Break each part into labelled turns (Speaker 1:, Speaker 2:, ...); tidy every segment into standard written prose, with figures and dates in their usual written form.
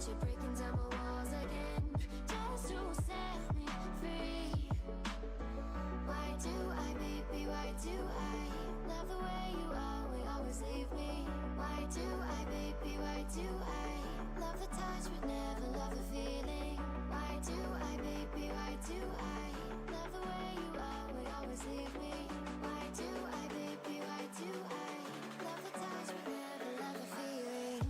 Speaker 1: but you're breaking down my walls again, just to set me free. Why do I, baby, why do I love the way you always leave me? Why do I, baby, why do I love the touch but never love the feeling? Why do I, baby, why do I love the way you always leave me? Why do I, baby, why do I love the touch but never love the feeling?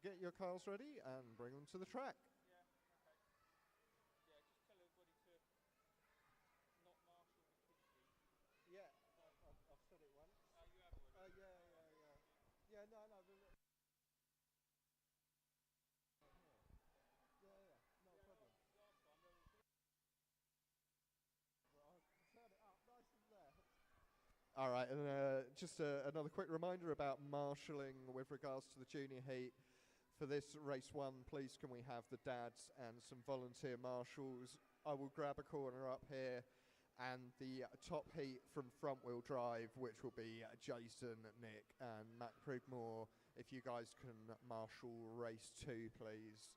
Speaker 2: Get your cars ready and bring them to the track.
Speaker 3: Yeah, okay. Yeah, just tell everybody to not marshal the kitty.
Speaker 2: Yeah, I've said it once.
Speaker 3: You have already?
Speaker 2: Yeah, no. Yeah, no problem.
Speaker 3: Last time there was...
Speaker 2: Well, I'll turn it up nice and there. All right, and just another quick reminder about marshalling with regards to the junior heat. For this race one, please can we have the dads and some volunteer marshals? I will grab a corner up here and the top heat from front wheel drive, which will be Jason, Nick, and Matt Prigmore. If you guys can marshal race 2, please.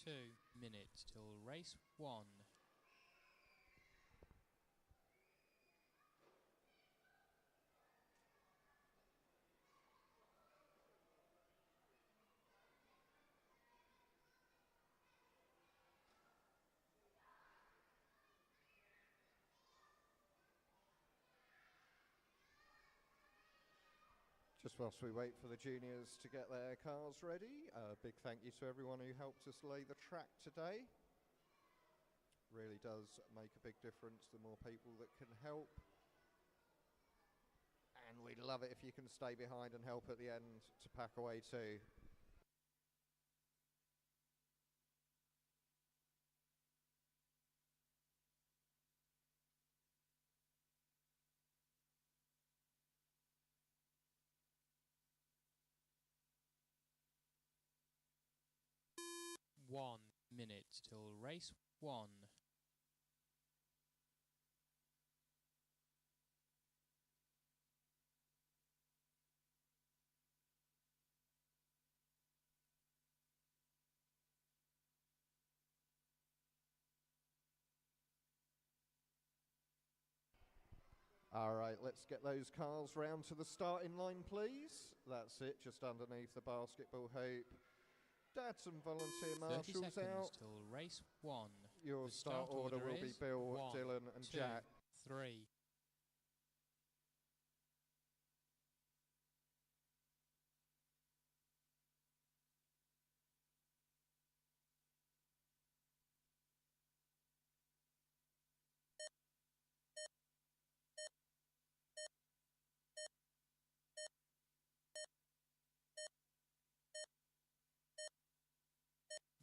Speaker 4: Two minutes till race 1.
Speaker 2: Just whilst we wait for the juniors to get their cars ready, a big thank you to everyone who helped us lay the track today. Really does make a big difference, the more people that can help. And we'd love it if you can stay behind and help at the end to pack away too.
Speaker 4: One minute till race 1.
Speaker 2: All right, let's get those cars round to the starting line, please. That's it, just underneath the basketball hoop. Dad, some volunteer
Speaker 4: 30
Speaker 2: marshals
Speaker 4: seconds
Speaker 2: out.
Speaker 4: till race 1.
Speaker 2: Your
Speaker 4: The
Speaker 2: start order will be
Speaker 4: is
Speaker 2: Bill,
Speaker 4: 1,
Speaker 2: Dylan and
Speaker 4: 2,
Speaker 2: Jack.
Speaker 4: 3.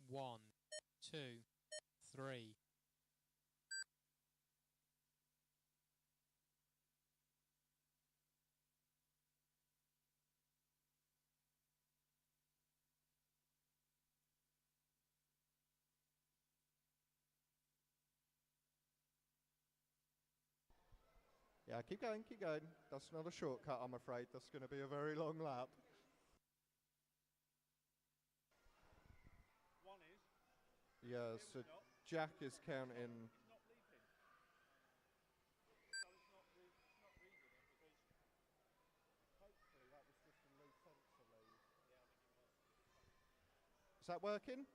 Speaker 4: One, 2, 3.
Speaker 2: Yeah, keep going, keep going. That's not a shortcut, I'm afraid. That's going to be a very long lap.
Speaker 3: One is.
Speaker 2: Yeah, so Jack is counting.
Speaker 3: It's not leaping. So it's not reading it because
Speaker 2: Hopefully that was just a loose sensor lead.
Speaker 3: yeah, I think it was.
Speaker 2: Is that working?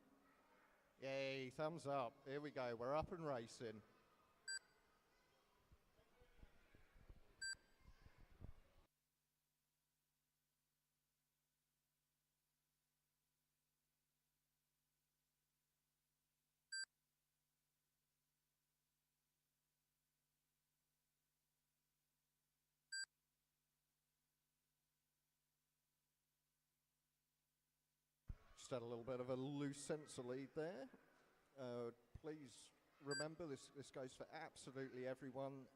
Speaker 2: Yay, thumbs up. Here we go, we're up and racing. Just had a little bit of a loose sensor lead there. Please remember this goes for absolutely everyone.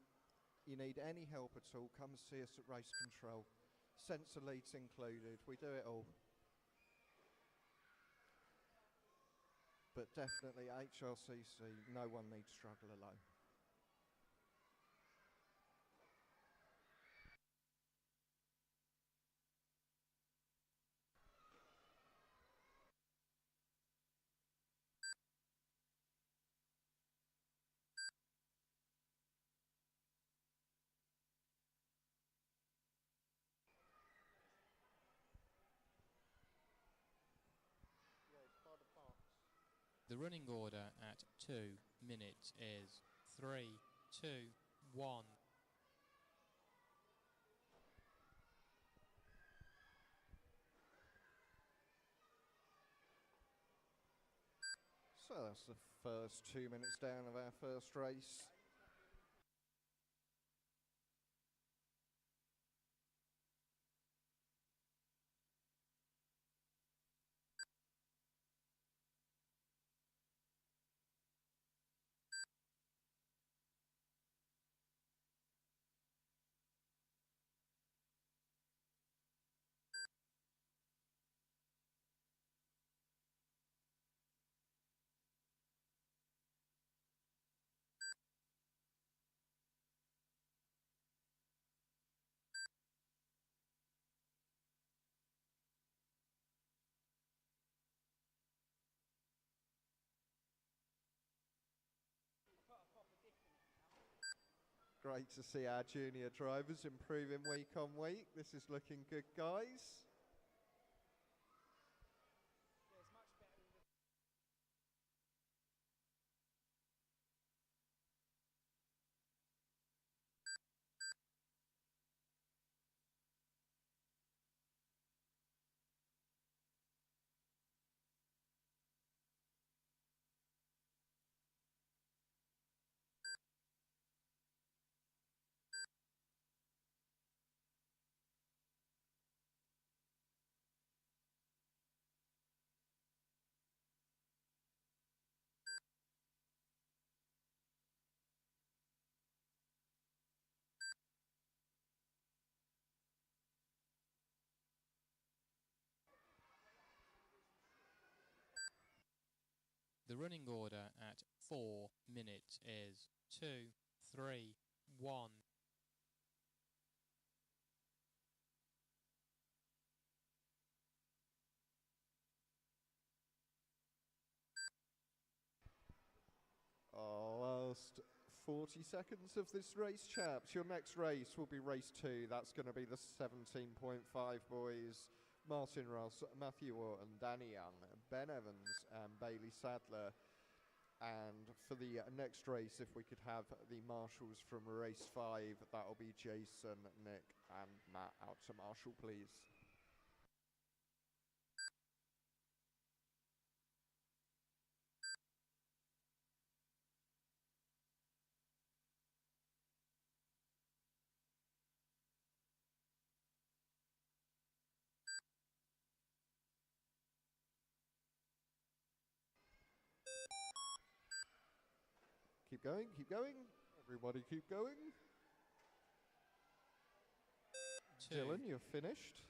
Speaker 2: You need any help at all, come see us at Race Control. Sensor leads included, we do it all. But definitely HRCC, no one needs struggle alone.
Speaker 4: The running order at 2 minutes is 3, 2, 1.
Speaker 2: So that's the first 2 minutes down of our first race. Great to see our junior drivers improving week on week. This is looking good, guys.
Speaker 4: The running order at 4 minutes is 2, 3, 1.
Speaker 2: Last 40 seconds of this race, chaps. Your next race will be race 2. That's going to be the 17.5 boys. Martin Ross, Matthew Orton, Danny Young, Ben Evans and Bailey Sadler. And for the next race, if we could have the marshals from race 5, that'll be Jason, Nick and Matt out to marshal, please. Keep going, keep going. Everybody keep going.
Speaker 4: 2.
Speaker 2: Dylan, you're finished.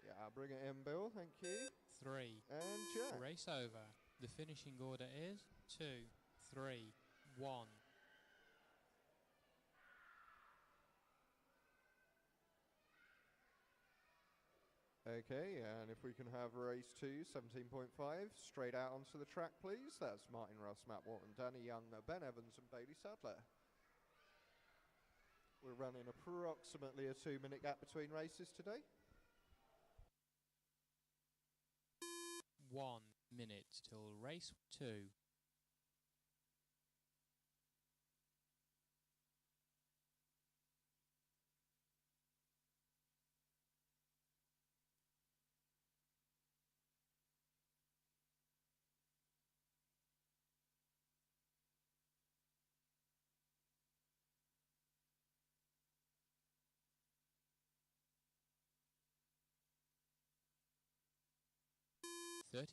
Speaker 2: Yeah, bring it in, Bill, thank you.
Speaker 4: 3.
Speaker 2: And Jack.
Speaker 4: Race over. The finishing order is 2, 3, 1.
Speaker 2: Okay, and if we can have race 2, 17.5, straight out onto the track, please. That's Martin Ross, Matt Wharton, Danny Young, Ben Evans and Bailey Sadler. We're running approximately a 2-minute gap between races today.
Speaker 4: 1 minute till race 2.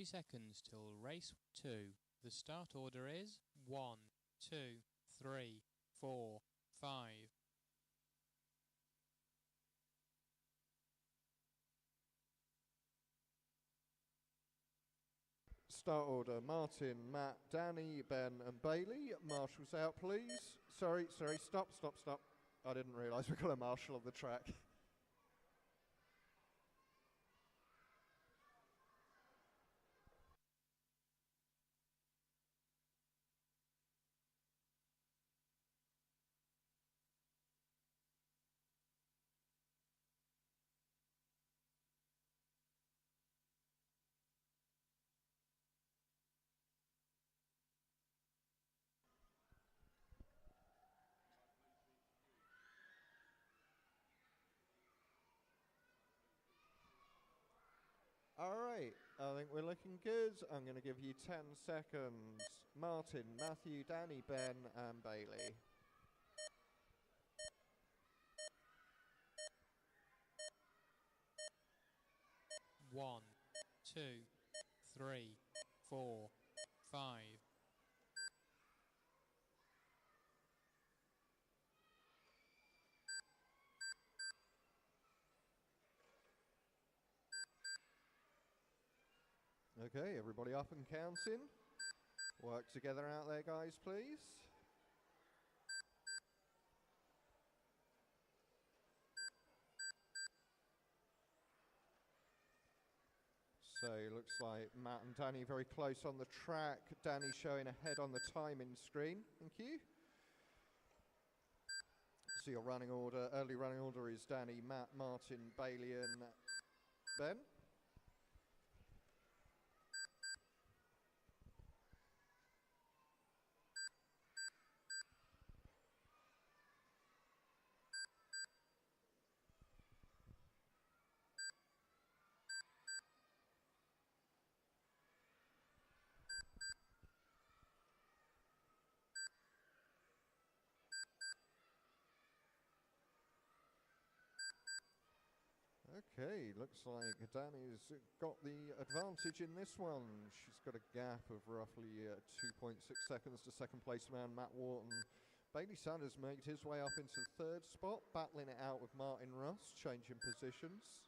Speaker 4: Seconds till race 2. The start order is 1, 2, 3, 4, 5.
Speaker 2: Start order, Martin, Matt, Danny, Ben and Bailey. Marshals out, please. Sorry, stop. I didn't realise we got a marshal on the track. All right, I think we're looking good. I'm going to give you 10 seconds. Martin, Matthew, Danny, Ben, and Bailey.
Speaker 4: One, two, three, 4, 5.
Speaker 2: Okay, everybody up and counting. Work together out there, guys, please. So looks like Matt and Danny very close on the track. Danny showing ahead on the timing screen. Thank you. So your running order, early running order is Danny, Matt, Martin, Bailey, and Ben. Okay, looks like Danny's got the advantage in this one. She's got a gap of roughly 2.6 seconds to second place man Matt Wharton. Bailey Sanders made his way up into the third spot, battling it out with Martin Russ, changing positions.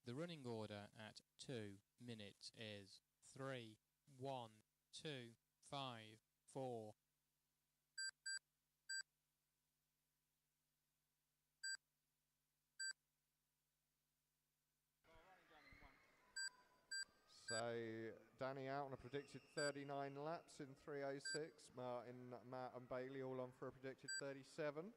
Speaker 4: The running order at 2 minutes is 3, 1, 2, 5, 4.
Speaker 2: So Danny out on a predicted 39 laps in 3:06. Martin, Matt and Bailey all on for a predicted 37.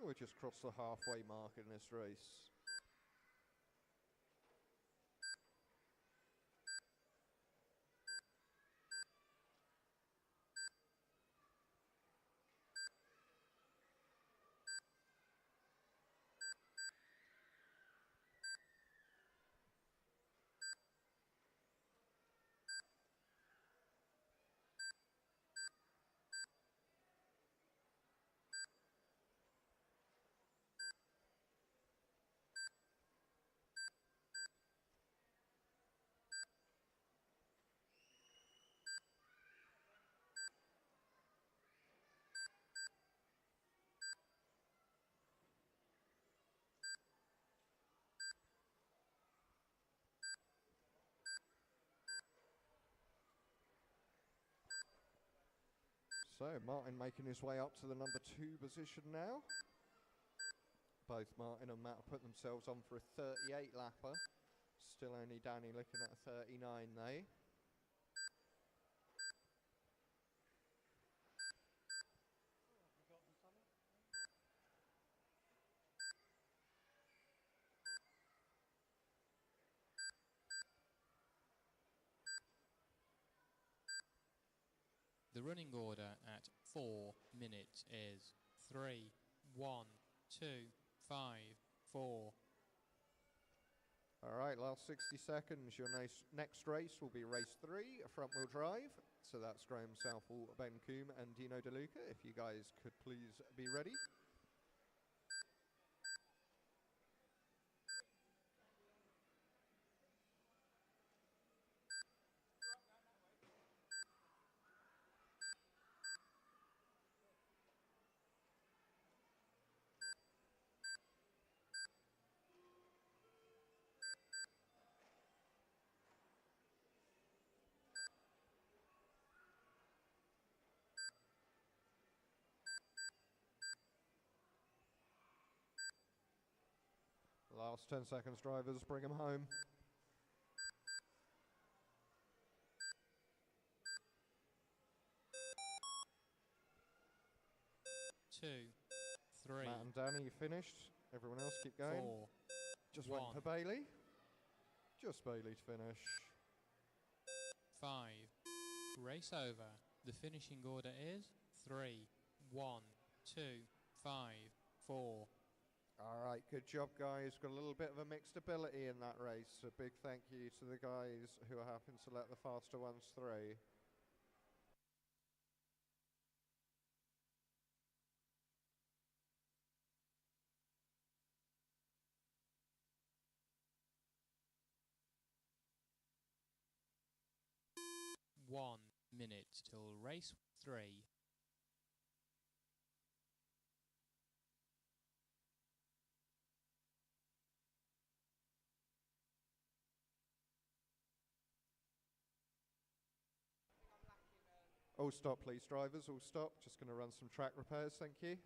Speaker 2: We just crossed the halfway mark in this race. So Martin making his way up to the number 2 position now. Both Martin and Matt put themselves on for a 38 lapper. Still only Danny looking at a 39 though.
Speaker 4: The running order at 4 minutes is 3, 1, 2, 5, 4.
Speaker 2: All right, last 60 seconds. Your next race will be race 3, a front wheel drive. So that's Graham Southall, Ben Coombe and Dino DeLuca. If you guys could please be ready. Last 10 seconds, drivers, bring them home.
Speaker 4: 2, 3,
Speaker 2: Matt and Danny, you finished. Everyone else, keep going.
Speaker 4: 4,
Speaker 2: Just
Speaker 4: 1,
Speaker 2: waiting for Bailey. Just Bailey to finish.
Speaker 4: 5. Race over. The finishing order is 3, 1, 2, 5, 4.
Speaker 2: All right, good job, guys. Got a little bit of a mixed ability in that race. A big thank you to the guys who happened to let the faster ones through.
Speaker 4: One minute till race 3.
Speaker 2: All stop, please, drivers. All stop. Just going to run some track repairs, thank you.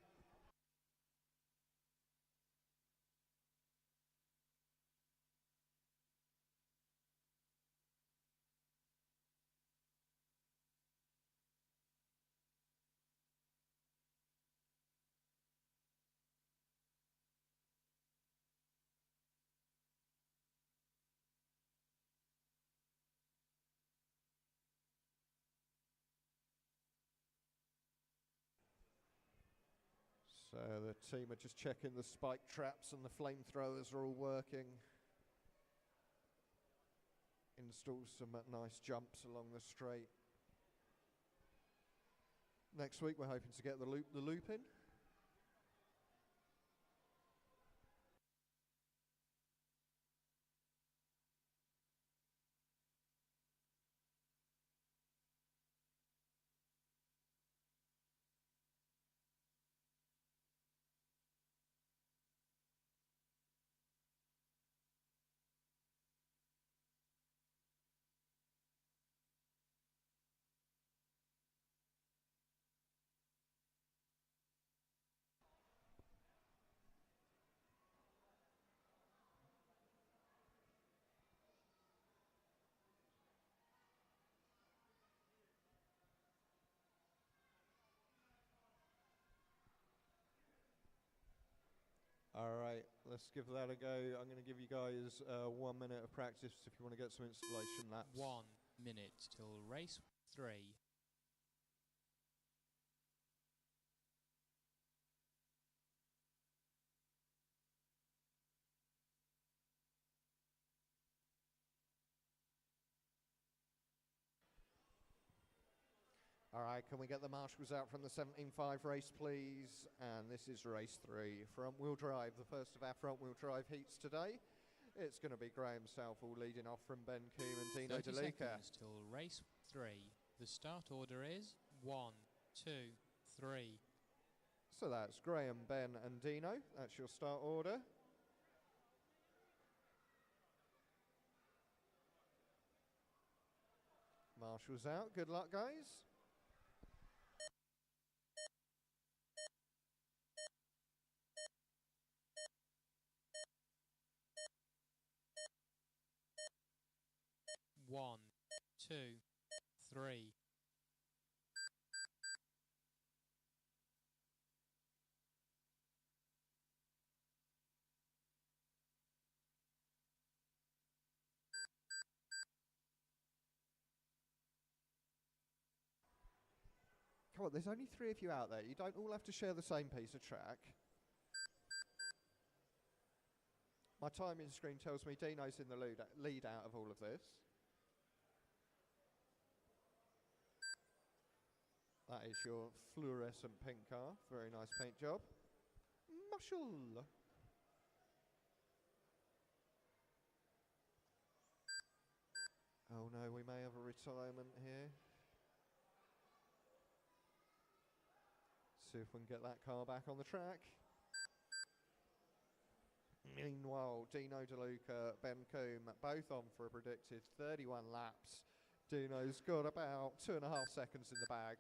Speaker 2: So the team are just checking the spike traps and the flamethrowers are all working. Install some nice jumps along the straight. Next week we're hoping to get the loop in. All right, let's give that a go. I'm going to give you guys 1 minute of practice if you want to get some installation laps.
Speaker 4: 1 minute till race 3.
Speaker 2: All right, can we get the marshals out from the 17.5 race, please? And this is race 3, front-wheel drive, the first of our front-wheel drive heats today. It's going to be Graham Southall leading off from Ben Coombe and Dino
Speaker 4: 30
Speaker 2: DeLuca.
Speaker 4: seconds till race 3. The start order is 1, 2, 3.
Speaker 2: So that's Graham, Ben and Dino. That's your start order. Marshals out. Good luck, guys.
Speaker 4: One, 2, 3.
Speaker 2: Come on, there's only 3 of you out there. You don't all have to share the same piece of track. My timing screen tells me Dino's in the lead out of all of this. That is your fluorescent pink car. Very nice paint job. Marshall. Oh no, we may have a retirement here. See if we can get that car back on the track. Meanwhile, Dino DeLuca, Ben Coombe, both on for a predicted 31 laps. Dino's got about 2.5 seconds in the bag,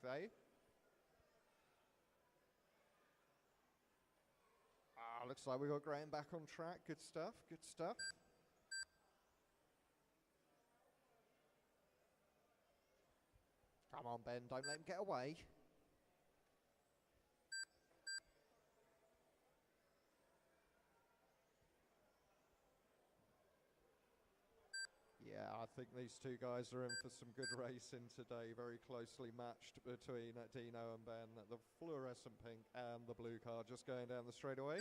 Speaker 2: Oh, looks like we got Graham back on track. Good stuff, good stuff. Come on, Ben, don't let him get away. Yeah, I think these two guys are in for some good racing today. Very closely matched between Dino and Ben. The fluorescent pink and the blue car just going down the straightaway.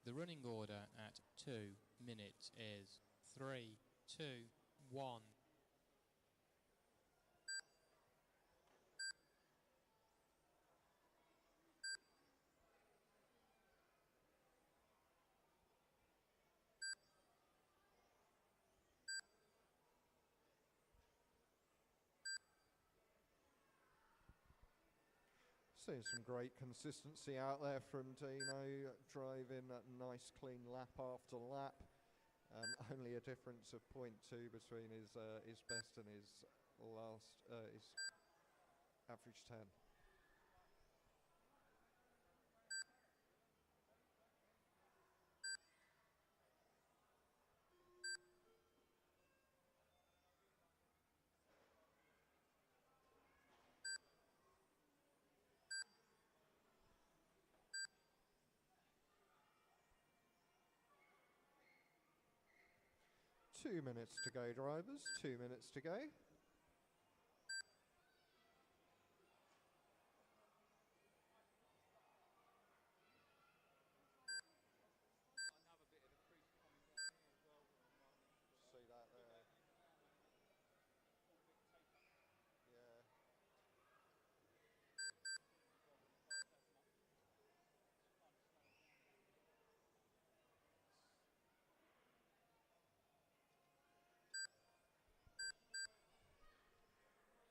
Speaker 4: The running order at 2 minutes is 3, 2, 1.
Speaker 2: Seeing some great consistency out there from Dino, driving a nice clean lap after lap. Only a difference of 0.2 between his best and his his average 10. Two minutes to go, drivers. 2 minutes to go. See that there? Yeah.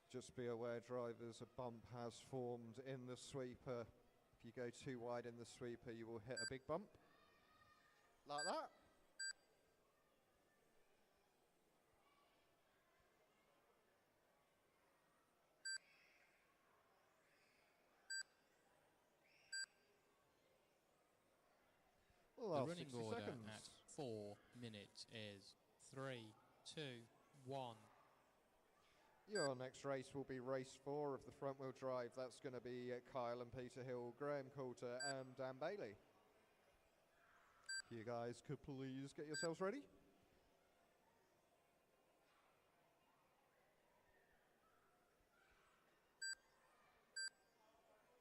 Speaker 2: Just be aware, drivers, a bump has formed in the sweeper. If you go too wide in the sweeper, you will hit a big bump. Like that.
Speaker 4: The
Speaker 2: Last
Speaker 4: running
Speaker 2: 60
Speaker 4: order
Speaker 2: seconds.
Speaker 4: at 4 minutes is 3, 2, 1.
Speaker 2: Your next race will be race 4 of the front wheel drive. That's going to be Kyle and Peter Hill, Graham Coulter and Dan Bailey. You guys could please get yourselves ready.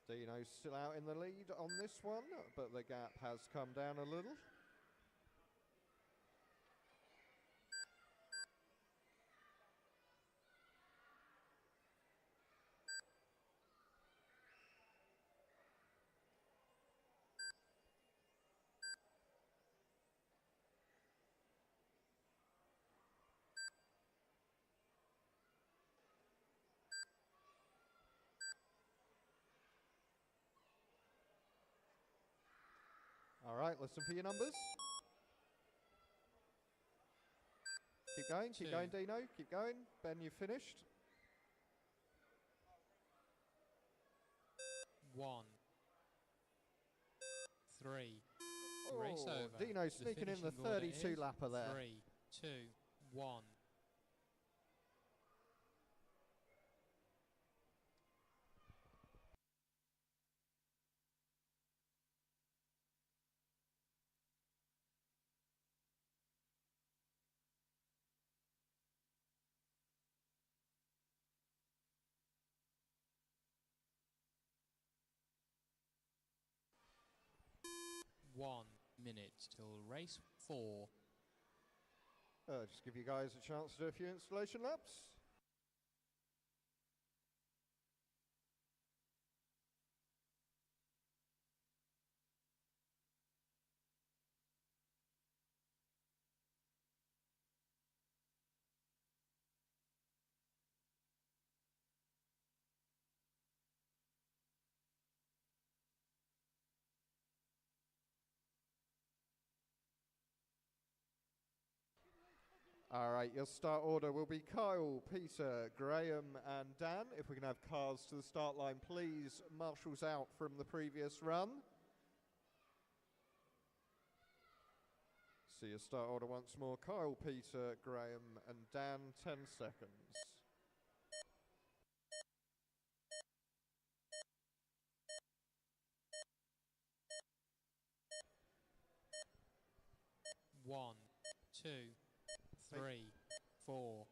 Speaker 2: Dino's still out in the lead on this one, but the gap has come down a little. All right, listen for your numbers. Keep going, Dino, keep going. Ben, you finished.
Speaker 4: 1, 3. Race
Speaker 2: Oh,
Speaker 4: over.
Speaker 2: Dino
Speaker 4: The
Speaker 2: sneaking in the
Speaker 4: finishing order
Speaker 2: 32
Speaker 4: is
Speaker 2: lapper there.
Speaker 4: 3, 2, 1. One minute till race 4.
Speaker 2: Just give you guys a chance to do a few installation laps. All right, your start order will be Kyle, Peter, Graham, and Dan. If we can have cars to the start line, please. Marshals out from the previous run. See your start order once more. Kyle, Peter, Graham, and Dan, 10 seconds.
Speaker 4: One, two, three, four.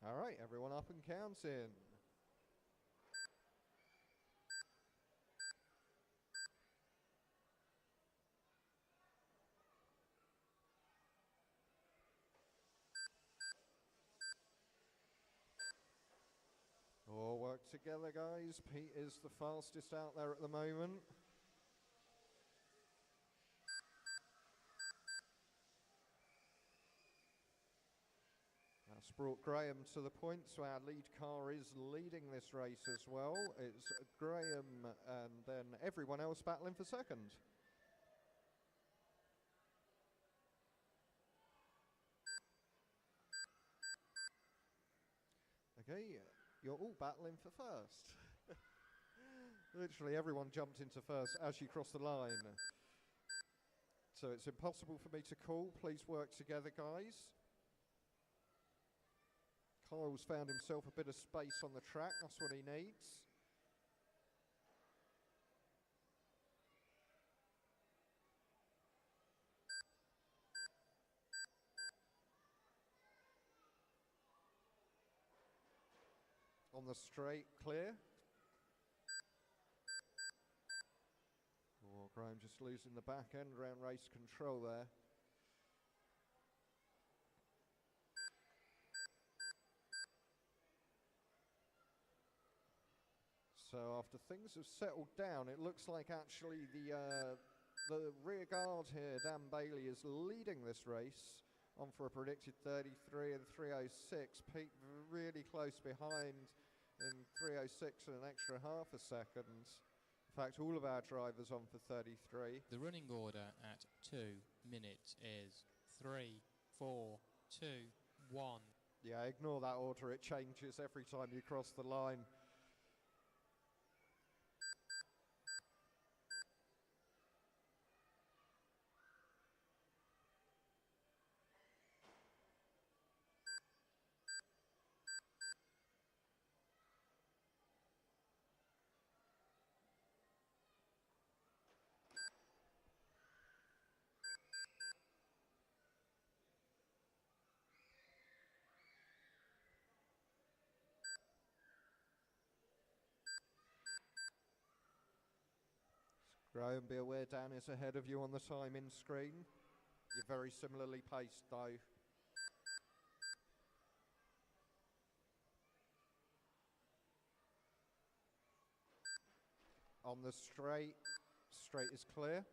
Speaker 2: All right, everyone up and counting. All work together, guys. Pete is the fastest out there at the moment. That's brought Graham to the point, so our lead car is leading this race as well. It's Graham and then everyone else battling for second. Okay, you're all battling for first. Literally everyone jumped into first as you cross the line. So it's impossible for me to call. Please work together, guys. Kyle's found himself a bit of space on the track. That's what he needs. On the straight, clear. Oh, Graham just losing the back end around race control there. So after things have settled down, it looks like actually the rear guard here, Dan Bailey, is leading this race on for a predicted 33 and 306. Pete really close behind in 306 and an extra half a second. In fact, all of our drivers on for 33.
Speaker 4: The running order at 2 minutes is 3, 4, 2, 1.
Speaker 2: Yeah, ignore that order. It changes every time you cross the line. Graham, be aware Dan is ahead of you on the timing screen. You're very similarly paced though. On the straight, straight is clear.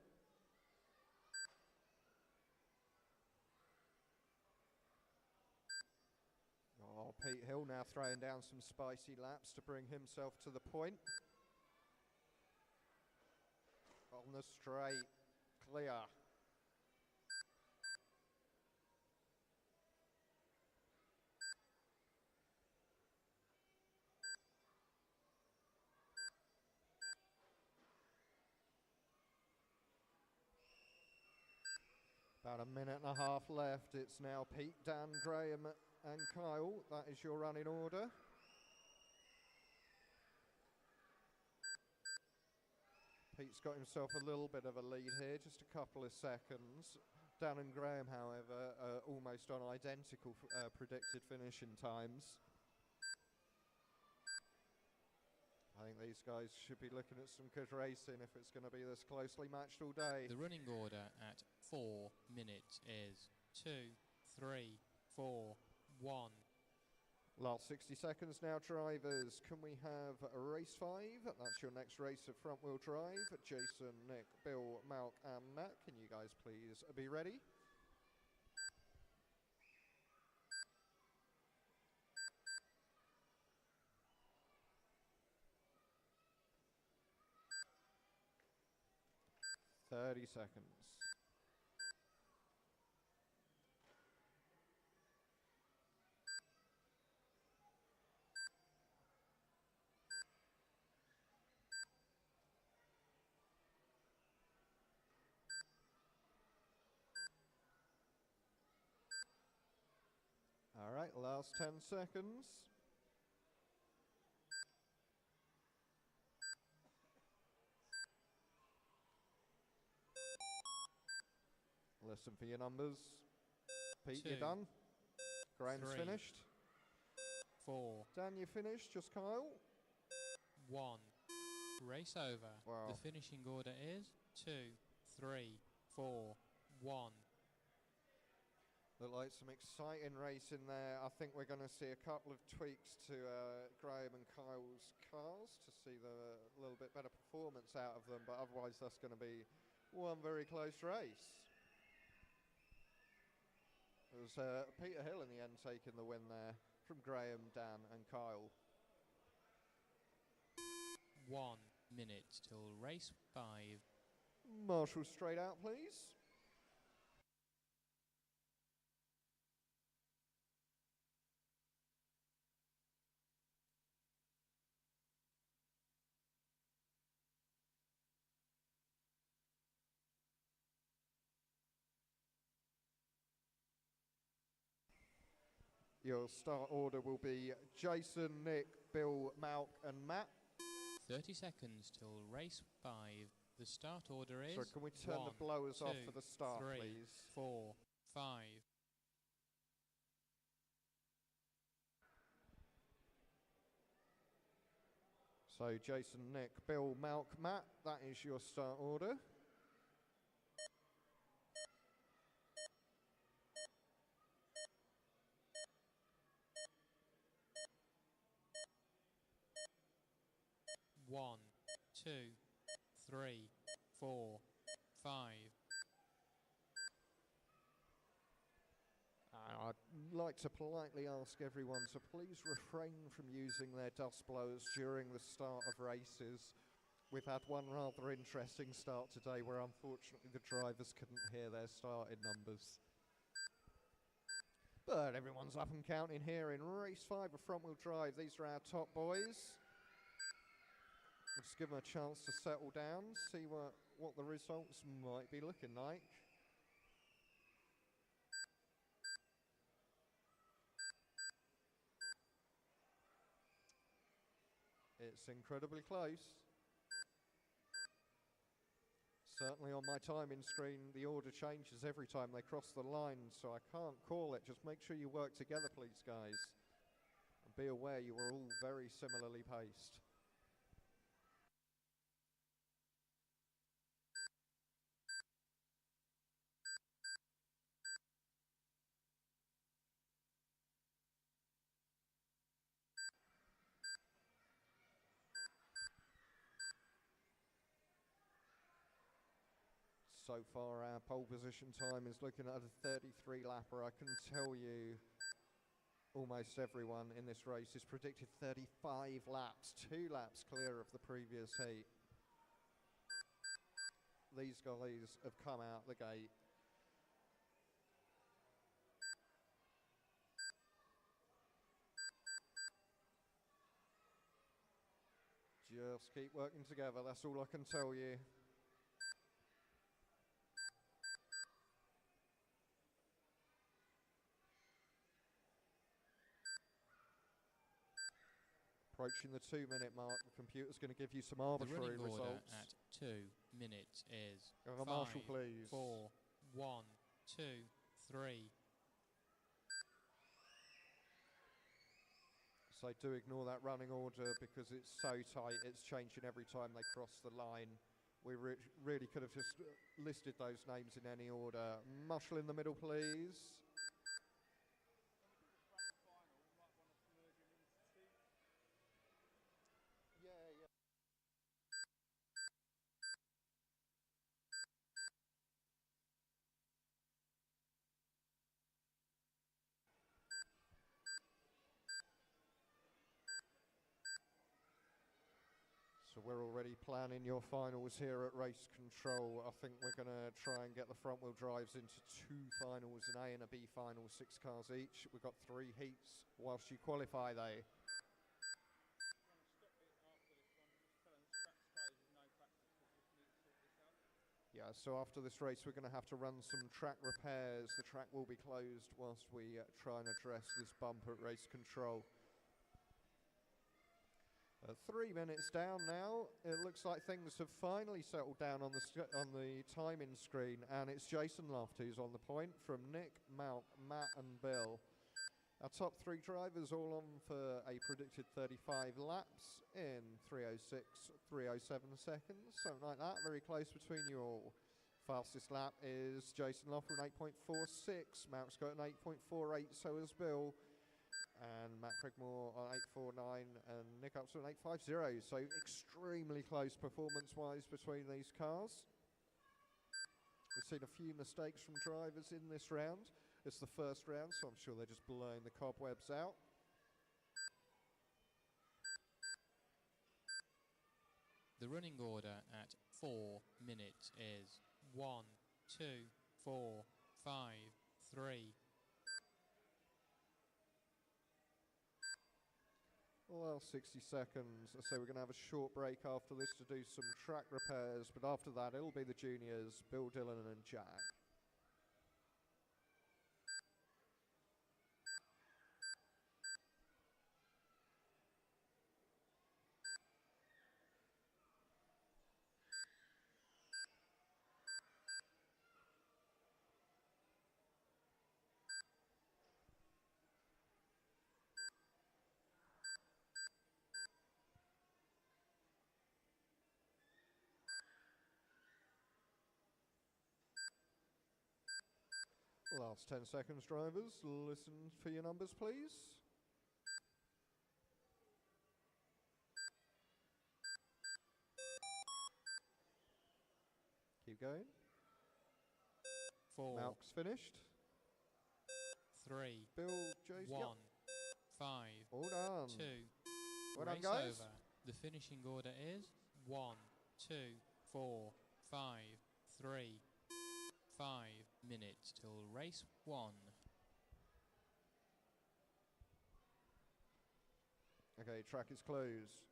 Speaker 2: Oh, Pete Hill now throwing down some spicy laps to bring himself to the point. On the straight, clear. About a minute and a half left. It's now Pete, Dan, Graham and Kyle. That is your running order. Pete's got himself a little bit of a lead here, just a couple of seconds. Dan and Graham, however, are almost on identical predicted finishing times. I think these guys should be looking at some good racing if it's going to be this closely matched all day.
Speaker 4: The running order at 4 minutes is 2, 3, 4, 1.
Speaker 2: Last 60 seconds now, drivers. Can we have a race 5? That's your next race of front wheel drive. Jason, Nick, Bill, Malk and Matt, can you guys please be ready? .30 seconds. Alright, last 10 seconds. Listen for your numbers. Pete, you're
Speaker 4: 2,
Speaker 2: done. Graham's
Speaker 4: 3,
Speaker 2: finished.
Speaker 4: 4,
Speaker 2: Dan, you finished. Just Kyle.
Speaker 4: 1. Race over.
Speaker 2: Wow.
Speaker 4: The finishing order is 2, 3, 4, 1.
Speaker 2: Look like some exciting racing there. I think we're going to see a couple of tweaks to Graham and Kyle's cars to see the little bit better performance out of them, but otherwise that's going to be one very close race. It was Peter Hill in the end taking the win there from Graham, Dan and Kyle.
Speaker 4: 1 minute till race 5.
Speaker 2: Marshall straight out, please. Your start order will be Jason, Nick, Bill, Malk and Matt.
Speaker 4: 30 seconds till race 5. The start order is
Speaker 2: So can we turn the
Speaker 4: 1,
Speaker 2: blowers off
Speaker 4: 2,
Speaker 2: for the start,
Speaker 4: 3,
Speaker 2: please?
Speaker 4: 4, 5.
Speaker 2: So Jason, Nick, Bill, Malk, Matt, that is your start order.
Speaker 4: One, 2, 3, 4, 5.
Speaker 2: I'd like to politely ask everyone to please refrain from using their dust blowers during the start of races. We've had one rather interesting start today where unfortunately the drivers couldn't hear their starting numbers. But everyone's up and counting here in race 5 of front wheel drive. These are our top boys. Let's give them a chance to settle down, see what the results might be looking like. It's incredibly close. Certainly on my timing screen, the order changes every time they cross the line, so I can't call it. Just make sure you work together, please, guys. And be aware you are all very similarly paced. So far our pole position time is looking at a 33 lapper. I can tell you almost everyone in this race is predicted 35 laps, 2 laps clear of the previous heat. These guys have come out the gate. Just keep working together, that's all I can tell you. Approaching the 2-minute mark, the computer's going to give you some arbitrary
Speaker 4: The running order
Speaker 2: results.
Speaker 4: at 2 minutes is
Speaker 2: Go
Speaker 4: 5,
Speaker 2: Marshall, please.
Speaker 4: 4, 1, 2, 3.
Speaker 2: So do ignore that running order because it's so tight, it's changing every time they cross the line. We really could have just listed those names in any order. Marshall in the middle, please. So we're already planning your finals here at Race Control. I think we're going to try and get the front wheel drives into 2 finals, an A and a B final, 6 cars each. We've got 3 heats whilst you qualify though. Yeah, So after this race, we're going to have to run some track repairs. The track will be closed whilst we try and address this bump at race control. 3 minutes down now. It looks like things have finally settled down on the timing screen, and it's Jason Loft who's on the point from Nick, Malk, Matt and Bill. Our top 3 drivers all on for a predicted 35 laps in 3:06, 3:07 seconds, something like that, very close between you all. Fastest lap is Jason Loft with an 8.46, Malk's got an 8.48, so has Bill, and Matt Prigmore on 8.49, and Nick up to an 8.50, so extremely close performance-wise between these cars. We've seen a few mistakes from drivers in this round. It's the first round, so I'm sure they're just blowing the cobwebs out.
Speaker 4: The running order at 4 minutes is 1, 2, 4, 5, 3.
Speaker 2: Well, 60 seconds. So we're going to have a short break after this to do some track repairs, but after that it'll be the juniors, Bill, Dylan and Jack. Last 10 seconds, drivers. Listen for your numbers, please. Keep going.
Speaker 4: 4,
Speaker 2: Malk's finished.
Speaker 4: 3,
Speaker 2: Bill, Jason,
Speaker 4: 1,
Speaker 2: yep.
Speaker 4: 5,
Speaker 2: All done.
Speaker 4: 2.
Speaker 2: Well done,
Speaker 4: Race
Speaker 2: guys.
Speaker 4: over. The finishing order is 1, 2, 4, 5, 3, 5 minutes till race 1.
Speaker 2: Okay, track is closed.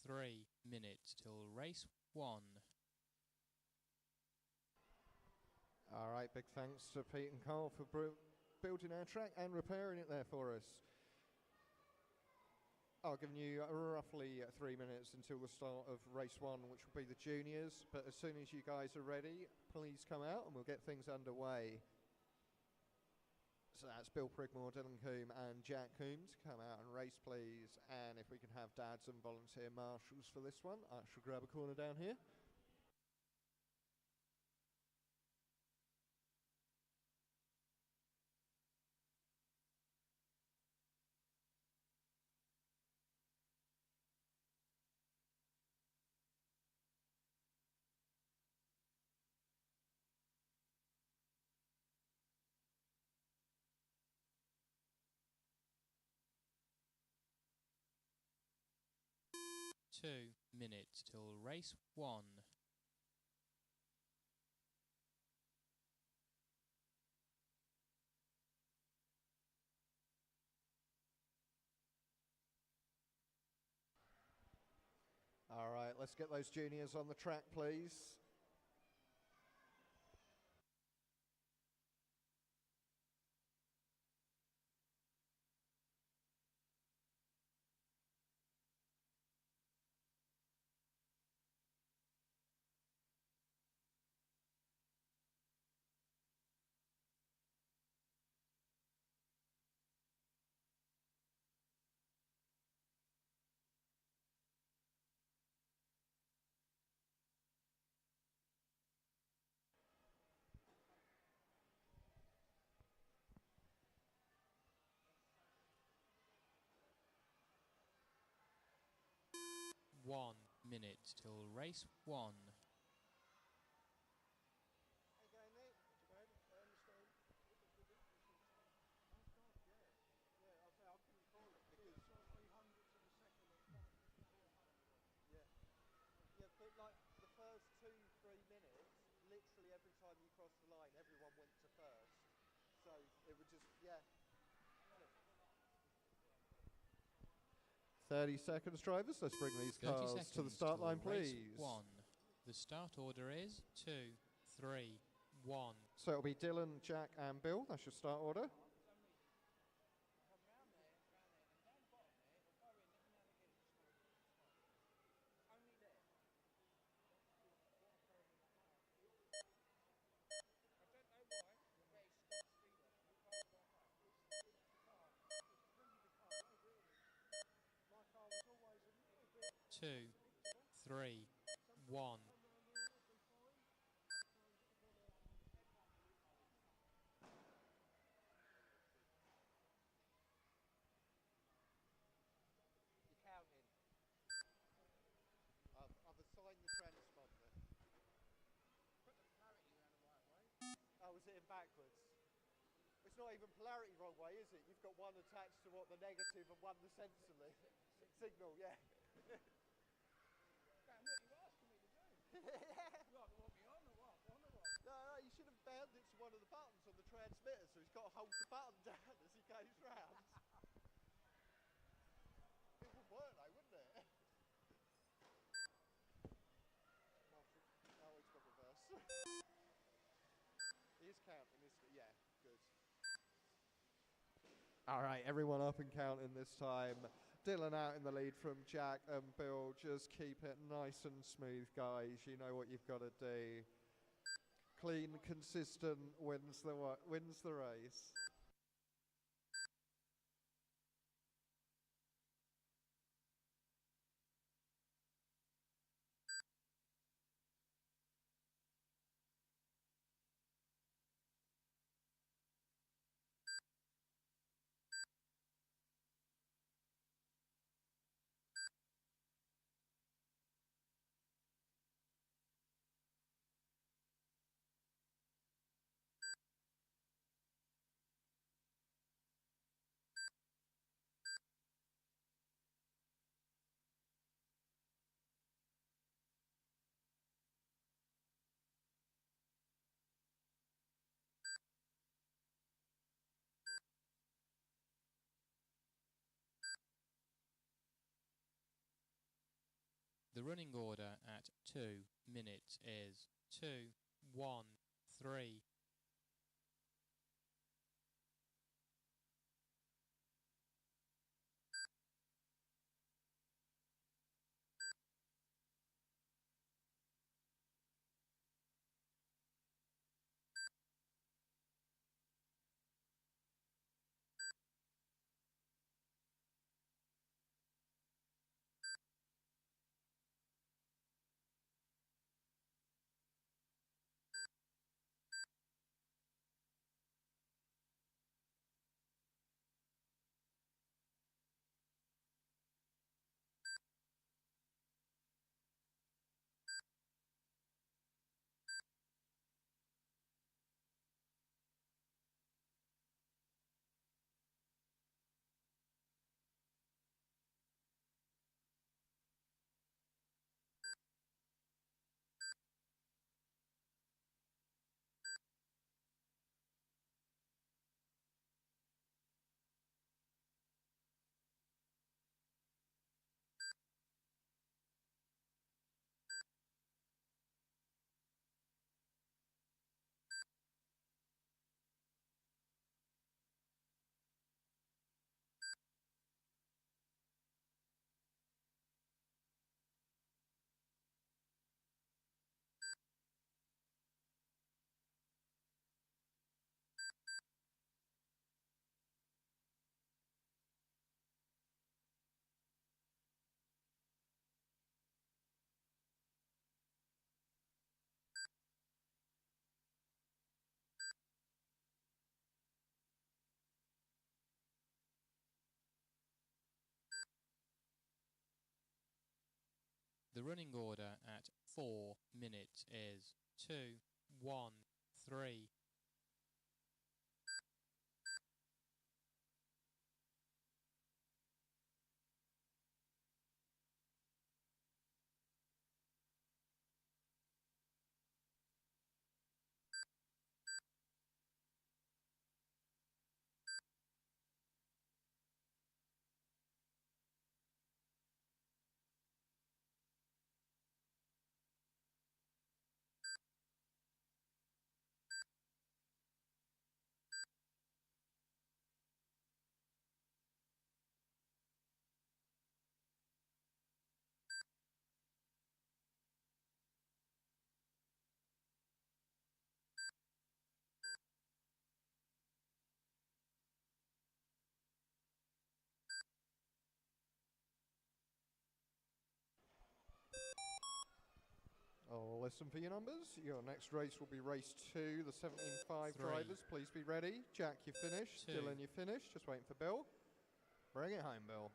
Speaker 4: Three minutes till race 1.
Speaker 2: All right, big thanks to Pete and Carl for building our track and repairing it there for us. I'll give you roughly 3 minutes until the start of race 1, which will be the juniors. But as soon as you guys are ready, please come out and we'll get things underway. So that's Bill Prigmore, Dylan Coombe and Jack Coombe to come out and race, please. And if we can have dads and volunteer marshals for this one, I shall grab a corner down here.
Speaker 4: 2 minutes till race 1.
Speaker 2: All right, let's get those juniors on the track, please.
Speaker 4: One minute till race 1.
Speaker 2: Yeah, but like the first 2-3 minutes, literally every time you crossed the line, everyone went to first. So it would just, yeah. 30 seconds, drivers. Let's bring these
Speaker 4: 30
Speaker 2: cars
Speaker 4: seconds
Speaker 2: to the start
Speaker 4: till
Speaker 2: line,
Speaker 4: race
Speaker 2: please.
Speaker 4: 1. The start order is 2, 3, 1.
Speaker 2: So it'll be Dylan, Jack, and Bill. That's your start order.
Speaker 4: Two, 3, 1.
Speaker 2: You're counting. I've assigned the transponder. Put the polarity around the right way. Oh, is it in backwards? It's not even polarity wrong way, is it? You've got one attached to what the negative and one the sensor signal, yeah.
Speaker 3: Damn, what you asking me to do?
Speaker 2: Yeah.
Speaker 3: You want me on or what?
Speaker 2: No, you should have bound it to one of the buttons on the transmitter, so he's got to hold the button down as he goes round. It would work though, wouldn't it? Oh, it's got reverse. He is counting, isn't he? Yeah, good. All right, everyone up and counting this time. Dylan out in the lead from Jack and Bill. Just keep it nice and smooth, guys. You know what you've got to do. Clean, consistent wins the race.
Speaker 4: The running order at 2 minutes is 2, 1, 3. The running order at 4 minutes is 2, 1, 3.
Speaker 2: Oh, listen for your numbers. Your next race will be race 2, the 17.5
Speaker 4: 3,
Speaker 2: drivers. Please be ready. Jack, you finished.
Speaker 4: 2.
Speaker 2: Dylan, you finished. Just waiting for Bill. Bring it home, Bill.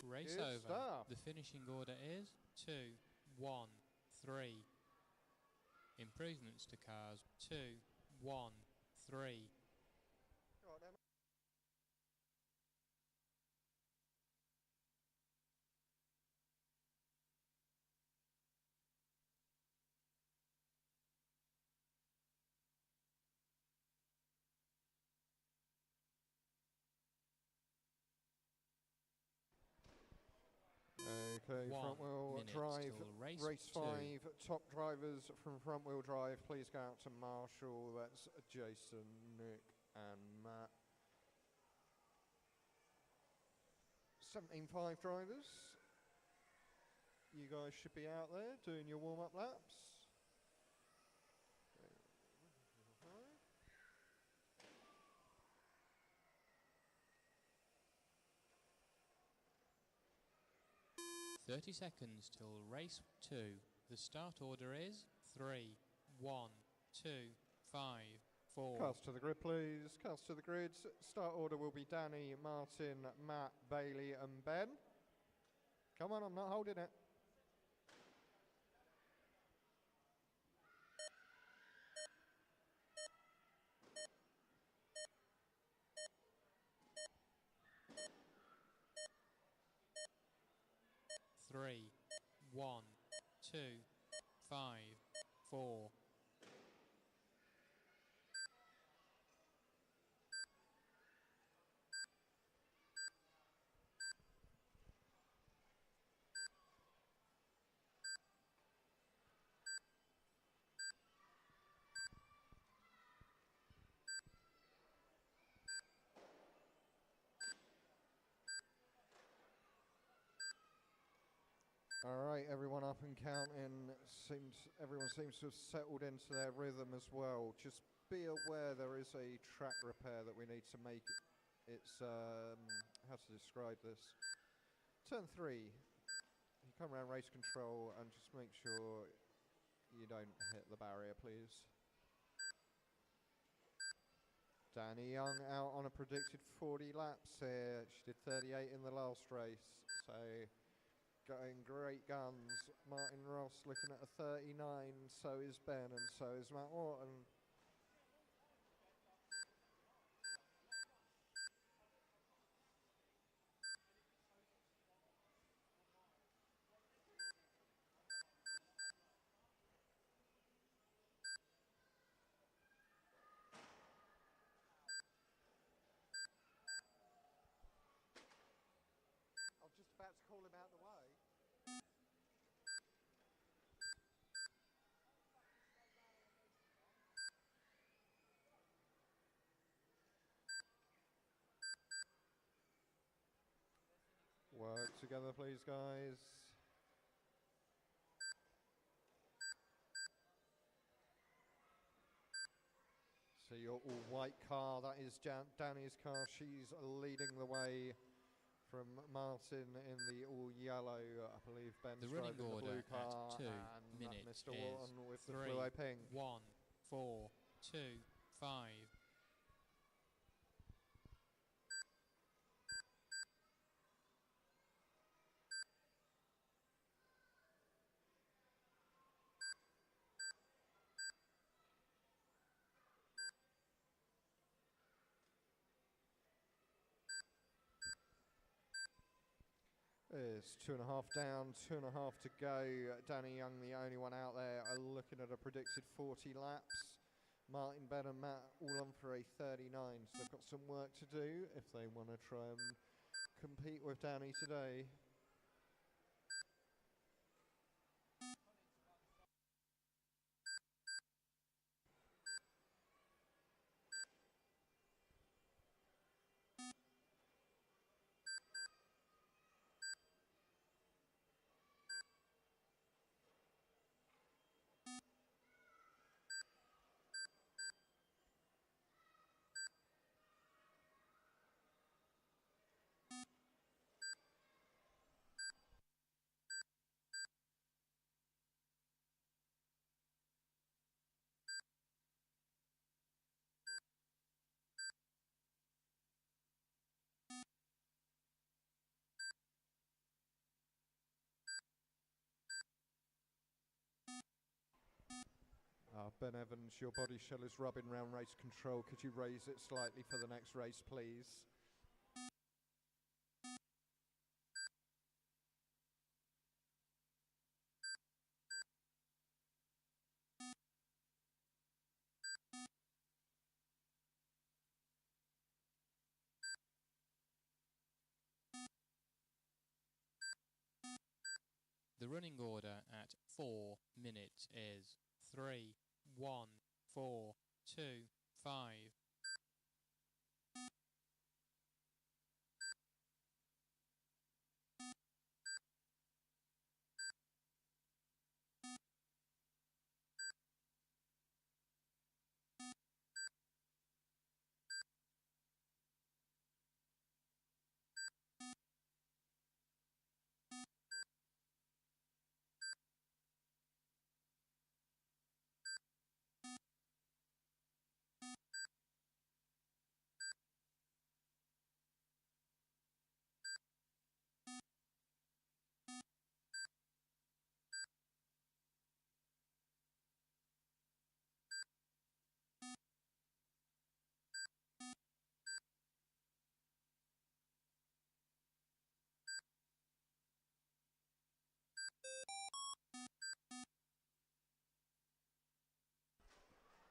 Speaker 4: Race
Speaker 2: Good
Speaker 4: over.
Speaker 2: stuff.
Speaker 4: The finishing order is 2, 1, 3. Improvements to cars 2, 1, 3.
Speaker 2: Okay,
Speaker 4: 1
Speaker 2: front wheel
Speaker 4: minute
Speaker 2: drive.
Speaker 4: till race
Speaker 2: Race
Speaker 4: 2.
Speaker 2: 5, top drivers from front wheel drive. Please go out to Marshall. That's Jason, Nick, and Matt. 17.5 drivers. You guys should be out there doing your warm-up laps.
Speaker 4: 30 seconds till race 2. The start order is 3, 1, 2, 5, 4.
Speaker 2: Cast to the grid, please. Cast to the grid. Start order will be Danny, Martin, Matt, Bailey, and Ben. Come on, I'm not holding it.
Speaker 4: Three, 1, 2, 5, 4.
Speaker 2: All right, everyone up and counting. Everyone seems to have settled into their rhythm as well. Just be aware there is a track repair that we need to make. It's how to describe this. Turn 3. You come around race control and just make sure you don't hit the barrier, please. Danny Young out on a predicted 40 laps here. She did 38 in the last race, so going great guns. Martin Ross looking at a 39, so is Ben, and so is Matt Wharton. I was just about to call him out the way. Work together, please, guys. So your all-white car, that is Danny's car. She's leading the way from Martin in the all-yellow. I believe Ben's
Speaker 4: The running
Speaker 2: driving the
Speaker 4: order
Speaker 2: blue car,
Speaker 4: at 2
Speaker 2: and
Speaker 4: minutes
Speaker 2: Mr. Wharton with
Speaker 4: is
Speaker 2: the
Speaker 4: 3,
Speaker 2: fluo pink.
Speaker 4: 1, 4, 2, 5.
Speaker 2: There's 2.5 down, 2.5 to go. Danny Young, the only one out there, are looking at a predicted 40 laps. Martin, Ben and Matt all on for a 39, so they've got some work to do if they want to try and compete with Danny today. Ben Evans, your body shell is rubbing round race control. Could you raise it slightly for the next race, please?
Speaker 4: The running order at 4 minutes is 3, 1, 4, 2, 5.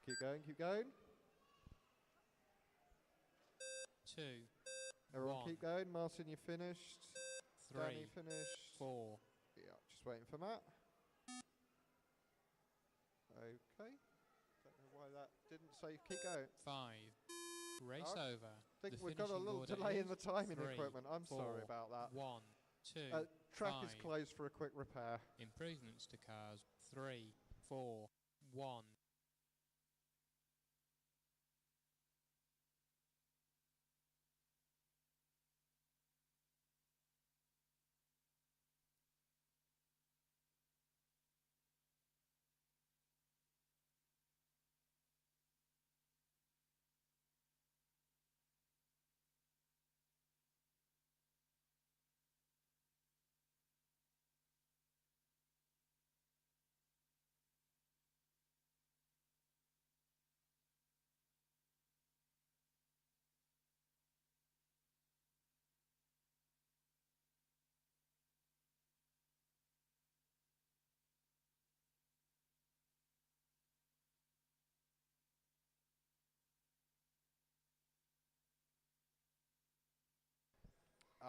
Speaker 2: Keep going, keep going.
Speaker 4: 2,
Speaker 2: Everyone
Speaker 4: 1,
Speaker 2: keep going. Martin, you finished.
Speaker 4: 3,
Speaker 2: Danny finished.
Speaker 4: 4.
Speaker 2: Yeah, just waiting for Matt. Okay. Don't know why that didn't say keep going.
Speaker 4: 5. Race
Speaker 2: I
Speaker 4: over.
Speaker 2: think
Speaker 4: The
Speaker 2: we've got a
Speaker 4: finishing
Speaker 2: little
Speaker 4: order
Speaker 2: delay in
Speaker 4: is
Speaker 2: the timing
Speaker 4: 3,
Speaker 2: equipment. I'm
Speaker 4: 4,
Speaker 2: sorry about that.
Speaker 4: 1, 2,
Speaker 2: Track
Speaker 4: 5.
Speaker 2: is closed for a quick repair.
Speaker 4: Improvements to cars 3, 4, 1.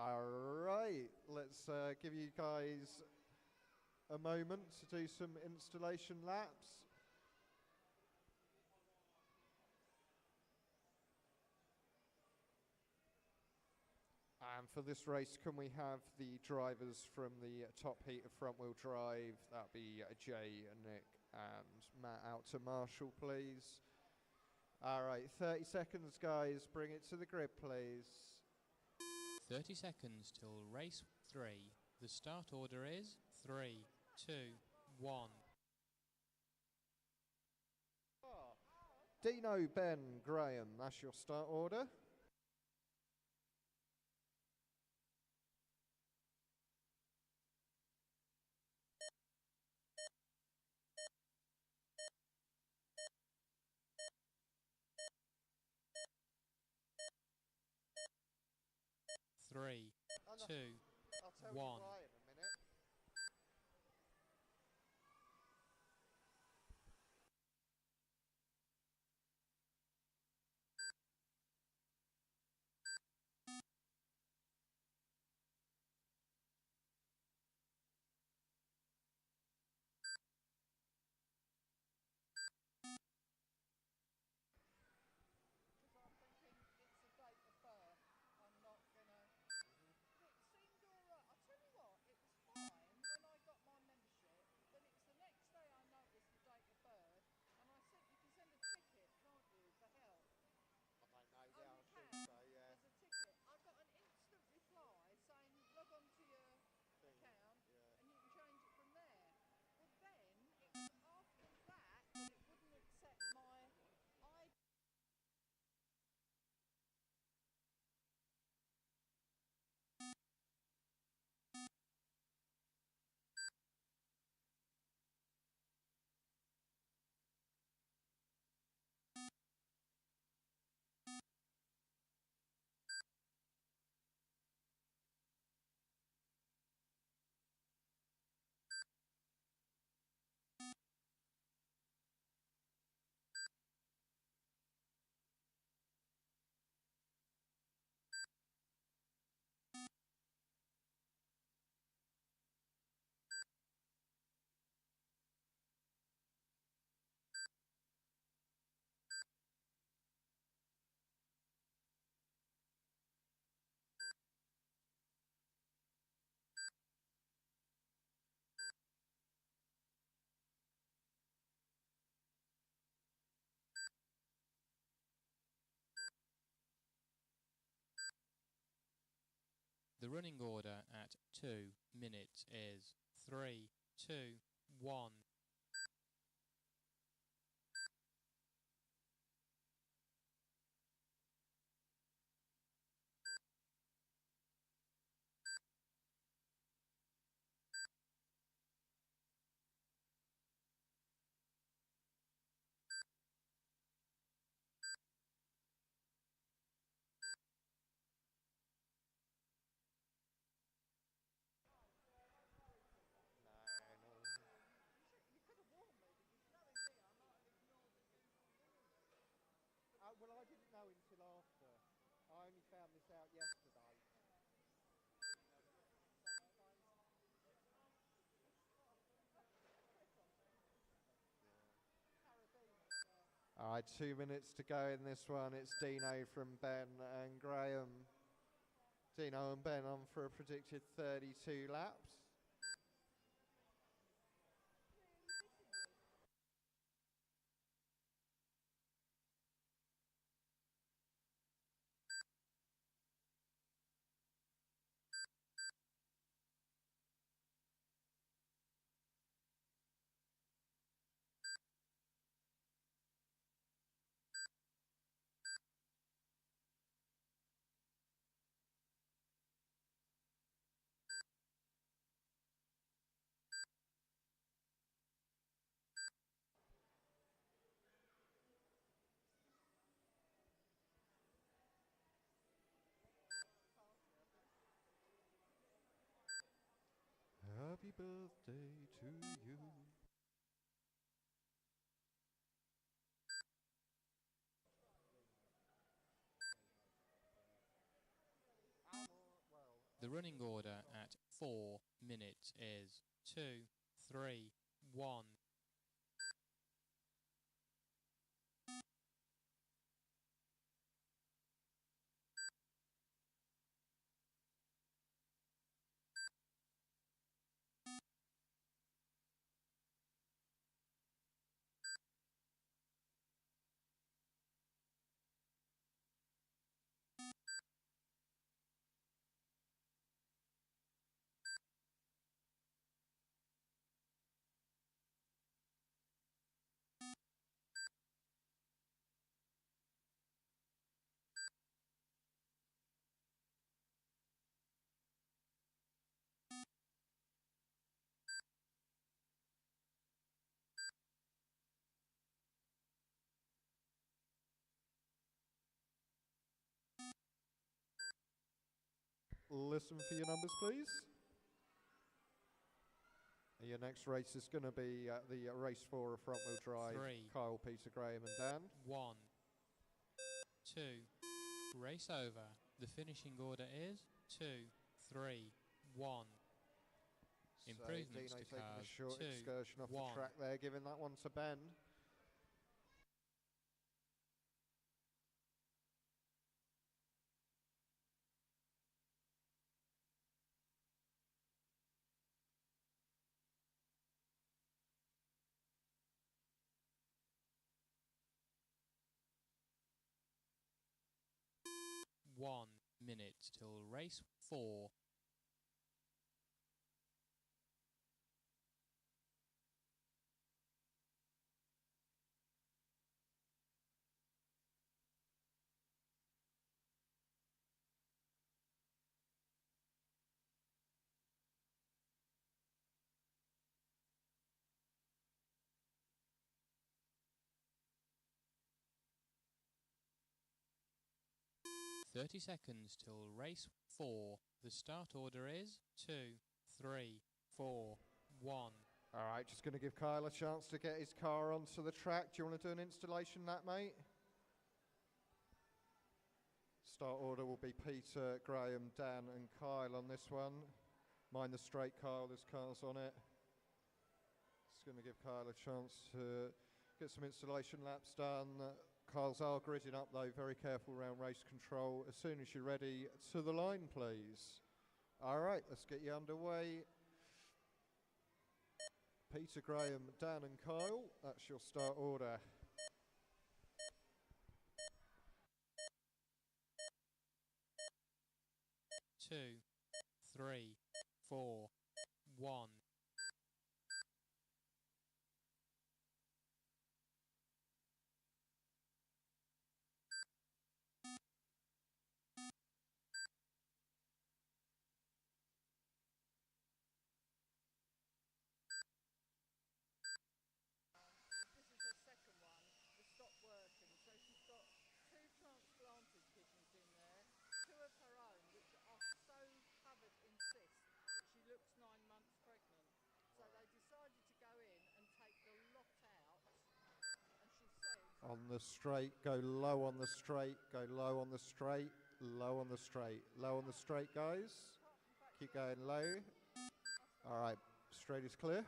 Speaker 2: All right, let's give you guys a moment to do some installation laps. And for this race, can we have the drivers from the top heat of front wheel drive? That'd be Jay, Nick and Matt out to Marshall, please. All right, 30 seconds, guys. Bring it to the grid, please.
Speaker 4: 30 seconds till race 3. The start order is 3, 2, 1.
Speaker 2: Dino, Ben, Graham, that's your start order.
Speaker 4: Three, two,
Speaker 2: I'll tell
Speaker 4: one.
Speaker 2: you why in a minute.
Speaker 5: Because I'm thinking it's a date of birth. I'm not gonna. It seemed alright. I'll tell you what, it was fine when I got my membership. Then it was the next day I noticed the date of birth, and I sent. You can send a ticket, can't you, for help?
Speaker 2: I don't know.
Speaker 5: Oh,
Speaker 2: Yeah,
Speaker 5: you
Speaker 2: I think
Speaker 5: can.
Speaker 2: so. Yeah.
Speaker 5: There's a ticket. I got an instant reply saying log on to your
Speaker 2: Thing,
Speaker 5: account
Speaker 2: yeah.
Speaker 5: and you can change it from there. Well, then it was after that that it wouldn't accept my ID.
Speaker 4: The running order at 2 minutes is 3, 2, 1.
Speaker 2: No, no.
Speaker 5: You could have warned me because knowing me, I might have ignored the usual warning.
Speaker 2: Well, I didn't know until after. I only found this out yesterday. All right, 2 minutes to go in this one. It's Dino from Ben and Graham. Dino and Ben on for a predicted 32 laps. Happy birthday to you.
Speaker 4: The running order at 4 minutes is 2, 3, 1.
Speaker 2: Listen for your numbers, please. Your next race is going to be the race 4 of front wheel drive.
Speaker 4: 3,
Speaker 2: Kyle, Peter, Graham, and Dan.
Speaker 4: 1, 2. Race over. The finishing order is 2, 3, 1. Improvements
Speaker 2: Dino
Speaker 4: to
Speaker 2: taking a
Speaker 4: cars.
Speaker 2: short
Speaker 4: 2,
Speaker 2: excursion off
Speaker 4: 1.
Speaker 2: the track there, giving that one to Ben.
Speaker 4: One minute till race 4. Thirty seconds till race 4. The start order is 2, 3, 4, 1.
Speaker 2: All right, just going to give Kyle a chance to get his car onto the track. Do you want to do an installation lap, mate? Start order will be Peter, Graham, Dan and Kyle on this one. Mind the straight, Kyle, there's cars on it. Just going to give Kyle a chance to get some installation laps done. Kyle's are gridding up though, very careful around race control. As soon as you're ready, to the line please. All right, let's get you underway. Peter, Graham, Dan and Kyle, that's your start order.
Speaker 4: Two, 3, 4, 1.
Speaker 5: This is her second one. It stopped working, so she's got 2 transplanted kidneys in there, 2 of her own, which are so covered in cysts that she looks 9 months pregnant. So they decided to go in and take the lot out, and she says,
Speaker 2: On the straight, go low on the straight, go low on the straight, low on the straight, low on the straight, guys. Keep going low. All right, straight is clear.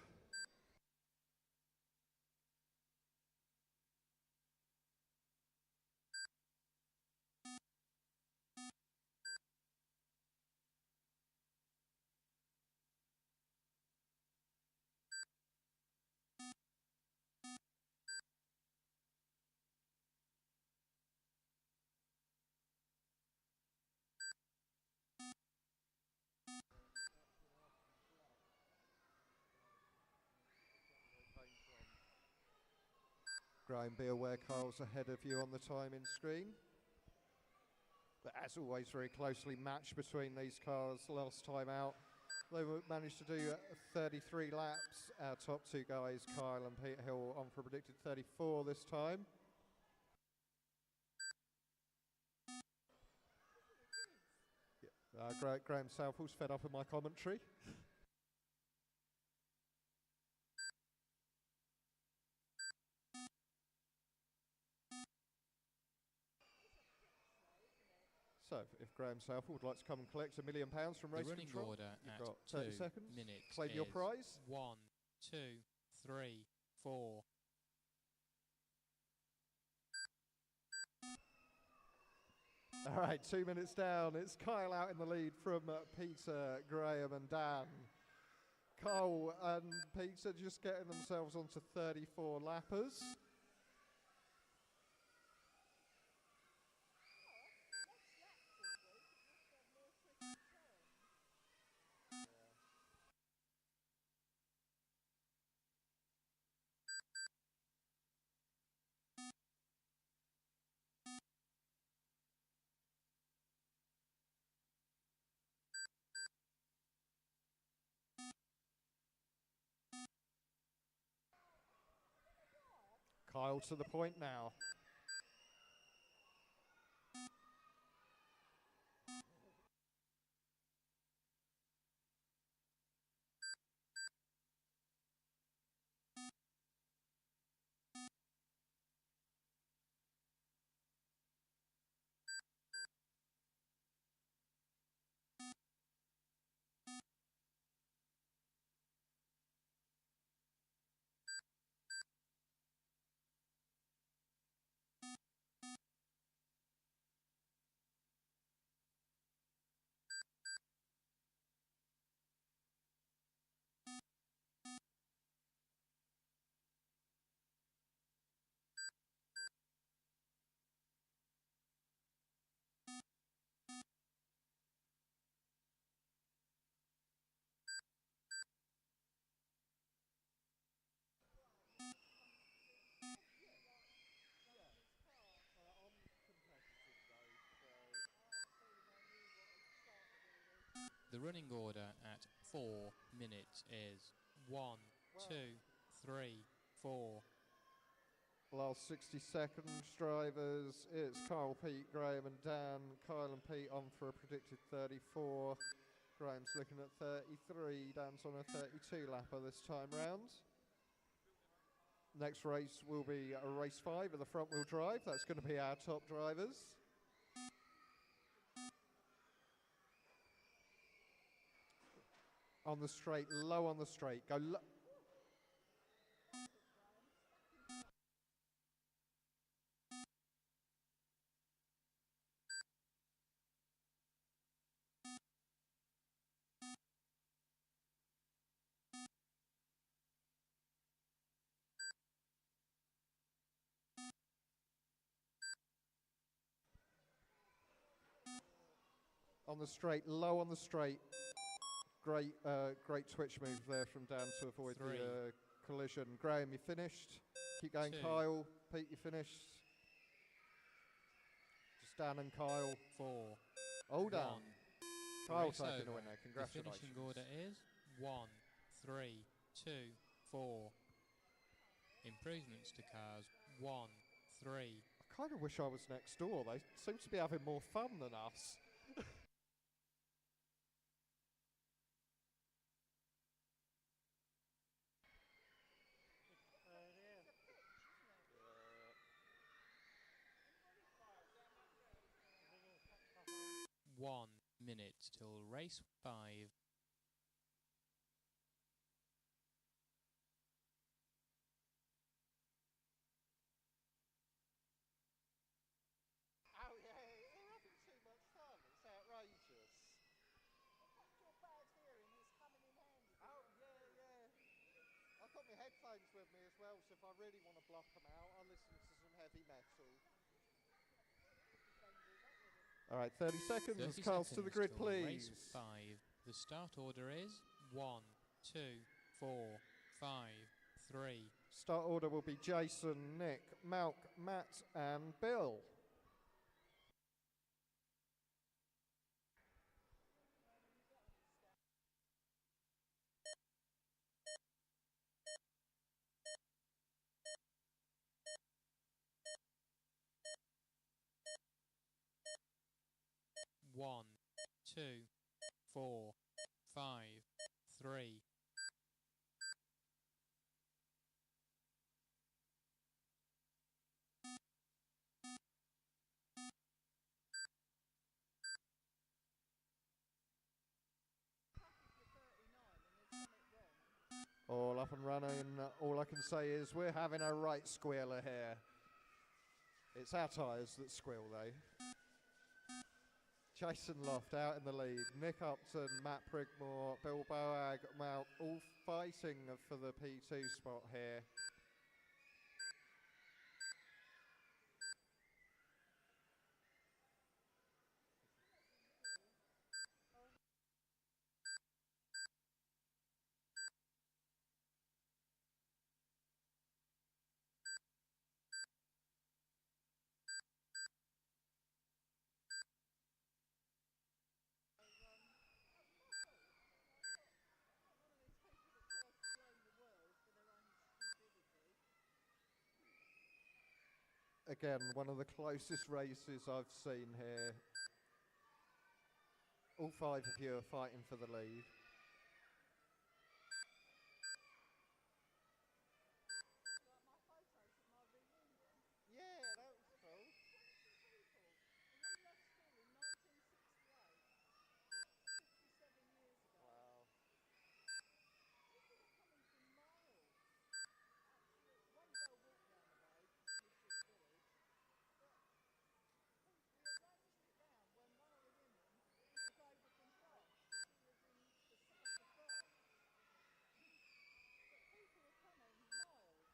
Speaker 2: Graham, be aware Kyle's ahead of you on the timing screen. But as always, very closely matched between these cars last time out. They managed to do 33 laps. Our top 2 guys, Kyle and Pete Hill, on for a predicted 34 this time. Yeah. Graham Southall's fed up with my commentary. So, if Graham Southall would like to come and collect £1 million from
Speaker 4: The
Speaker 2: race
Speaker 4: running
Speaker 2: control,
Speaker 4: order
Speaker 2: you've
Speaker 4: at
Speaker 2: got
Speaker 4: 2
Speaker 2: 30 seconds.
Speaker 4: minutes
Speaker 2: Claim your
Speaker 4: is
Speaker 2: prize.
Speaker 4: 1, 2, 3, 4.
Speaker 2: All right, 2 minutes down. It's Kyle out in the lead from Peter, Graham and Dan. Kyle and Peter just getting themselves onto 34 lappers. Kyle to the point now.
Speaker 4: running order at 4 minutes is 1, 2, 3, 4.
Speaker 2: Last 60 seconds, drivers. It's Kyle, Pete, Graham and Dan. Kyle and Pete on for a predicted 34. Graham's looking at 33. Dan's on a 32 lapper this time round. Next race will be a race 5 of the front wheel drive. That's going to be our top drivers. On the straight, low on the straight. Go low. On the straight, low on the straight. Great, great twitch move there from Dan to avoid the collision. Graham, you finished. Keep going,
Speaker 4: 2.
Speaker 2: Kyle. Pete, you finished. Just Dan and Kyle.
Speaker 4: 4.
Speaker 2: All done.
Speaker 4: 1.
Speaker 2: Kyle
Speaker 4: Race
Speaker 2: taking the
Speaker 4: over.
Speaker 2: winner.
Speaker 4: The
Speaker 2: Congratulations.
Speaker 4: finishing order is 1, 3, 2, 4. Improvements to cars 1, 3.
Speaker 2: I kind of wish I was next door. They seem to be having more fun than us.
Speaker 4: Yeah. 1 minute till race 5.
Speaker 2: Oh yeah, they're having too much fun. It's outrageous.
Speaker 5: Your bad hearing is coming in handy.
Speaker 2: Oh yeah, yeah. I've got my headphones with me as well, so if I really want to block them out, I listen to some heavy metal. All right, 30 seconds.
Speaker 4: 30
Speaker 2: Cars to the
Speaker 4: seconds
Speaker 2: grid,
Speaker 4: till
Speaker 2: please.
Speaker 4: race 5. The start order is 1, 2, 4, 5, 3.
Speaker 2: Start order will be Jason, Nick, Malk, Matt, and Bill.
Speaker 4: One, 2, 4, 5, 3.
Speaker 2: All up and running. All I can say is we're having a right squealer here. It's our tyres that squeal though. Jason Loft out in the lead. Nick Upton, Matt Prigmore, Bill Boag, Malk, all fighting for the P2 spot here. Again, one of the closest races I've seen here. All 5 of you are fighting for the lead. Yeah, that was cool.
Speaker 5: 20 people. And we left school in 1968. 57 years ago.
Speaker 2: Wow.
Speaker 5: People were coming from miles. Absolutely. One girl walked down the road because she lived in the village. But we arranged it round when one of the women was over from France. So she lives in the south of France. But people were coming miles.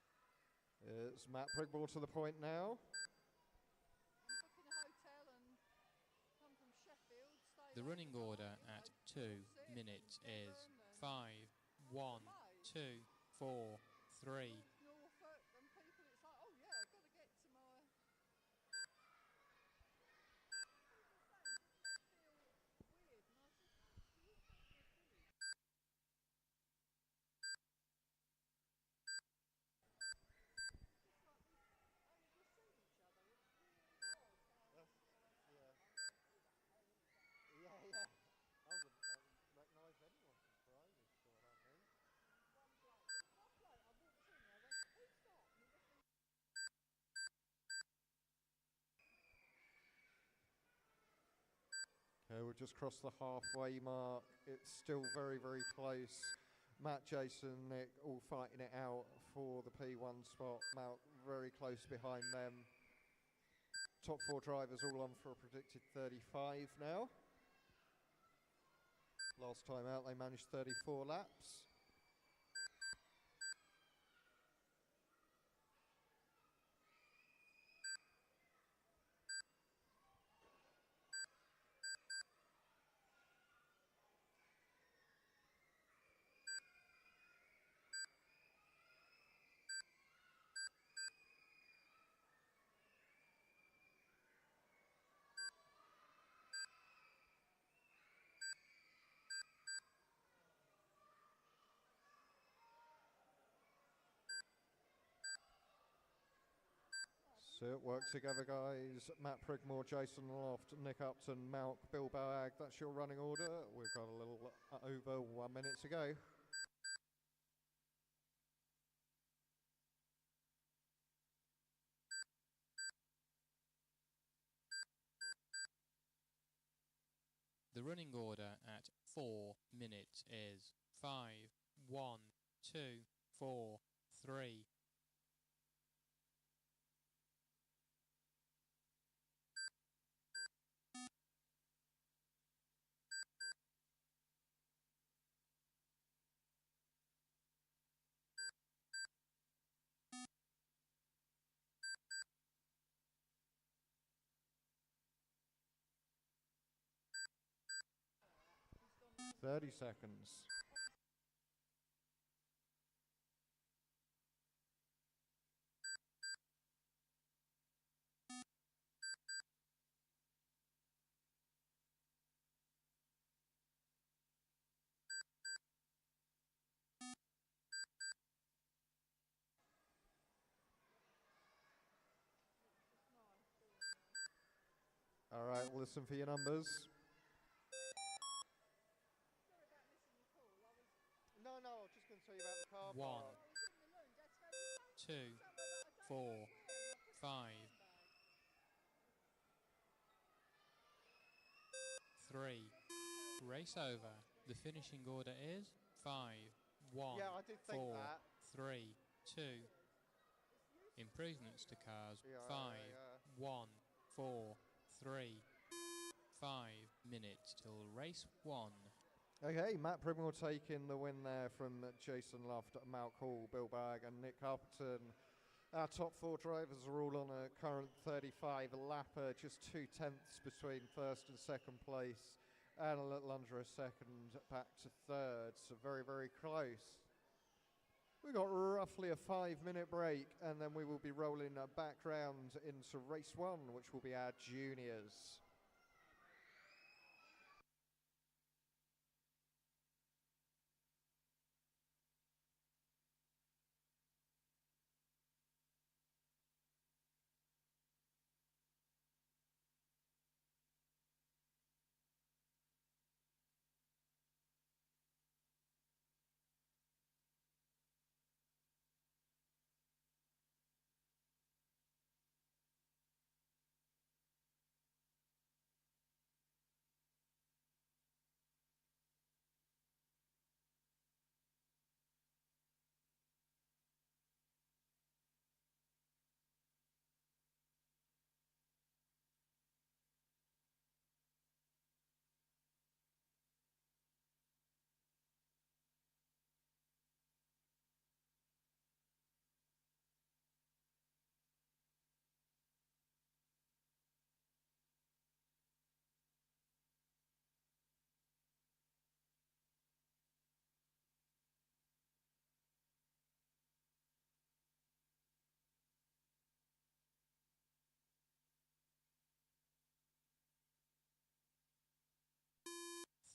Speaker 2: It's Matt Prigmore to the point now.
Speaker 5: I'm booking a hotel and come from Sheffield. Stay
Speaker 4: The running
Speaker 5: overnight,
Speaker 4: order
Speaker 5: you know,
Speaker 4: at
Speaker 5: to
Speaker 4: 2
Speaker 5: Dorset
Speaker 4: minutes
Speaker 5: and
Speaker 4: is
Speaker 5: Devon
Speaker 4: 5,
Speaker 5: and
Speaker 4: 1,
Speaker 5: May.
Speaker 4: 2, 4, 3.
Speaker 5: Norfolk and people, it's like, oh yeah, I've got to get to my. People saying, doesn't it feel weird? And I said, no, you don't.
Speaker 2: We'll just cross the halfway mark. It's still very, very close. Matt, Jason, Nick all fighting it out for the P1 spot. Malk very close behind them. Top 4 drivers all on for a predicted 35 now. Last time out they managed 34 laps. So work together, guys. Matt Prigmore, Jason Loft, Nick Upton, Malk, Bill Boag. That's your running order. We've got a little over 1 minute to go.
Speaker 4: The running order at 4 minutes is 5, 1, 2, 4, 3.
Speaker 5: He's gone
Speaker 2: 30 seconds. All right, listen for your numbers.
Speaker 5: sorry about missing your call. I was
Speaker 2: No, I was just going to tell you about the car
Speaker 4: 1,
Speaker 5: I was in the loo. Dad's going, you phoned
Speaker 4: 2,
Speaker 5: me somewhere, but I don't
Speaker 4: 4,
Speaker 5: know where. And I put it in my
Speaker 4: 5,
Speaker 5: handbag.
Speaker 4: 3. Race over. The finishing order is 5, 1,
Speaker 2: Yeah, I did think
Speaker 4: 4,
Speaker 2: that.
Speaker 4: 3, 2.
Speaker 5: It's useless.
Speaker 4: Improvements to cars
Speaker 2: Yeah,
Speaker 4: 5,
Speaker 2: yeah.
Speaker 4: 1, 4, 3. 5 minutes till race 1.
Speaker 2: Okay, Matt Primwell taking the win there from Jason Loft, Malk Hall, Bill Bag and Nick Upton. Our top 4 drivers are all on a current 35 lapper, just 2/10 between first and second place, and a little under a second back to third, so very, very close. We've got roughly a 5-minute break, and then we will be rolling back round into race 1, which will be our juniors.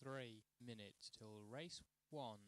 Speaker 4: Three minutes till race 1.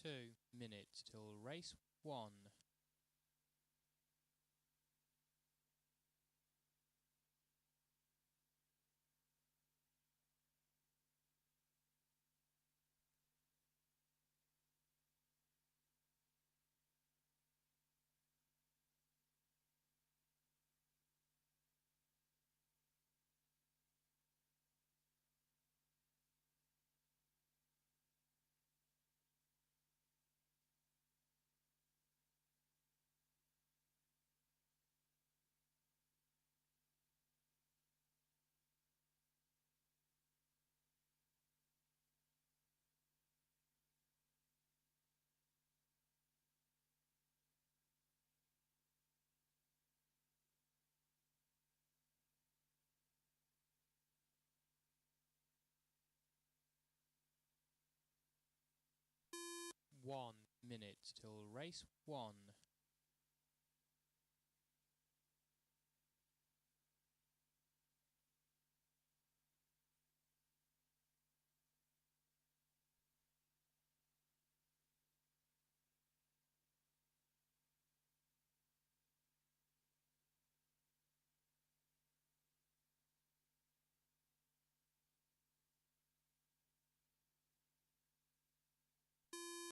Speaker 4: 2 minutes till race 1. One minute till race 1.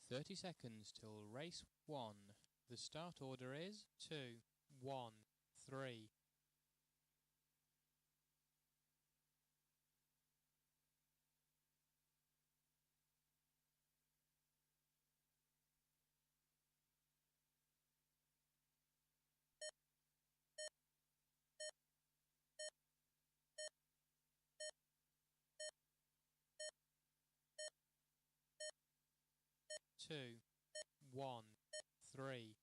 Speaker 4: "30 seconds till race 1. The start order is 2, 1, 3. 2, 1, 3.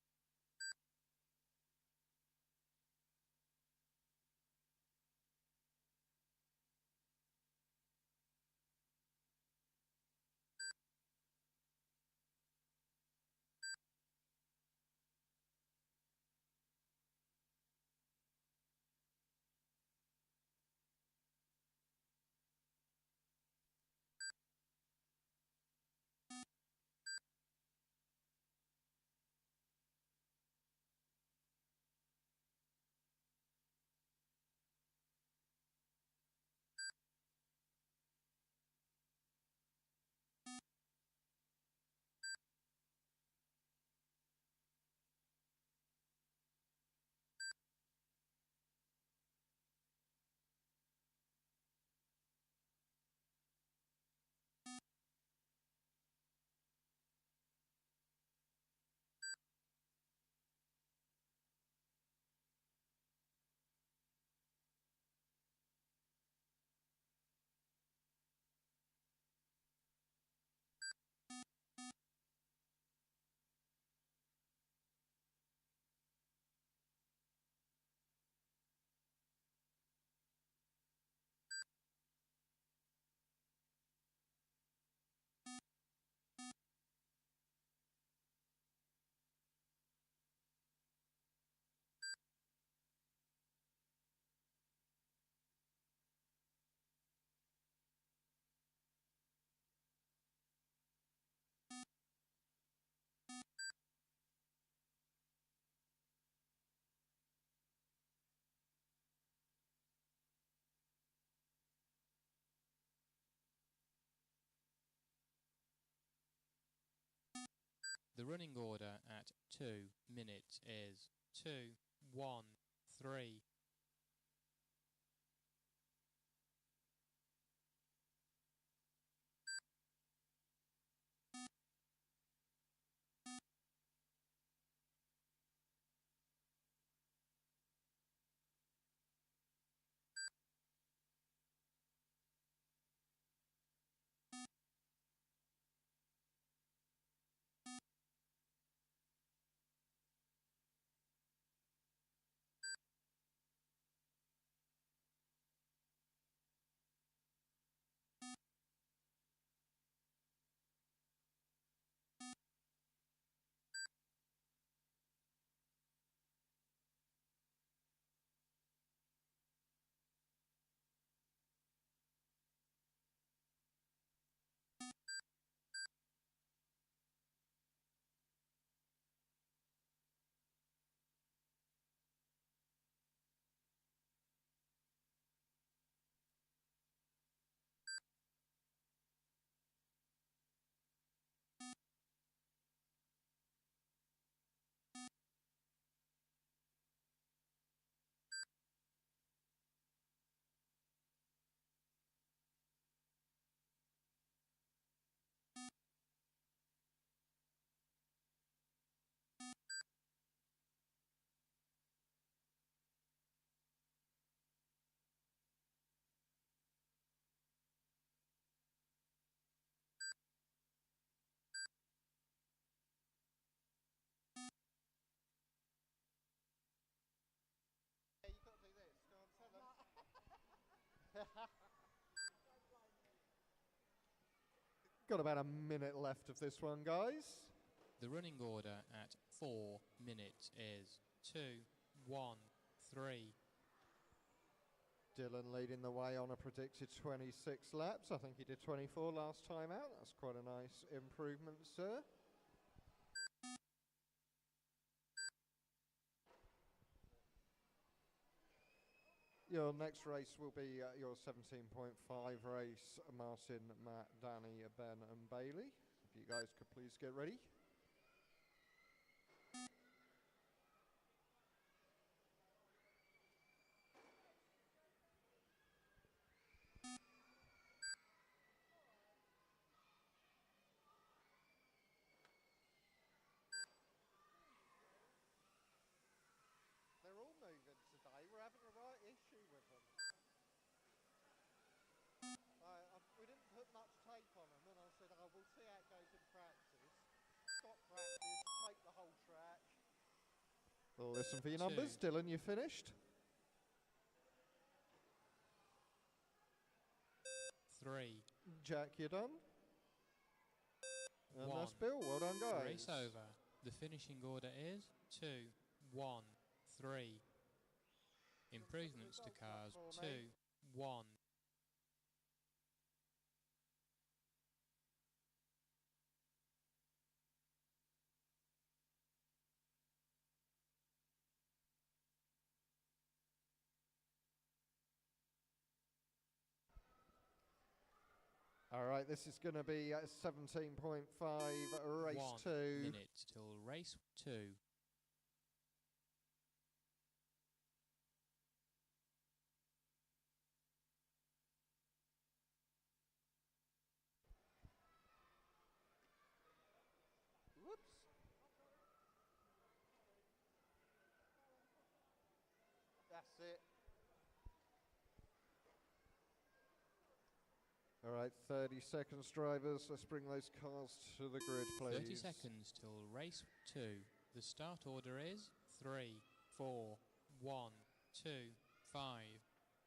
Speaker 4: The running order at 2 minutes is 2, 1, 3.
Speaker 2: Got about a minute left of this one, guys.
Speaker 4: The running order at 4 minutes is 2, 1, 3.
Speaker 2: Dylan leading the way on a predicted 26 laps. I think he did 24 last time out. That's quite a nice improvement, sir. Your next race will be your 17.5 race, Martin, Matt, Danny, Ben and Bailey. If you guys could please get ready. They're all moving today. We're having a right issue with them. We didn't put much tape on them, and I said, oh, we'll see how it goes in practice. Stop practice, take the whole track. Well, listen for your numbers. Dylan, you finished?
Speaker 4: 3.
Speaker 2: Jack, you done? And
Speaker 4: 1.
Speaker 2: that's Bill. Well done, guys.
Speaker 4: Race over. The finishing order is 2, 1, 3. Improvements to cars 2, 1.
Speaker 2: All right, this is going to be 17.5 race
Speaker 4: 1
Speaker 2: 2.
Speaker 4: minute till race 2.
Speaker 2: Whoops. That's it. All right, 30 seconds, drivers. Let's bring those cars to the grid, please.
Speaker 4: 30 seconds till race 2. The start order is 3, 4, 1, 2, 5.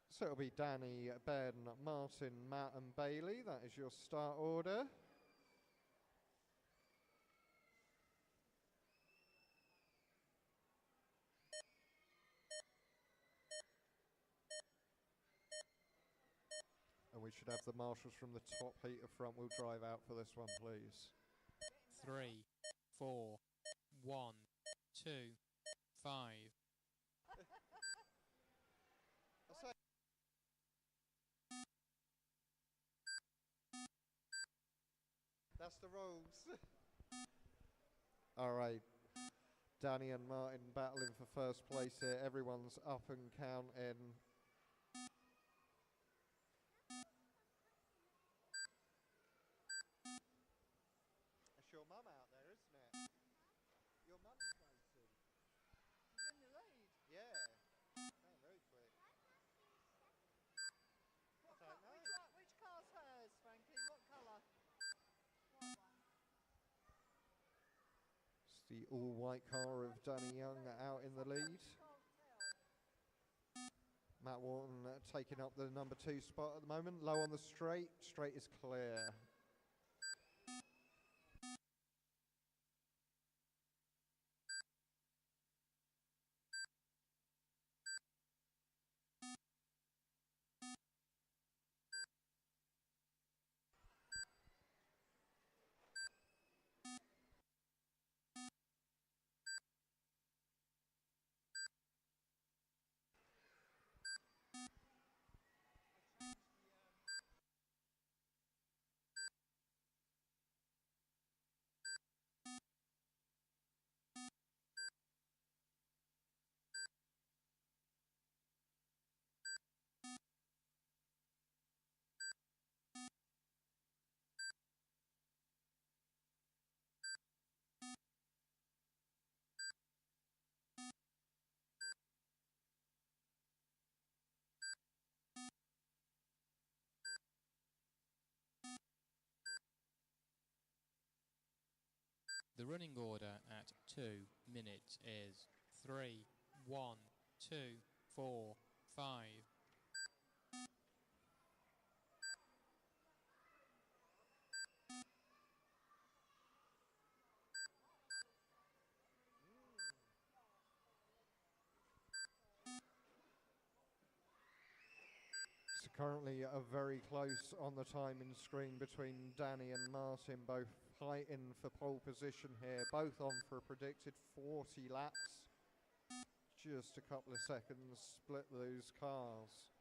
Speaker 2: So it'll be Danny, Ben, Martin, Matt and Bailey. That is your start order. And we should have the marshals from the top heat of front wheel drive out for this one, please.
Speaker 4: 3, 4, 1, 2, 5.
Speaker 2: That's the rules. All right. Danny and Martin battling for first place here. Everyone's up and counting. That's your mum out there, isn't it? Your mum's racing.
Speaker 5: She's in the lead.
Speaker 2: Yeah. Oh, very quick.
Speaker 5: What
Speaker 2: I don't know.
Speaker 5: which car's hers, Frankie? What colour? White one.
Speaker 2: It's the all-white car of Danny Young out in the lead.
Speaker 5: Can't tell.
Speaker 2: Matt Wharton taking up the number 2 spot at the moment. Low on the straight. Straight is clear.
Speaker 4: The running order at 2 minutes is 3, 1, 2, 4, 5.
Speaker 2: Currently very close on the timing screen between Danny and Martin, both fighting for pole position here, both on for a predicted 40 laps. Just a couple of seconds split those cars.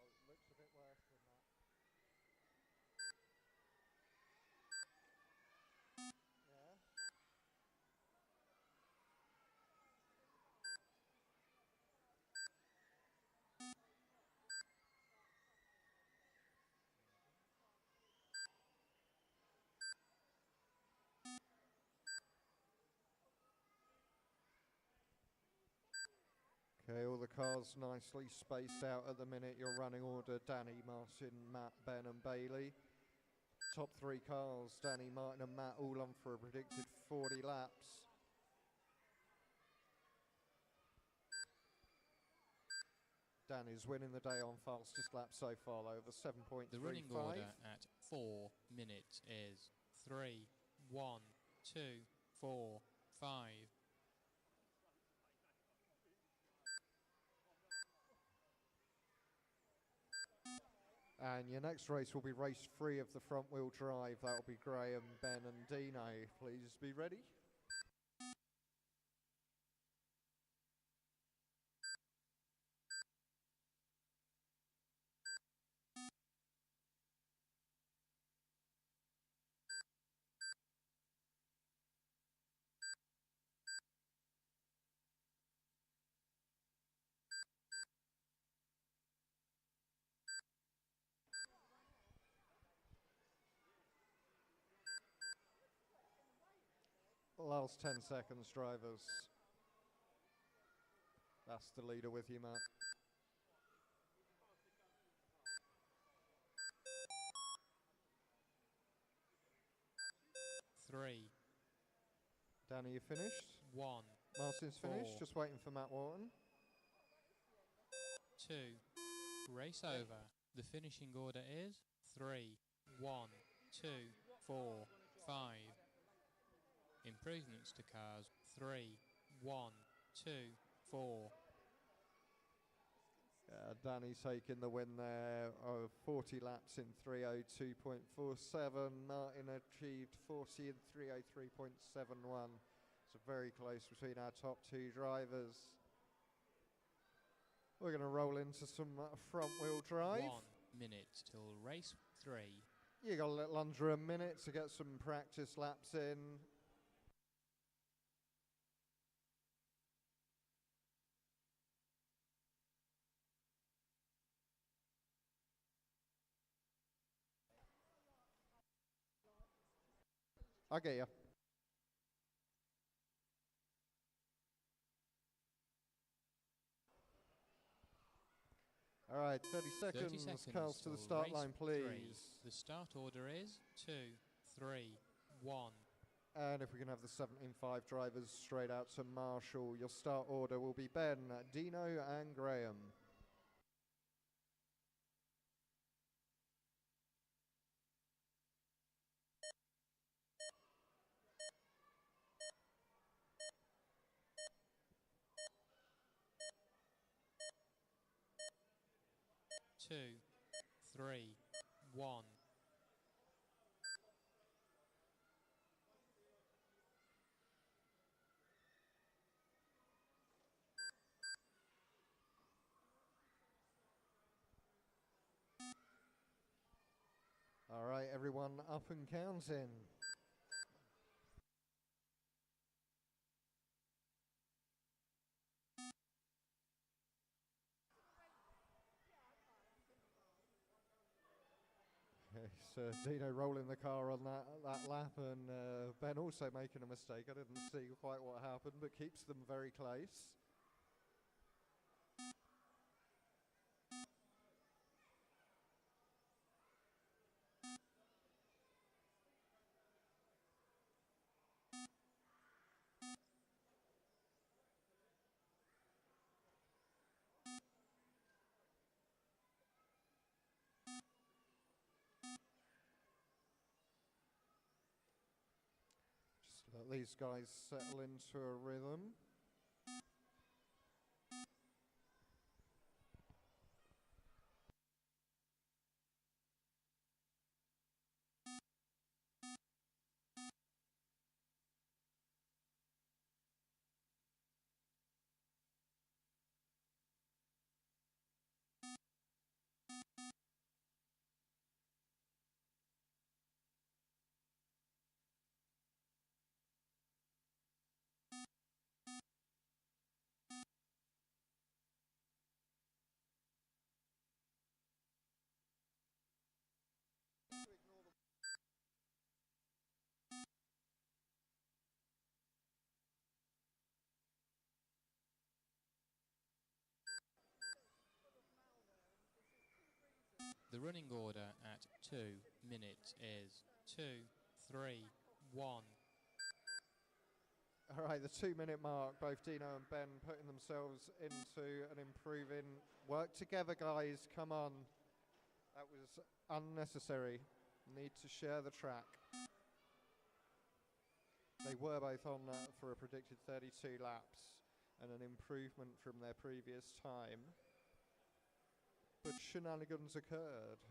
Speaker 2: Looks a bit worse than that. Yeah. Okay, all the cars nicely spaced out at the minute. Your running order: Danny, Martin, Matt, Ben and Bailey. Top three cars: Danny, Martin and Matt, all on for a predicted 40 laps. Danny's winning the day on fastest lap so far, over 7.35.
Speaker 4: The running order at 4 minutes is 3, 1, 2, 4, 5.
Speaker 2: And your next race will be race 3 of the front wheel drive. That will be Graham, Ben and Dino. Please be ready. Last 10 seconds, drivers. That's the leader with you, Matt.
Speaker 4: Three,
Speaker 2: Danny, you finished?
Speaker 4: 1,
Speaker 2: Martin's finished,
Speaker 4: 4.
Speaker 2: just waiting for Matt Wharton.
Speaker 4: 2. Race over. The finishing order is 3, 1, 2, 4, 5. Improvements to cars 3, 1, 2, 4.
Speaker 2: Danny taking the win there of 40 laps in 3:02.47. Martin achieved 40 in 3:03.71. So very close between our top two drivers. We're going to roll into some front wheel drive.
Speaker 4: 1 minute till race 3.
Speaker 2: You got a little under a minute to get some practice laps in. I get you. All right, 30 seconds. Cars to the
Speaker 4: till
Speaker 2: start
Speaker 4: race
Speaker 2: line,
Speaker 4: 3.
Speaker 2: please.
Speaker 4: The start order is 2, 3, 1.
Speaker 2: And if we can have the 17.5 drivers straight out to Marshall, your start order will be Ben, Dino and Graham.
Speaker 4: Two, 3, 1.
Speaker 2: All right, everyone up and counting. Okay, so Dino rolling the car on that lap, and Ben also making a mistake. I didn't see quite what happened, but keeps them very close. Just let these guys settle into a rhythm.
Speaker 4: The running order at 2 minutes is 2, 3, 1.
Speaker 2: All right, the 2-minute mark, both Dino and Ben putting themselves into an improving. Work together, guys, come on. That was unnecessary. Need to share the track. They were both on for a predicted 32 laps and an improvement from their previous time. But shenanigans occurred.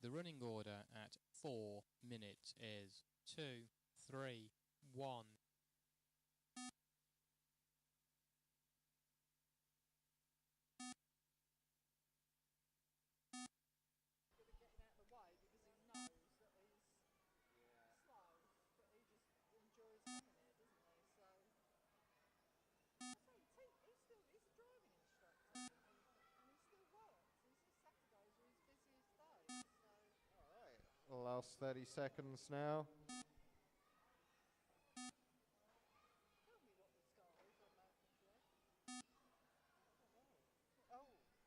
Speaker 4: The running order at 4 minutes is 2, 3, 1.
Speaker 5: Getting out of the way because he knows that he's slow, but he just enjoys coming here, doesn't he? So, he's a driving instructor, and he still works, and Saturdays are his busiest days. So,
Speaker 2: Last 30 seconds now.
Speaker 5: tell me what the score is on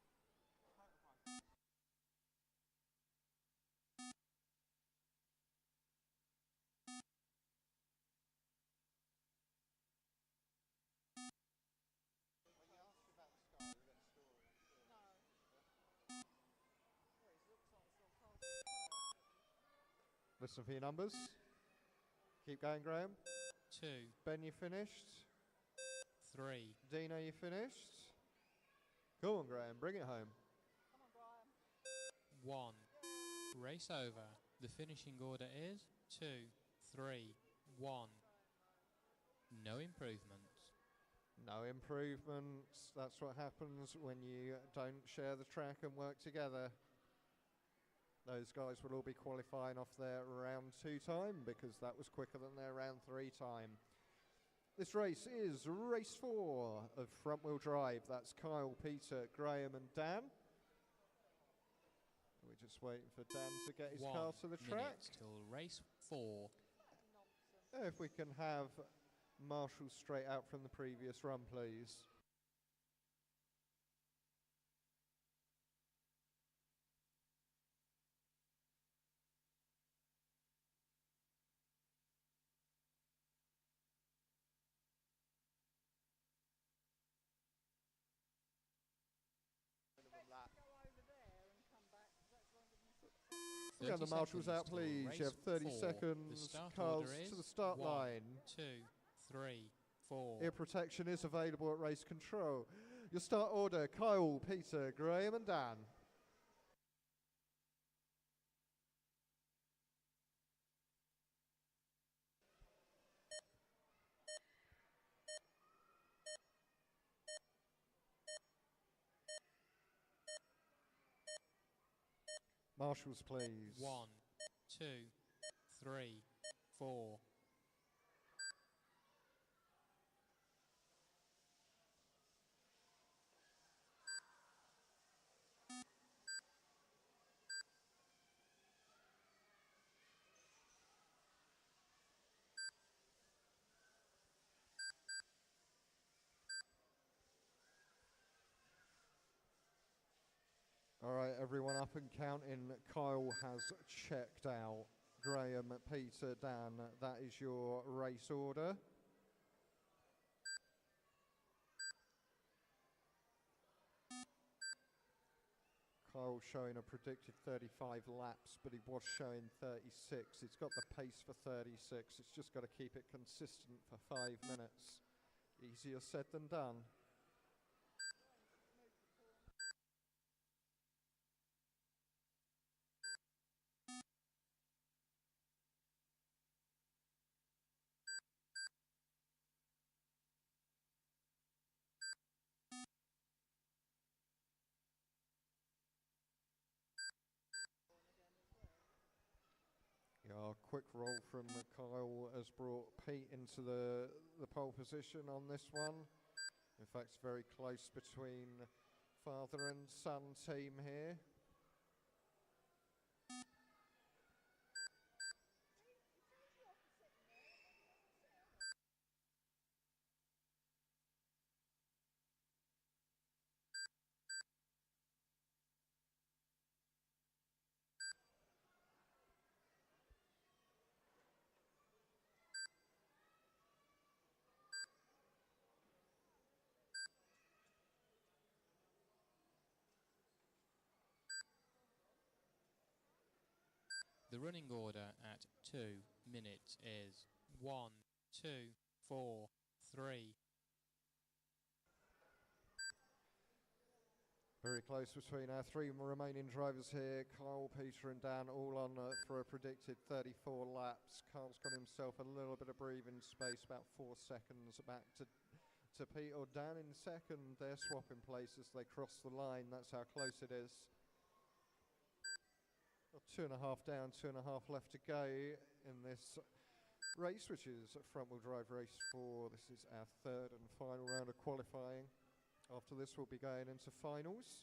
Speaker 5: that, Jeff. Oh, no. Well, he looks like it's on fast car.
Speaker 2: Listen for your numbers. Keep going, Graham.
Speaker 4: 2,
Speaker 2: Ben, you finished?
Speaker 4: 3,
Speaker 2: Dino, you finished? Go on, Graham, bring it home.
Speaker 5: Come on, Graham.
Speaker 4: 1. Race over. The finishing order is 2, 3, 1. No improvements.
Speaker 2: No improvements. That's what happens when you don't share the track and work together. Those guys will all be qualifying off their round 2 time because that was quicker than their round 3 time. This race is race 4 of front wheel drive. That's Kyle, Peter, Graham and Dan. We're just waiting for Dan to get his car to the
Speaker 4: 1
Speaker 2: track.
Speaker 4: minute till race 4.
Speaker 2: If we can have Marshall straight out from the previous run, please.
Speaker 5: Go over there and come back, 'cause that's longer than 6 seconds.
Speaker 2: We've got the
Speaker 4: 30
Speaker 2: marshals out,
Speaker 4: seconds till
Speaker 2: please. You have
Speaker 4: race
Speaker 2: 30
Speaker 4: 4. The
Speaker 2: seconds.
Speaker 4: start
Speaker 2: Cars
Speaker 4: order is
Speaker 2: to the start
Speaker 4: 1,
Speaker 2: line.
Speaker 4: 2, 3, 4.
Speaker 2: Ear protection is available at race control. Your start order, Kyle, Peter, Graham and Dan. Marshals, please.
Speaker 4: 1, 2, 3, 4.
Speaker 2: All right, everyone up and counting. Kyle has checked out. Graham, Peter, Dan, that is your race order. Kyle showing a predicted 35 laps, but he was showing 36. He's got the pace for 36. It's just got to keep it consistent for 5 minutes. Easier said than done. Yeah, quick roll from Kyle has brought Pete into the pole position on this one. In fact, it's very close between father and son team here.
Speaker 4: The running order at 2 minutes is 1, 2, 4, 3.
Speaker 2: Very close between our 3 remaining drivers here. Kyle, Peter and Dan all on for a predicted 34 laps. Kyle's got himself a little bit of breathing space, about 4 seconds back to Pete or Dan in second. They're swapping places. They cross the line. That's how close it is. 2.5 down, 2.5 left to go in this race, which is front wheel drive race 4. This is our 3rd and final round of qualifying. After this, we'll be going into finals.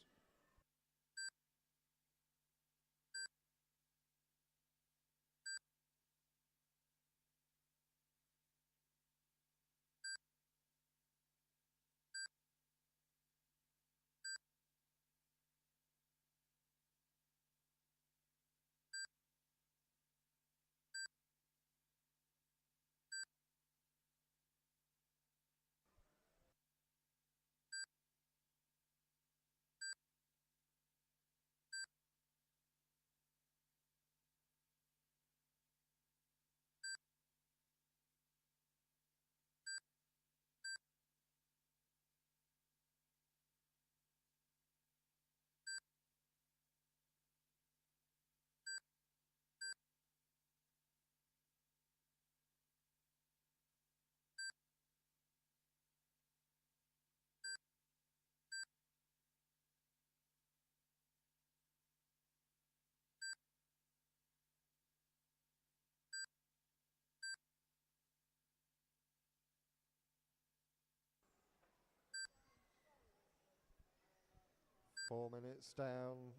Speaker 2: 4 minutes down,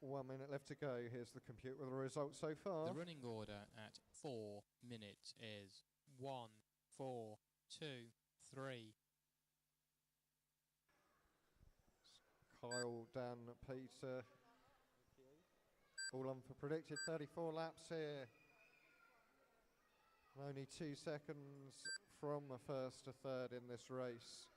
Speaker 2: 1 minute left to go. Here's the computer with the results so far.
Speaker 4: The running order at 4 minutes is 1, 4, 2, 3.
Speaker 2: Kyle, Dan, Peter, all on for predicted 34 laps here. Only 2 seconds from a first to third in this race.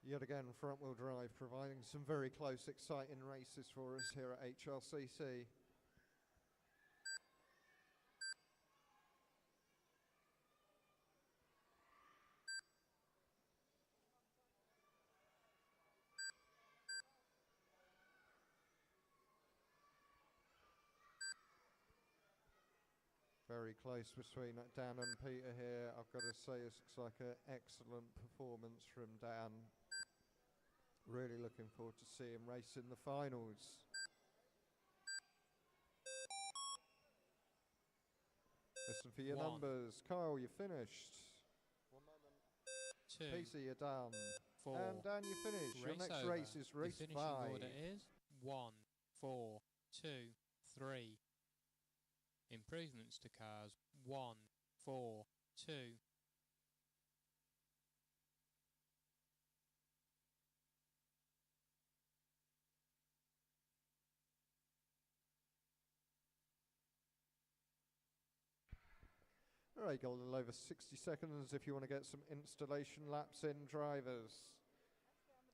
Speaker 2: Yet again, front-wheel drive providing some very close, exciting races for us here at HRCC. Very close between Dan and Peter here. I've got to say, this looks like an excellent performance from Dan. Really looking forward to seeing him race in the finals. Listen for your
Speaker 4: 1.
Speaker 2: numbers. Kyle, you finished.
Speaker 4: 2,
Speaker 2: Peter, you're done.
Speaker 4: 4.
Speaker 2: And Dan, you finished. Your
Speaker 4: Race
Speaker 2: next
Speaker 4: over.
Speaker 2: race is race
Speaker 4: The finishing
Speaker 2: 5.
Speaker 4: order is 1, 4, 2, 3. Improvements to cars 1, 4, 2.
Speaker 2: All right, got a little over 60 seconds if you want to get some installation laps in, drivers.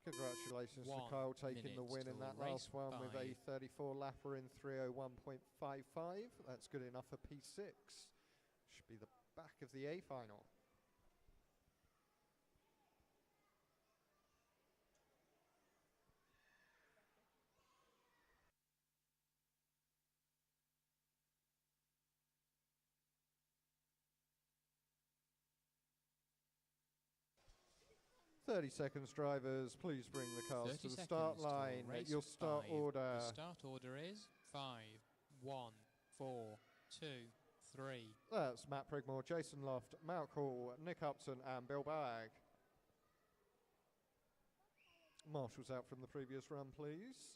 Speaker 2: Congratulations to
Speaker 4: 1
Speaker 2: Kyle taking the
Speaker 4: minute
Speaker 2: win in
Speaker 4: till
Speaker 2: that
Speaker 4: race
Speaker 2: last one with a
Speaker 4: 5.
Speaker 2: 34 lapper in 301.55. That's good enough for P6. Should be the back of the A final. "30 seconds, drivers. Please bring the cars
Speaker 4: 30
Speaker 2: to the
Speaker 4: seconds
Speaker 2: start
Speaker 4: till
Speaker 2: line.
Speaker 4: race
Speaker 2: Your start
Speaker 4: 5.
Speaker 2: order.
Speaker 4: The start order is 5, 1, 4, 2, 3.
Speaker 2: That's Matt Prigmore, Jason Loft, Mark Hall, Nick Upton and Bill Bagg. Marshals out from the previous run, please.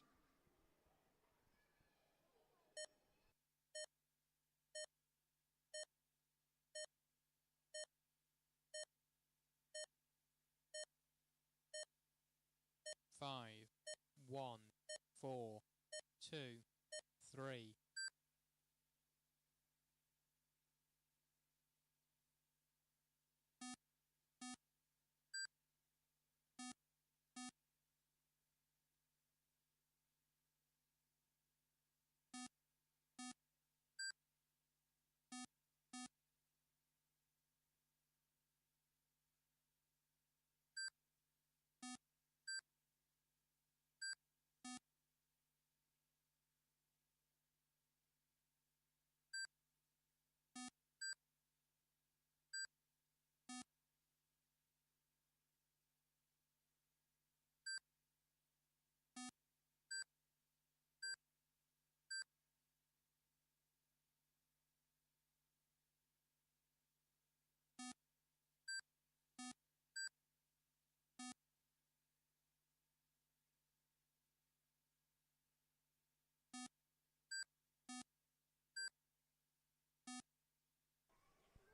Speaker 4: Five, 1, 4, 2, 3.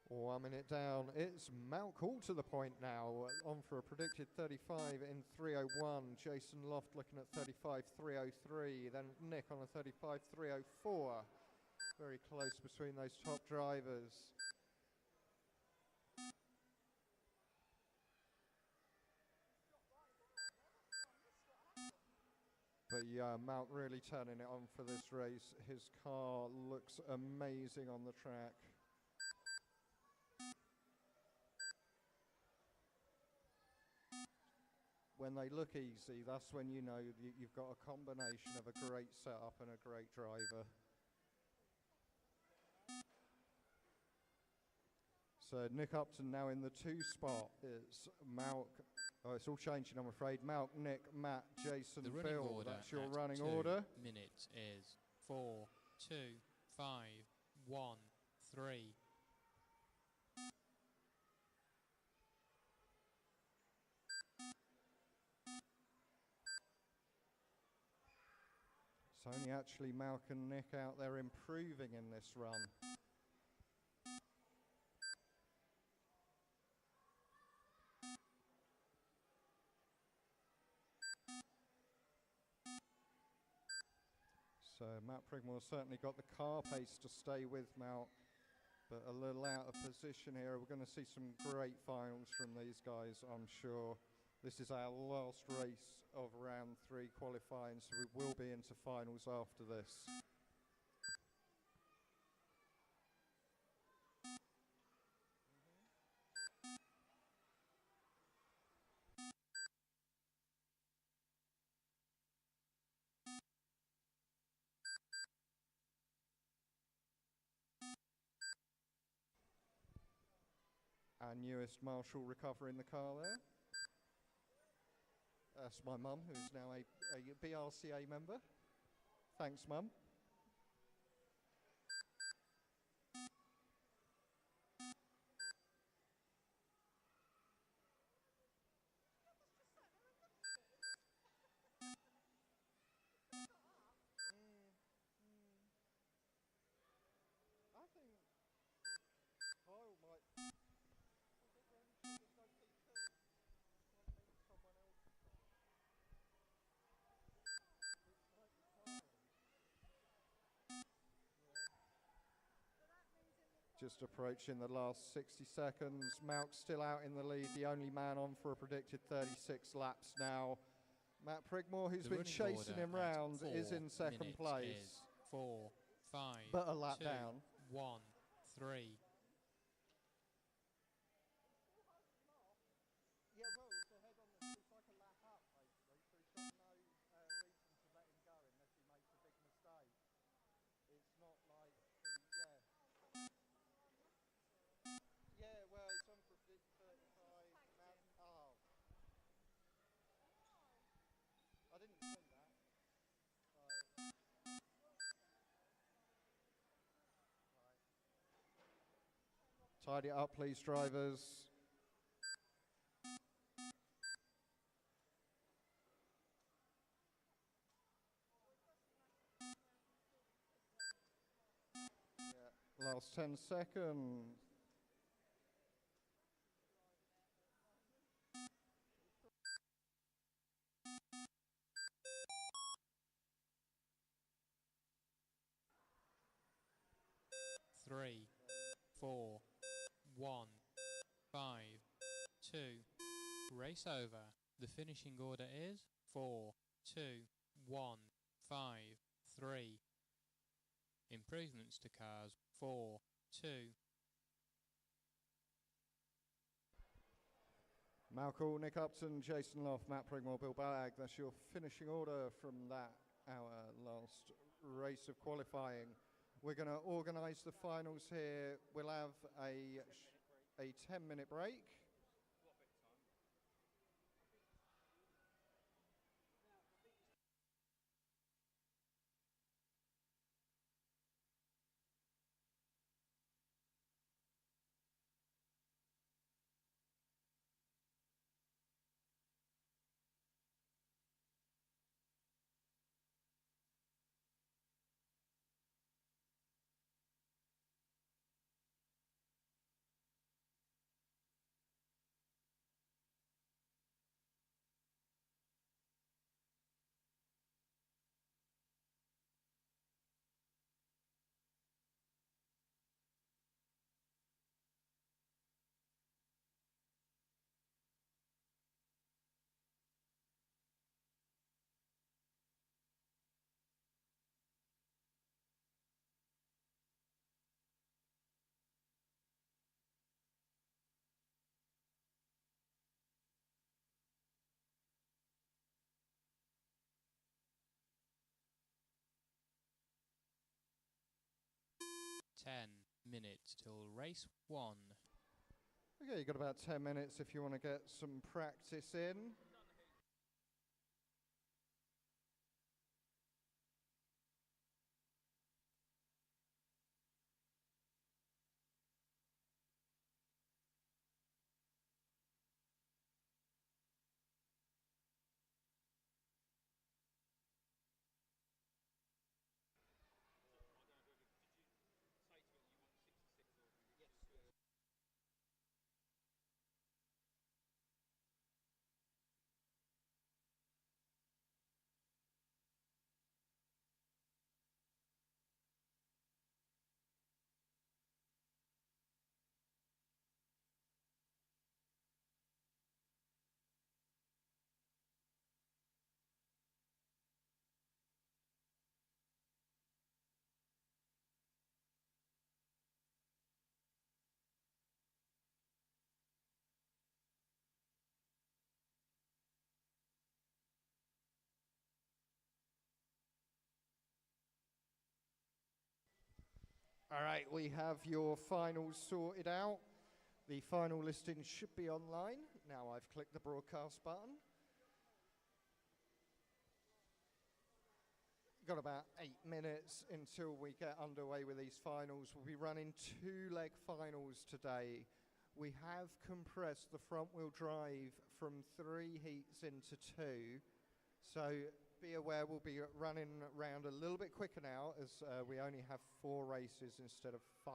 Speaker 2: One minute down. It's Malk Hall to the point now. On for a predicted 35 in 301. Jason Loft looking at 35.303. Then Nick on a 35.304. Very close between those top drivers. But yeah, Malk really turning it on for this race. His car looks amazing on the track. When they look easy, that's when you know you've got a combination of a great setup and a great driver. So Nick Upton now in the 2 spot. It's Malk. Oh, it's all changing, I'm afraid. Malk, Nick, Matt, Jason,
Speaker 4: The running
Speaker 2: Bill.
Speaker 4: order
Speaker 2: That's your
Speaker 4: at
Speaker 2: running
Speaker 4: 2
Speaker 2: order.
Speaker 4: minutes is 4, 2, 5, 1, 3.
Speaker 2: It's only actually Malk and Nick out there improving in this run. So Matt Prigmore certainly got the car pace to stay with Malk, but a little out of position here. We're going to see some great finals from these guys, I'm sure. This is our last race of round 3 qualifying, so we will be into finals after this. Our newest marshal recovering the car there. That's my mum, who's now a BRCA member. Thanks, Mum. I think Kyle might. There's no P2. Might need someone else. It might be Kyle. Just approaching the last 60 seconds. Malk's still out in the lead, the only man on for a predicted 36 laps now. Matt Prigmore, who's
Speaker 4: The
Speaker 2: been
Speaker 4: running
Speaker 2: chasing
Speaker 4: order
Speaker 2: him
Speaker 4: at
Speaker 2: round,
Speaker 4: 4
Speaker 2: is in second
Speaker 4: minutes
Speaker 2: place.
Speaker 4: Is 4, 5,
Speaker 2: But a lap
Speaker 4: 2,
Speaker 2: down.
Speaker 4: 1, 3.
Speaker 2: Yeah, well, it's ahead on the. It's like a lap up, basically. So he's got no reason to let him go unless he makes a big mistake. It's not like yeah. Yeah, well, it's on for 35. Now, oh, I didn't see that. Right. Tidy it up, please, drivers. Yeah, last 10 seconds.
Speaker 4: Three, 4, 1, 5, 2. Race over. The finishing order is 4, 2, 1, 5, 3. Improvements to cars 4, 2.
Speaker 2: Malcolm, Nick Upton, Jason Loft, Matt Prigmore, Bill Bag. That's your finishing order from that our last race of qualifying. We're going to organise the finals here. We'll have a 10-minute break.
Speaker 4: Minutes till race 1.
Speaker 2: Okay, you've got about 10 minutes if you want to get some practice in. All right, we have your finals sorted out. The final listing should be online. Now I've clicked the broadcast button. Got about 8 minutes until we get underway with these finals. We'll be running 2-leg finals today. We have compressed the front wheel drive from 3 heats into 2. So be aware we'll be running around a little bit quicker now as we only have 4 races instead of 5.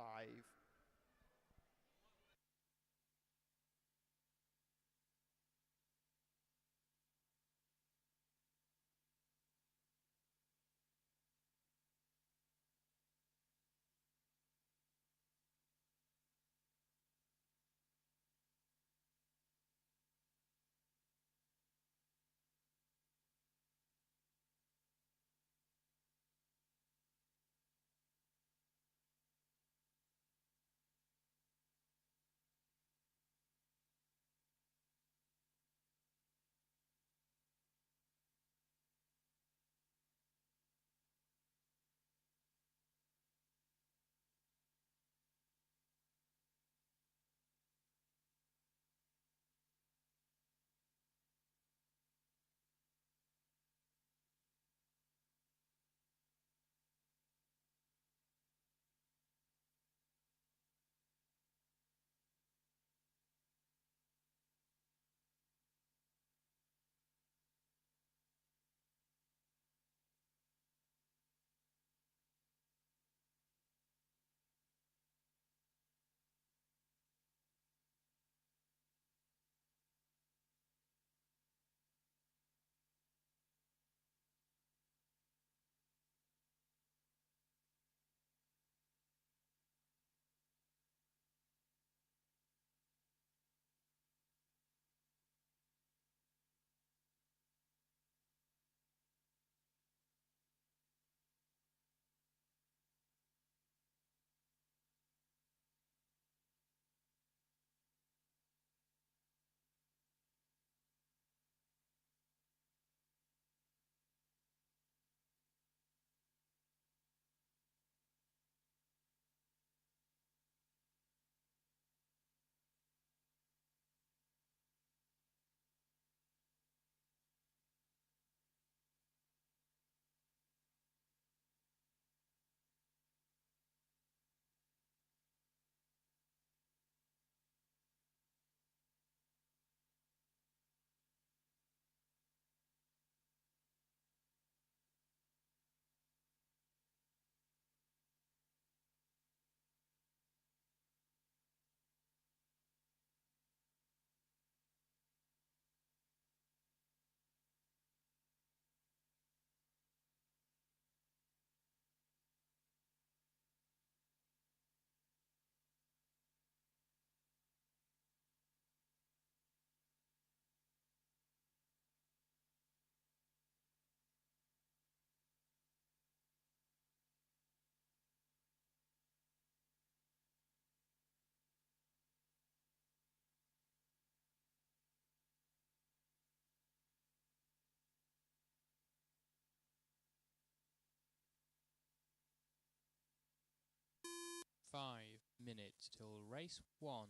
Speaker 4: Five minutes till race 1.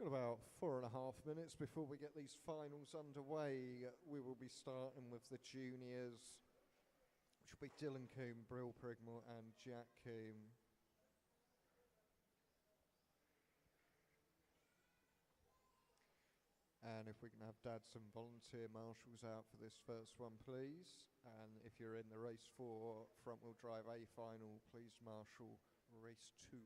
Speaker 2: Got about 4.5 minutes before we get these finals underway. We will be starting with the juniors, which will be Dylan Coombe, Brill Prigmore and Jack Coombe. And if we can have dads and volunteer marshals out for this first one, please. And if you're in the race 4 front wheel drive A final, please marshal race 2.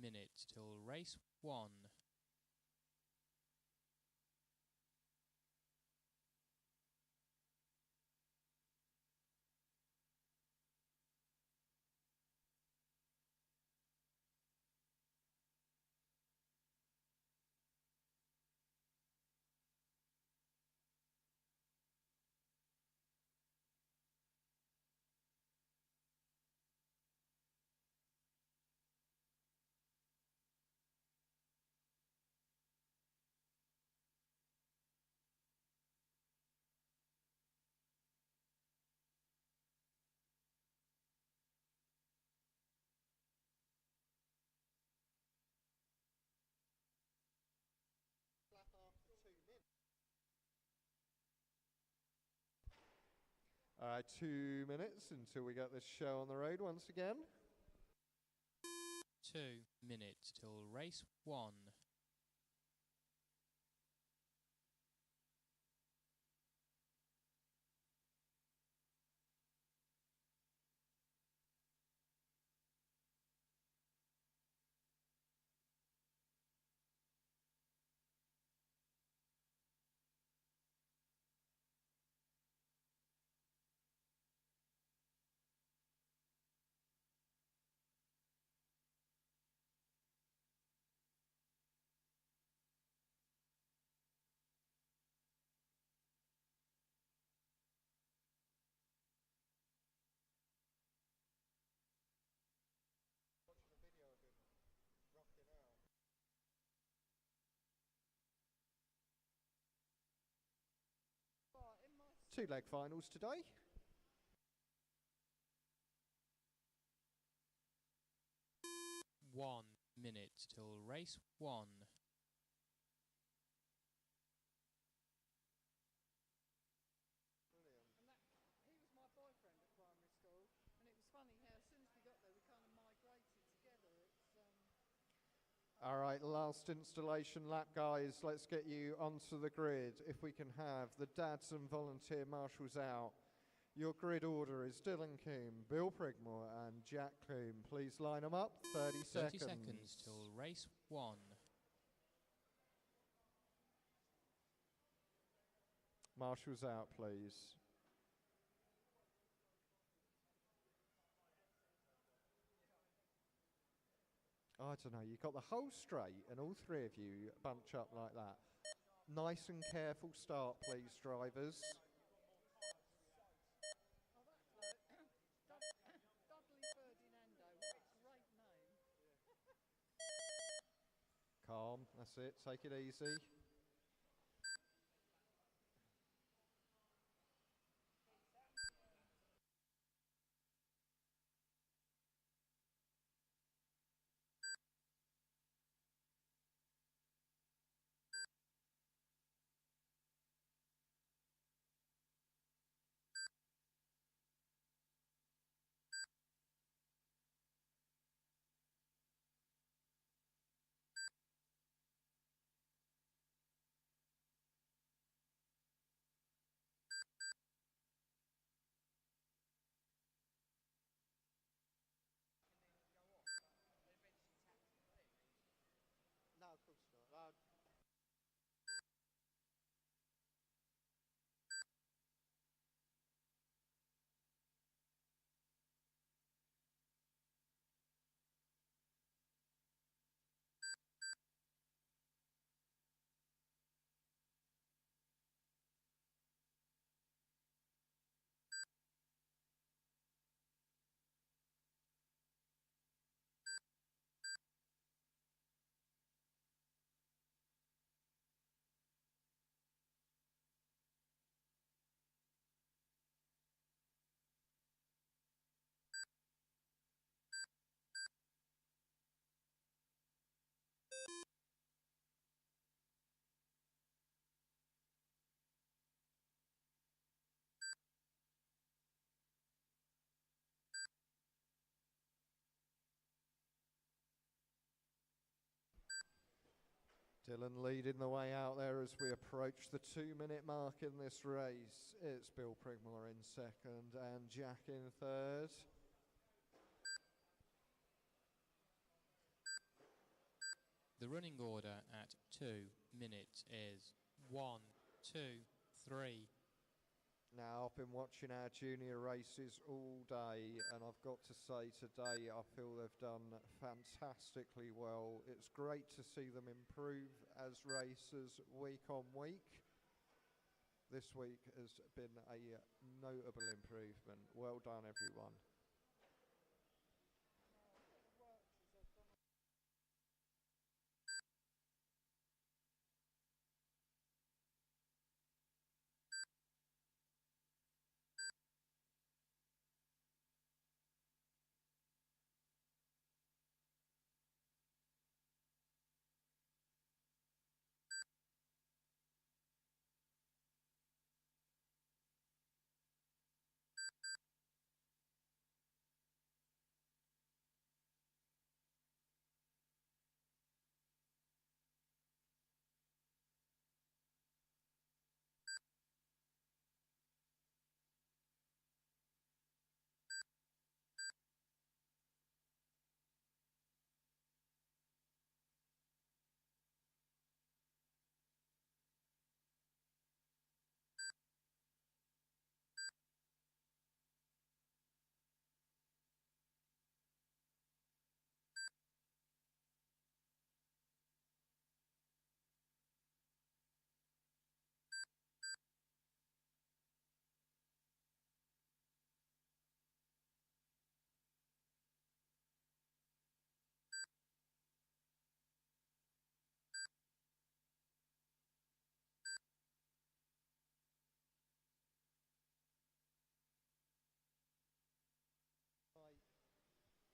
Speaker 4: minutes till race 1.
Speaker 2: All right, 2 minutes until we get this show on the road once again.
Speaker 4: 2 minutes till race 1.
Speaker 5: Right, in my
Speaker 2: 2 leg finals today.
Speaker 4: One minute till race 1.
Speaker 5: and that he was my boyfriend at primary school, and it was funny how as soon as we got there, we kind of migrated together. It's
Speaker 2: All right, last installation lap, guys. Let's get you onto the grid. If we can have the dads and volunteer marshals out. Your grid order is Dylan Coombe, Bill Prigmore, and Jack Coombe. Please line them up. 30
Speaker 4: 30
Speaker 2: seconds.
Speaker 4: seconds till race 1.
Speaker 2: Marshals out, please. I don't know, you got the whole straight and all 3 of you bunch up like that. Nice and careful start, please, drivers.
Speaker 5: Dudley Ferdinando. What a great name.
Speaker 2: Calm, that's it, take it easy. No, of course not. Dylan leading the way out there as we approach the 2-minute mark in this race. It's Bill Prigmore in second and Jack in third.
Speaker 4: running order at 2 minutes is 1, 2, 3.
Speaker 2: Now, I've been watching our junior races all day, and I've got to say today I feel they've done fantastically well. It's great to see them improve as racers week on week. This week has been a notable improvement. Well done, everyone.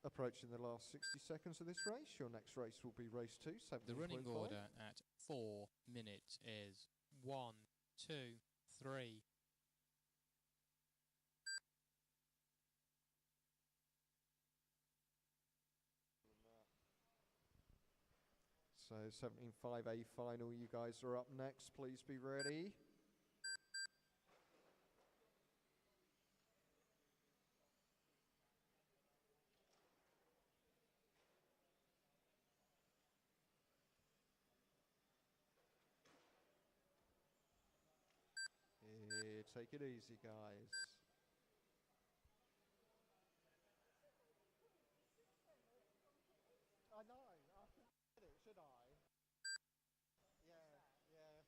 Speaker 2: Approaching the last 60 seconds of this race. Your next race will be race 2, 17.5.
Speaker 4: The running order at 4 minutes is 1, 2, 3.
Speaker 2: So 17.5A final, you guys are up next. Please be ready. Yeah, take it easy, guys. I know. I can get it, should I? Yeah.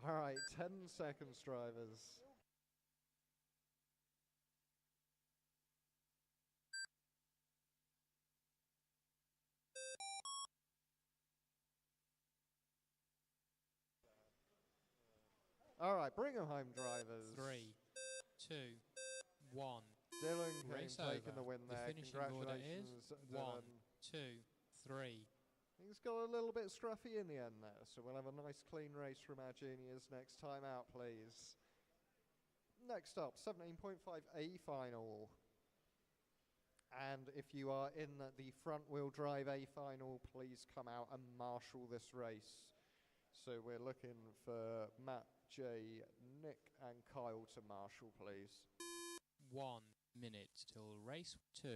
Speaker 2: All right, 10 seconds, drivers. All right, bring them home, drivers.
Speaker 4: 3, 2, 1.
Speaker 2: Dylan
Speaker 4: Race
Speaker 2: Kane taking
Speaker 4: over.
Speaker 2: the win
Speaker 4: The
Speaker 2: there.
Speaker 4: finishing order is
Speaker 2: Congratulations,
Speaker 4: 1,
Speaker 2: Dylan.
Speaker 4: 2, 3.
Speaker 2: Things got a little bit scruffy in the end there, so we'll have a nice clean race from our juniors next time out, please. Next up, 17.5A final. And if you are in the front-wheel drive A final, please come out and marshal this race. So we're looking for Matt, Jay, Nick and Kyle to marshal, please.
Speaker 4: 1 minute till race 2.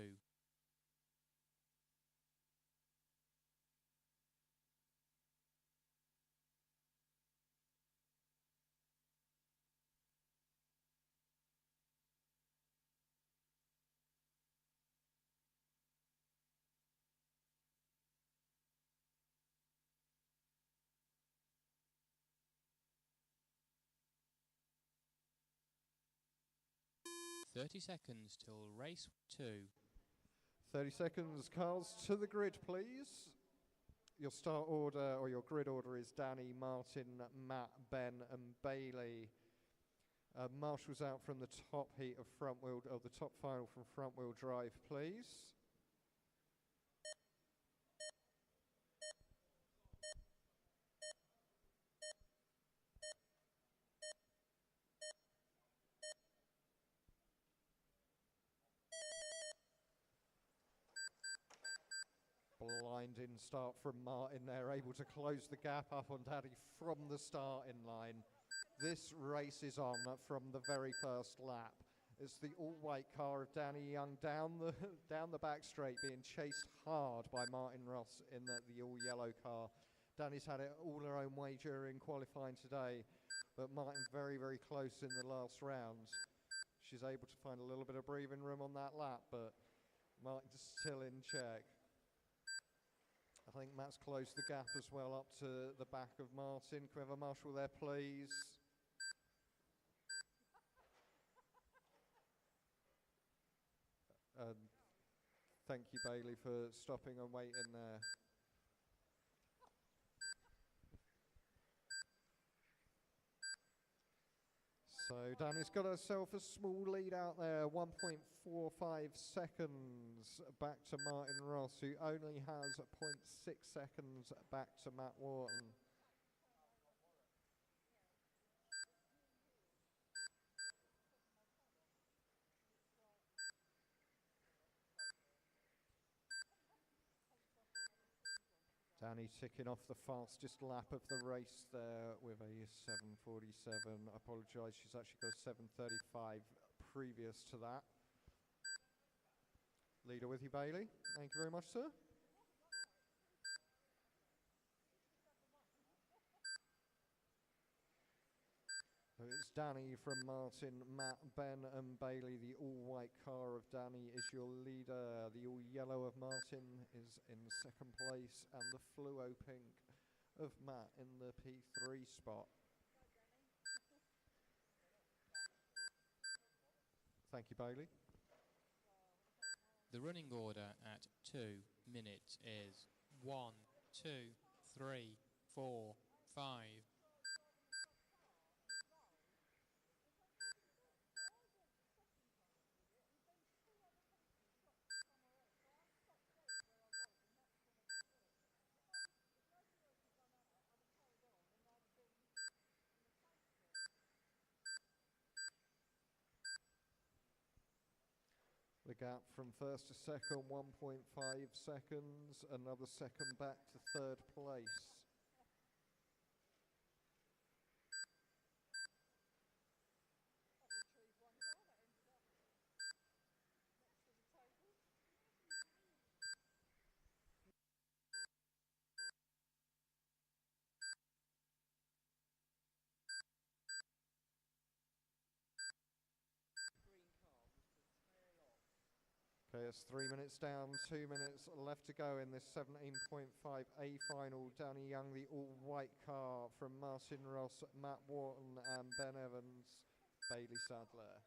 Speaker 4: Thirty seconds till race 2.
Speaker 2: 30 seconds, cars to the grid, please. Your start order or your grid order is Danny, Martin, Matt, Ben and Bailey. Marshall's out from the top heat of the top final from front wheel drive, please. Blinding start from Martin there, able to close the gap up on Daddy from the starting line. This race is on from the very first lap, It's the all-white car of Danny Young down the down the back straight, being chased hard by Martin Ross in the all-yellow car. Danny's had it all her own way during qualifying today, but Martin very, very close in the last round. She's able to find a little bit of breathing room on that lap, but Martin's still in check. I think Matt's closed the gap as well up to the back of Martin. Can we have a marshal there, please? Thank you, Bailey, for stopping and waiting there. So Danny's got herself a small lead out there, 1.45 seconds back to Martin Ross, who only has 0.6 seconds back to Matt Wharton. Danny ticking off the fastest lap of the race there with a 7:47. I apologise, she's actually got a 7:35 previous to that. Leader with you, Bailey. Thank you very much, sir. So it's Danny from Martin, Matt, Ben and Bailey. The all-white car of Danny is your leader. The all-yellow of Martin is in second place, and the fluo pink of Matt in the P3 spot. Thank you, Bailey.
Speaker 4: The running order at 2 minutes is 1, 2, 3, 4, 5.
Speaker 2: The gap from first to second, 1.5 seconds. Another second back to third place. Okay, it's 3 minutes down, 2 minutes left to go in this 17.5 A final. Danny Young, the all-white car from Martin Ross, Matt Wharton and Ben Evans, Bailey Sadler.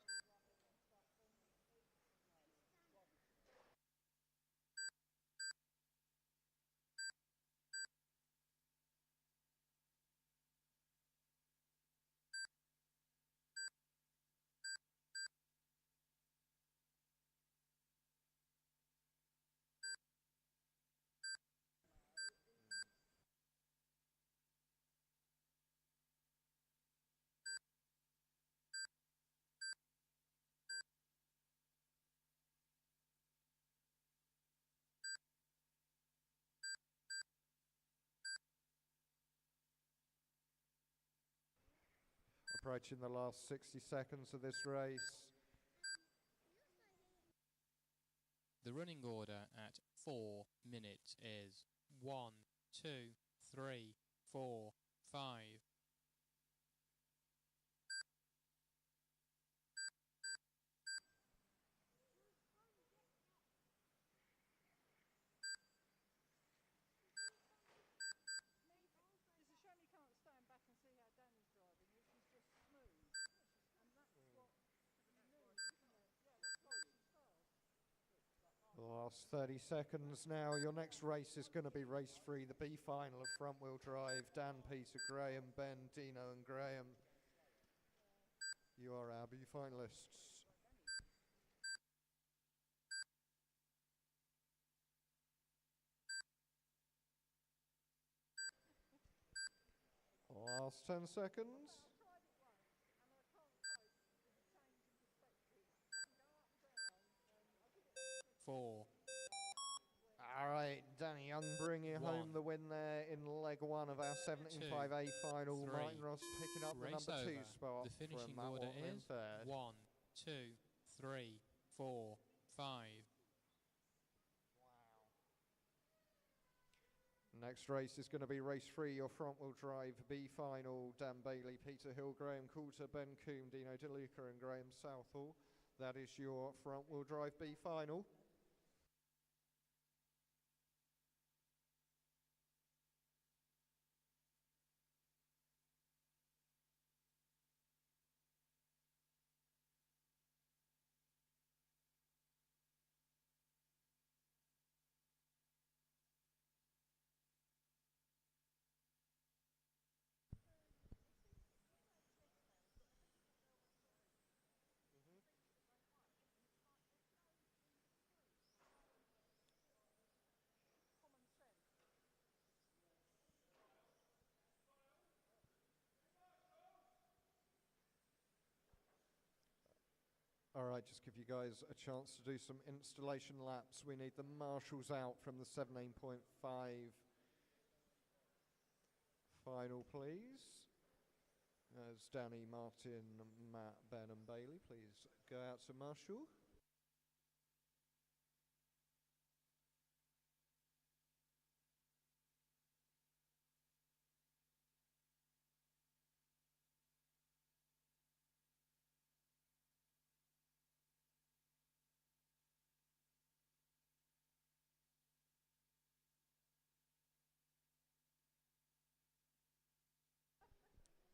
Speaker 2: Approaching the last 60 seconds of this race.
Speaker 4: The running order at 4 minutes is 1, 2, 3, 4, 5.
Speaker 5: It's a shame you can't stand back and see how Danny's driving, which is just smooth. And that's what you need, isn't it? Yeah, that's why she's fast.
Speaker 2: The last 30 seconds now. Your next race is going to be race 3, the B final of front wheel drive. Dan, Peter, Graham, Ben, Dino and Graham. You are our B finalists. Last 10 seconds.
Speaker 5: I tried it once, and I can't cope with the change in perspective. I can go up, down, and I did it.
Speaker 4: 4.
Speaker 2: All right, Danny Young bringing home the win there in leg 1 of our 17.5A final.
Speaker 4: 3.
Speaker 2: Martin Ross picking up the
Speaker 4: Race
Speaker 2: number 2
Speaker 4: over.
Speaker 2: spot
Speaker 4: The finishing
Speaker 2: from Matt
Speaker 4: order
Speaker 2: Wharton in
Speaker 4: is
Speaker 2: third.
Speaker 4: 1, 2, 3, 4, 5.
Speaker 2: Next race is going to be race 3, your front wheel drive B final. Dan Bailey, Peter Hill, Graham Coulter, Ben Coombe, Dino DeLuca and Graham Southall. That is your front wheel drive B final.
Speaker 5: Common sense.
Speaker 2: All right, just give you guys a chance to do some installation laps. We need the marshals out from the 17.5 final, please. As Danny, Martin, Matt, Ben and Bailey, please go out to marshal.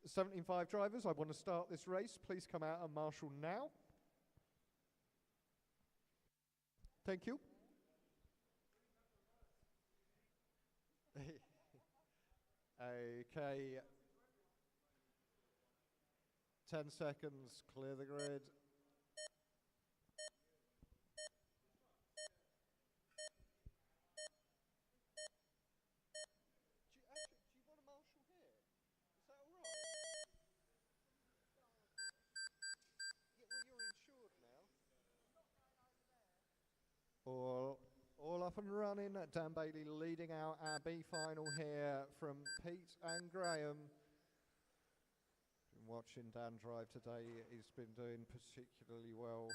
Speaker 2: '75 drivers, I want to start this race. Please come out and marshal now. Thank you. Okay. 10 seconds, clear the grid. Do you want to marshal here? Is that all right? Yeah, well, you're insured now. All up and running. Dan Bailey leading out our B final here from Pete and Graham. Been watching Dan drive today. He's been doing particularly well.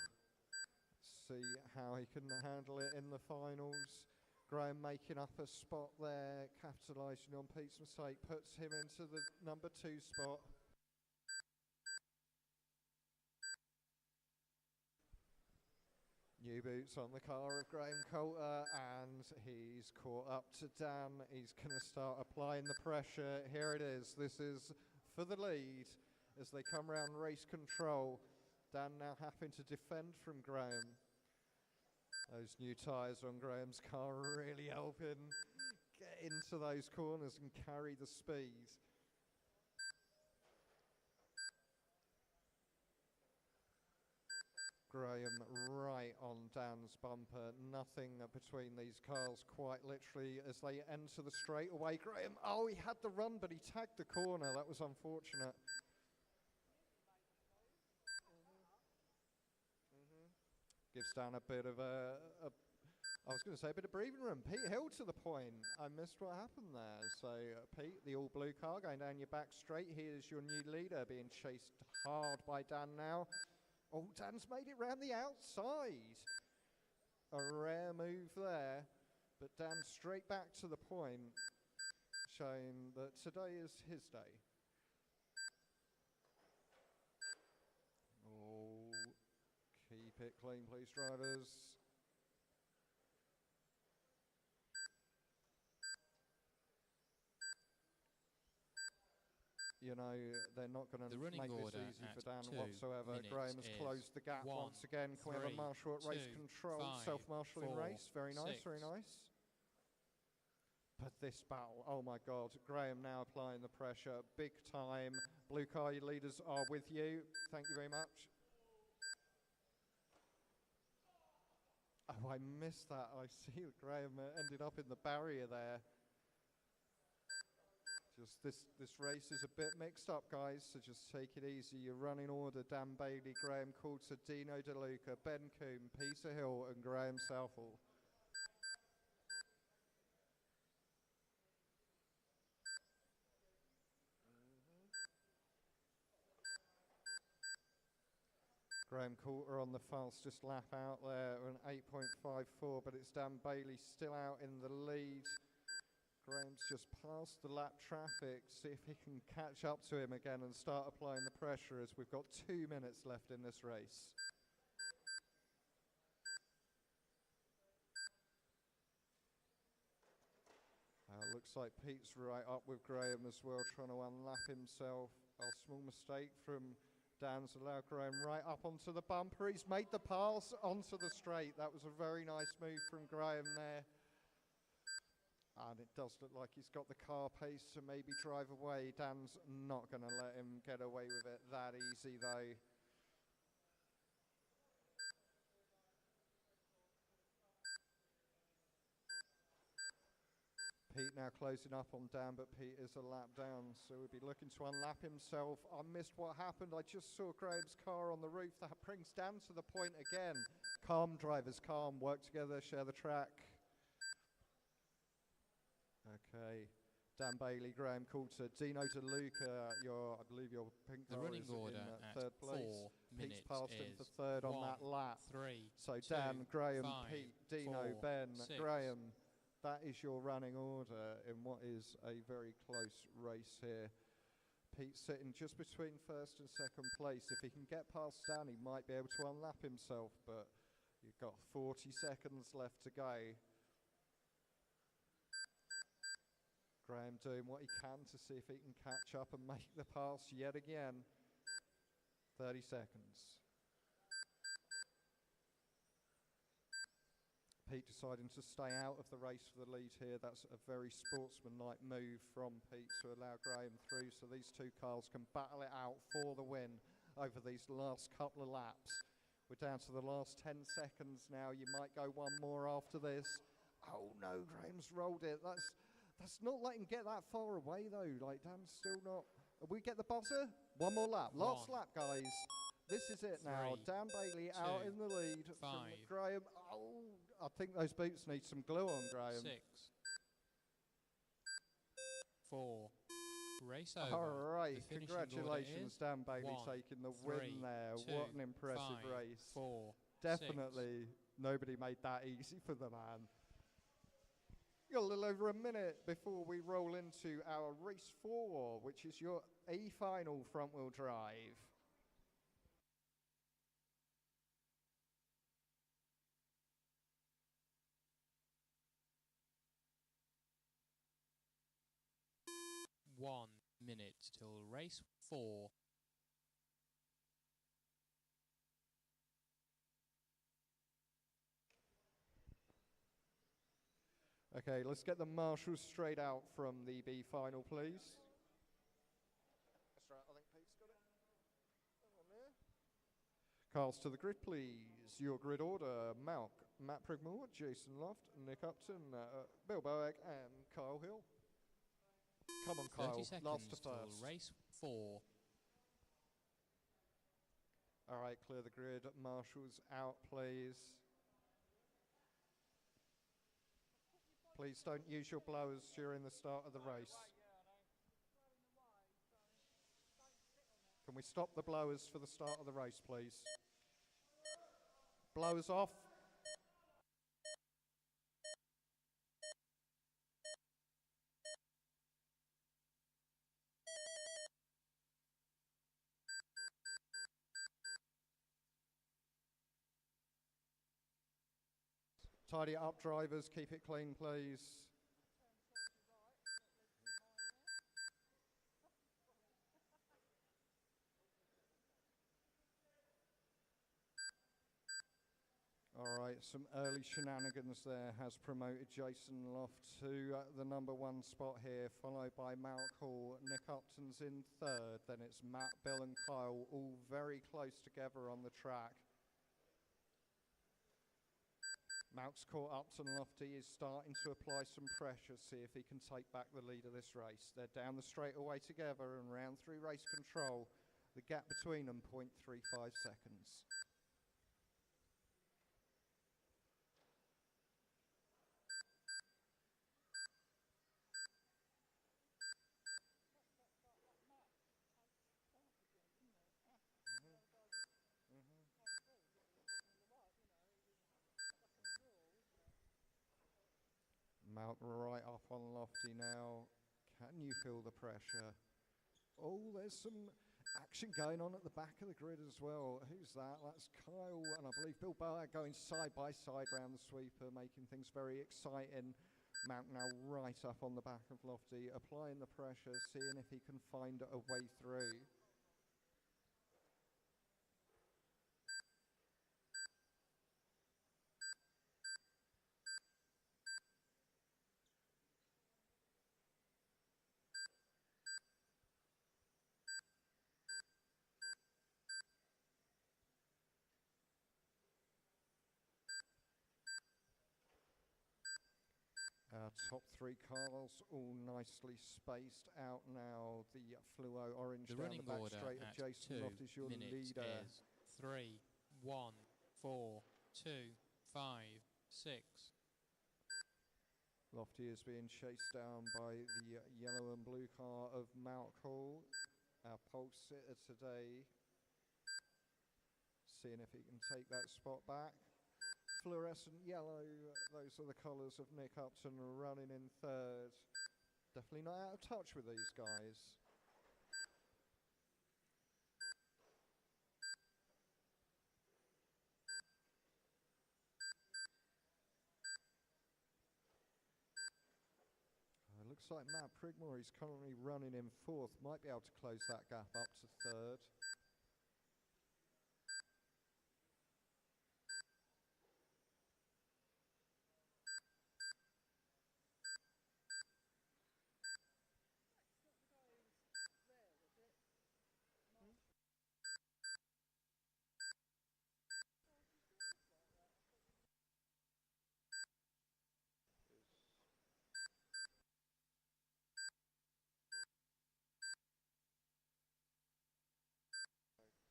Speaker 2: See how he can handle it in the finals. Graham making up a spot there, capitalising on Pete's mistake, puts him into the number 2 spot. New boots on the car of Graham Coulter, and he's caught up to Dan. He's going to start applying the pressure. Here it is. This is for the lead as they come round race control. Dan now having to defend from Graham. Those new tyres on Graham's car really helping get into those corners and carry the speed. Graham right on Dan's bumper. Nothing between these cars quite literally as they enter the straightaway. Graham, oh, he had the run, but he tagged the corner. That was unfortunate. Gives Dan a bit of I was going to say a bit of breathing room. Pete Hill to the point. I missed what happened there. So Pete, the all blue car going down your back straight. Here's your new leader being chased hard by Dan now. Oh, Dan's made it round the outside. A rare move there, but Dan straight back to the point, showing that today is his day. Oh, keep it clean, please, drivers. You know, they're not going to make this easy for Dan whatsoever. Graham has closed the gap once again. Can we have a marshal at race control? Self-marshalling race. Very nice, very nice. But this battle, oh my God. Graham now applying the pressure. Big time. Blue car, your leaders are with you. Thank you very much. Oh, I missed that. I see that Graham ended up in the barrier there. Just this race is a bit mixed up, guys, so just take it easy. Your running order: Dan Bailey, Graham Coulter, Dino DeLuca, Ben Coombe, Peter Hill and Graham Southall. Graham Coulter on the fastest lap out there, an 8.54, but it's Dan Bailey still out in the lead. Graham's just passed the lap traffic, see if he can catch up to him again and start applying the pressure, as we've got 2 minutes left in this race. Looks like Pete's right up with Graham as well, trying to unlap himself. A small mistake from Dan's allowed Graham right up onto the bumper. He's made the pass onto the straight. That was a very nice move from Graham there. And it does look like he's got the car pace to maybe drive away. Dan's not going to let him get away with it that easy though. Pete now closing up on Dan, but Pete is a lap down, so he'll be looking to unlap himself. I missed what happened. I just saw Graham's car on the roof. That brings Dan to the point again. Calm, drivers, calm. Work together, share the track. Okay. Dan Bailey, Graham Coulter, Dino DeLuca, I believe your pink
Speaker 4: The
Speaker 2: car
Speaker 4: running
Speaker 2: is
Speaker 4: order
Speaker 2: in
Speaker 4: at
Speaker 2: third place.
Speaker 4: 4
Speaker 2: Pete's
Speaker 4: minutes
Speaker 2: passed him
Speaker 4: is
Speaker 2: for third on
Speaker 4: 1,
Speaker 2: that lap.
Speaker 4: 3,
Speaker 2: So
Speaker 4: 2,
Speaker 2: Dan, Graham,
Speaker 4: 5,
Speaker 2: Pete, Dino,
Speaker 4: 4,
Speaker 2: Ben,
Speaker 4: 6.
Speaker 2: Graham. That is your running order in what is a very close race here. Pete sitting just between first and second place. If he can get past Dan, he might be able to unlap himself, but you've got 40 seconds left to go. Graham doing what he can to see if he can catch up and make the pass yet again. 30 seconds. Pete deciding to stay out of the race for the lead here. That's a very sportsmanlike move from Pete to allow Graham through, so these two cars can battle it out for the win over these last couple of laps. We're down to the last 10 seconds now. You might go one more after this. Oh no, Graham's rolled it. That's not letting get that far away though. Like, Dan's still not. We get the buzzer? One more lap. Last lap, guys. This is it now.
Speaker 4: 3,
Speaker 2: Dan Bailey out in the lead
Speaker 4: 5,
Speaker 2: from Graham. Oh, I think those boots need some glue on, Graham.
Speaker 4: 6, 4. Race over.
Speaker 2: All right,
Speaker 4: The finishing order
Speaker 2: congratulations,
Speaker 4: is
Speaker 2: Dan Bailey
Speaker 4: 1,
Speaker 2: taking the
Speaker 4: 3,
Speaker 2: win there.
Speaker 4: 2,
Speaker 2: What an impressive
Speaker 4: 5,
Speaker 2: race.
Speaker 4: 4,
Speaker 2: Definitely nobody made that easy for the man. Got a little over a minute before we roll into our race 4, which is your A final front wheel drive.
Speaker 4: One minute till race 4.
Speaker 2: Okay, let's get the marshals straight out from the B final, please. That's right, I think Pete's got it. Hang on there. Cars to the grid, please. Your grid order: Matt Prigmore, Jason Loft, Nick Upton, Bill Boag, and Kyle Hill. Come on,
Speaker 4: 30
Speaker 2: Kyle.
Speaker 4: seconds
Speaker 2: Last to
Speaker 4: till
Speaker 2: first.
Speaker 4: race 4.
Speaker 2: All right, clear the grid. Marshals out, please. Please don't use your blowers during the start of the race. Can we stop the blowers for the start of the race, please? Blowers off. Tidy it up, drivers. Keep it clean, please. All right, some early shenanigans there has promoted Jason Loft to the number 1 spot here, followed by Malk Hall. Nick Upton's in third. Then it's Matt, Bill, and Kyle, all very close together on the track. Malk's caught Upton. Lofty is starting to apply some pressure, see if he can take back the lead of this race. They're down the straightaway together and round through race control. The gap between them, 0.35 seconds. Mount right up on Lofty now. Can you feel the pressure? Oh, there's some action going on at the back of the grid as well. Who's that? That's Kyle and I believe Bill Bauer going side by side round the sweeper, making things very exciting. Mount now right up on the back of Lofty, applying the pressure, seeing if he can find a way through. Our top three cars all nicely spaced out now. The fluo orange
Speaker 4: The
Speaker 2: down
Speaker 4: running
Speaker 2: the back
Speaker 4: order
Speaker 2: straight of
Speaker 4: at
Speaker 2: Jason
Speaker 4: 2
Speaker 2: Loft is your
Speaker 4: minutes
Speaker 2: leader.
Speaker 4: is 3, 1, 4, 2, 5, 6.
Speaker 2: Lofty is being chased down by the yellow and blue car of Mount Hall. Our pole sitter today, seeing if he can take that spot back. Fluorescent yellow, those are the colours of Nick Upton running in third. Definitely not out of touch with these guys. Looks like Matt Prigmore is currently running in fourth, might be able to close that gap up to third.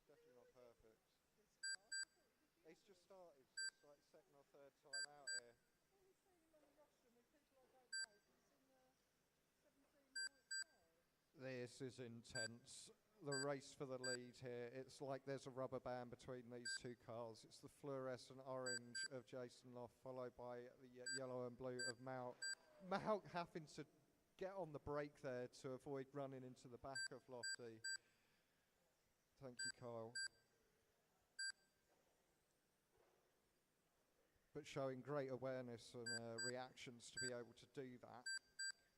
Speaker 2: Definitely not perfect. It's just started, it's like second or third time out here. This is intense. The race for the lead here. It's like there's a rubber band between these two cars. It's the fluorescent orange of Jason Loft, followed by the yellow and blue of Mount. Mount having to get on the brake there to avoid running into the back of Lofty. Thank you, Kyle. But showing great awareness and reactions to be able to do that.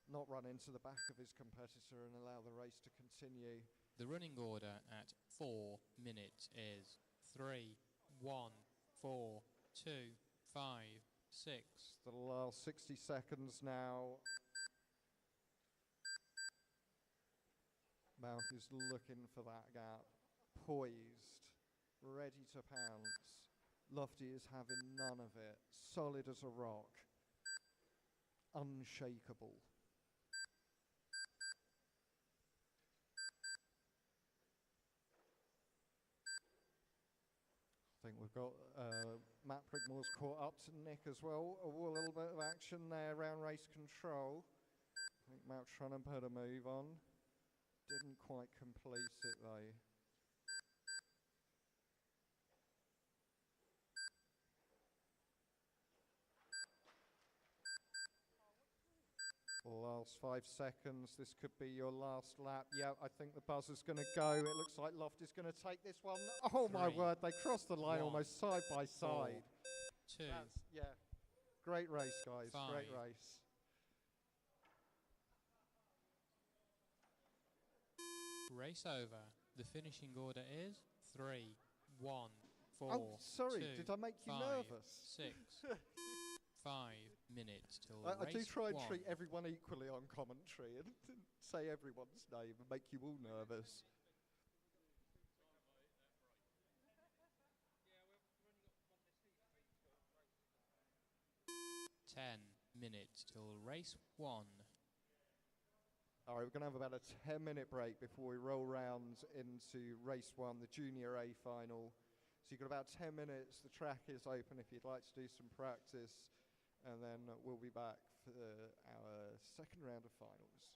Speaker 2: Not run into the back of his competitor and allow the race to continue.
Speaker 4: The running order at 4 minutes is 3, 1, 4, 2, 5, 6.
Speaker 2: The last 60 seconds now. Malk is looking for that gap. Poised, ready to pounce. Lofty is having none of it. Solid as a rock. Unshakable. I think we've got Matt Prigmore's caught up to Nick as well. A little bit of action there around race control. I think Matt trying to put a move on. Didn't quite complete it though. Last 5 seconds. This could be your last lap. Yeah, I think the buzzer's going to go. It looks like Loft is going to take this one. Oh my word, they crossed the line almost side by side.
Speaker 4: 2.
Speaker 2: Yeah, great race, guys.
Speaker 4: 5.
Speaker 2: Great race.
Speaker 4: Race over. The finishing order is 3, 1, 4,
Speaker 2: Oh, sorry,
Speaker 4: 2,
Speaker 2: did I make you
Speaker 4: 5,
Speaker 2: nervous?
Speaker 4: 6. 5 minutes till
Speaker 2: I do
Speaker 4: race
Speaker 2: try and
Speaker 4: 1.
Speaker 2: treat everyone equally on commentary and say everyone's name and make you all nervous.
Speaker 4: 10 minutes till race 1.
Speaker 2: All right, we're going to have about a 10-minute break before we roll round into race 1, the Junior A final. So you've got about 10 minutes. The track is open if you'd like to do some practice. And then we'll be back for our second round of finals.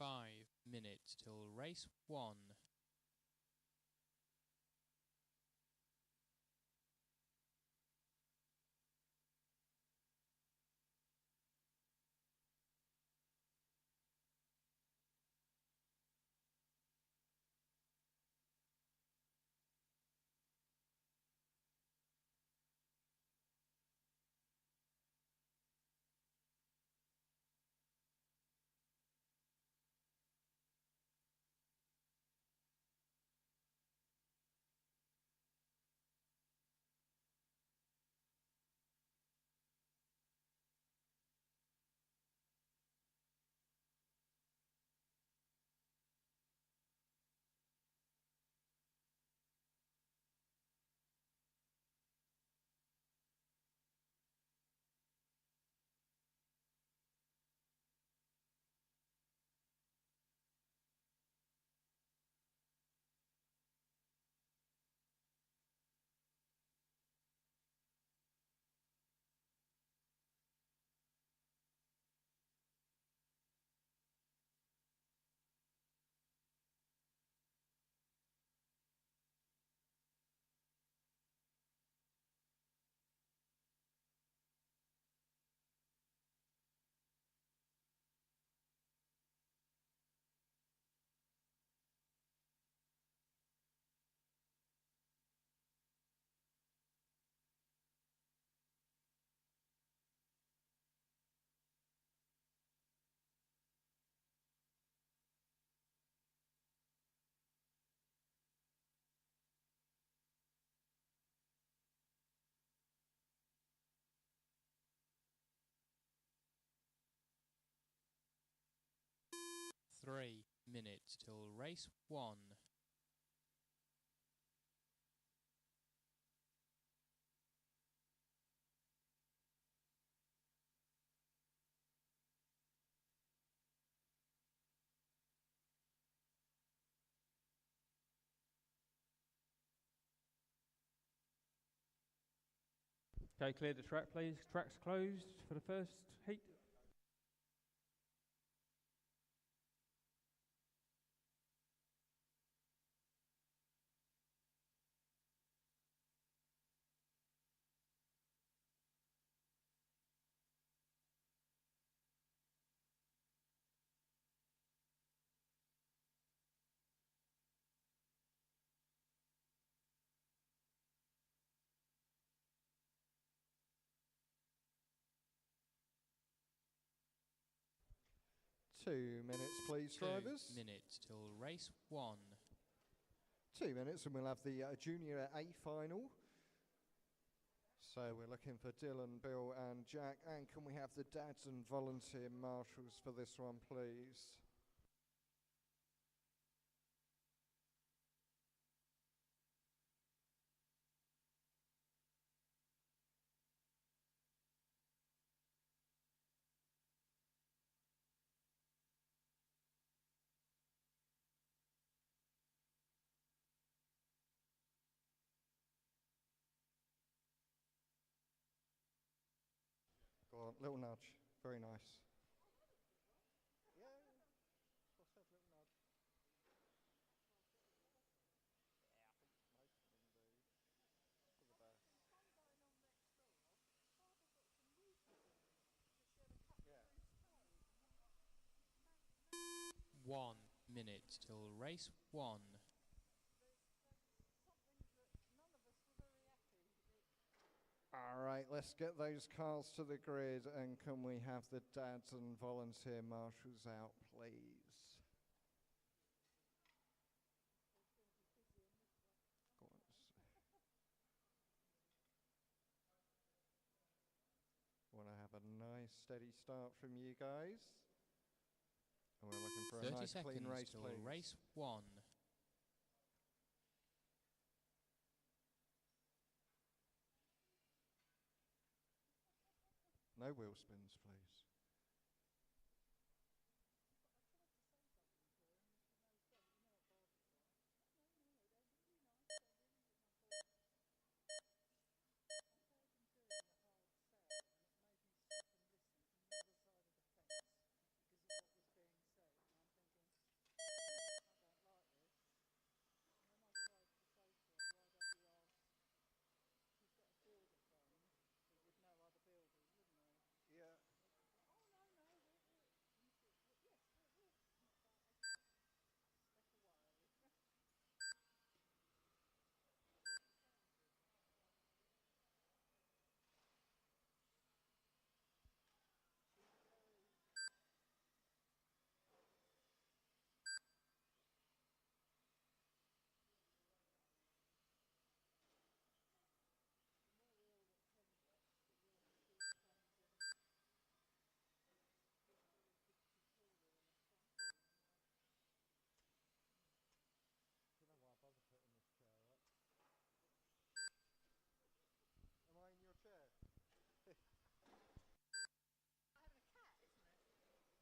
Speaker 4: 5 minutes till race 1. Three minutes till race 1.
Speaker 3: Okay, clear the track, please. Track's closed for the first heat.
Speaker 2: Two minutes, please,
Speaker 4: 2
Speaker 2: drivers.
Speaker 4: minutes till race 1.
Speaker 2: 2 minutes, and we'll have the Junior A final. So we're looking for Dylan, Bill, and Jack. And can we have the dads and volunteer marshals for this one, please? Go on, little nudge. Very nice.
Speaker 5: There's
Speaker 4: 1 minute till race 1.
Speaker 5: something that none of us were very happy.
Speaker 2: All right, let's get those cars to the grid, and can we have the dads and volunteer marshals out, please? Go on. Want to have a nice steady start from you guys? And we're looking for a
Speaker 4: 30
Speaker 2: nice clean
Speaker 4: seconds
Speaker 2: race,
Speaker 4: till
Speaker 2: please.
Speaker 4: race 1.
Speaker 2: No wheel spins, please.
Speaker 5: I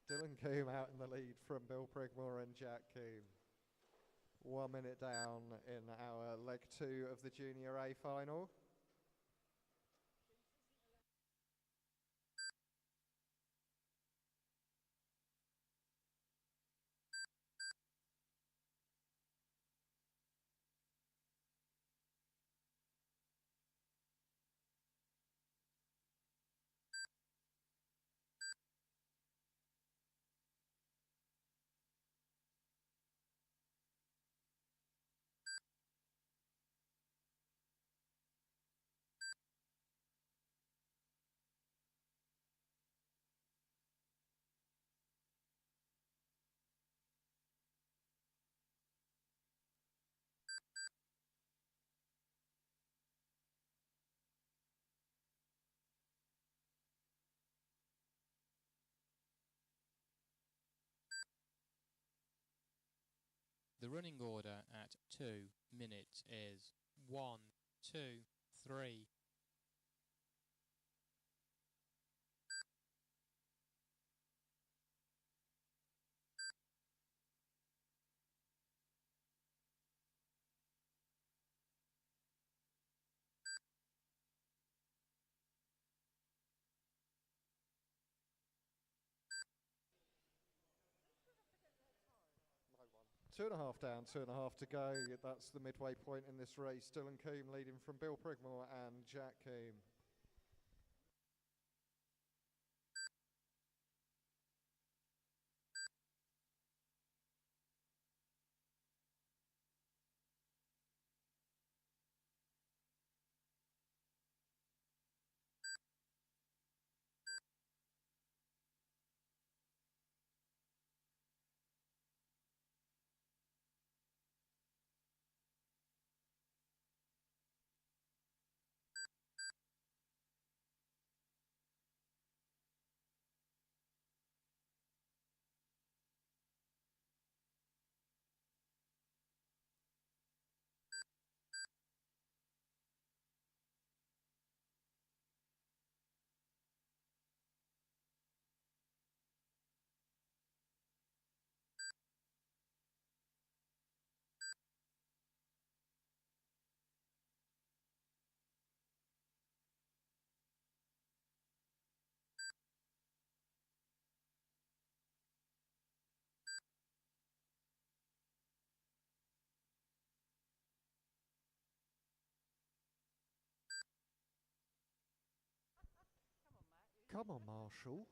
Speaker 2: Dylan Coombe out in the lead from Bill Prigmore and Jack Coombe. 1 minute down in our leg 2 of the Junior A final.
Speaker 4: The running order at 2 minutes is 1, 2, 3.
Speaker 2: Two and a half down, 2.5 to go. That's the midway point in this race. Dylan Coombe leading from Bill Prigmore and Jack Coombe. Come on, Marshall.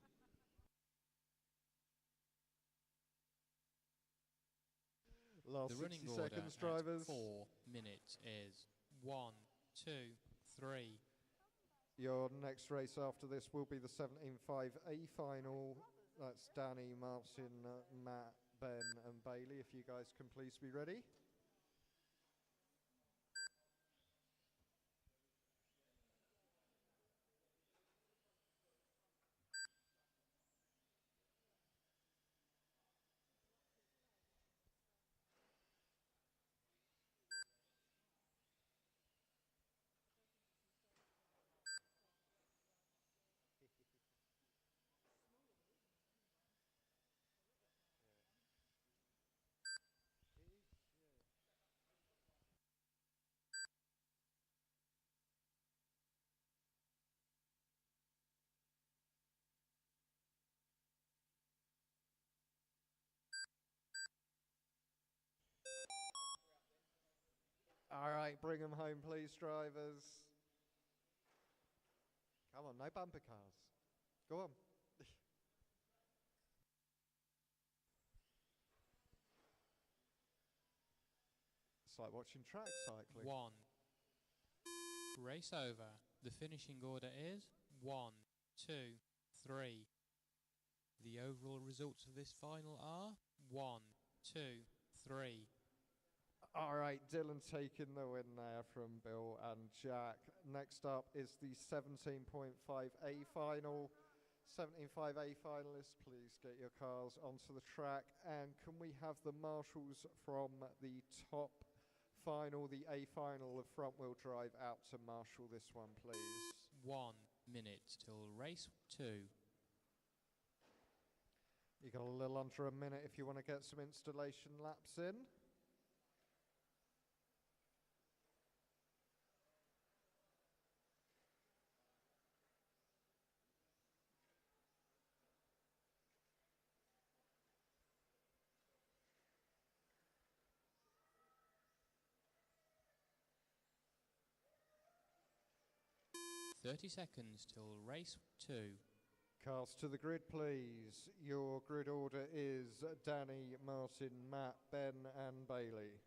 Speaker 2: Last
Speaker 4: The
Speaker 2: 60
Speaker 4: running order
Speaker 2: seconds,
Speaker 4: at
Speaker 2: drivers.
Speaker 4: 4 minutes is 1, 2, 3.
Speaker 2: Your next race after this will be the 17.5 A final. That's Danny, Martin, Matt, Ben and Bailey. If you guys can please be ready. All right, bring them home, please, drivers. Come on, no bumper cars. Go on. It's like watching track cycling.
Speaker 4: 1. Race over. The finishing order is 1, 2, 3. The overall results of this final are 1, 2, 3.
Speaker 2: All right, Dylan taking the win there from Bill and Jack. Next up is the 17.5A final. 17.5A finalists, please get your cars onto the track. And can we have the marshals from the top final, the A final of front wheel drive, out to marshal this one, please?
Speaker 4: 1 minute till race 2.
Speaker 2: You got a little under a minute if you want to get some installation laps in.
Speaker 4: .30 seconds till race 2.
Speaker 2: Cars to the grid, please. Your grid order is Danny, Martin, Matt, Ben and Bailey.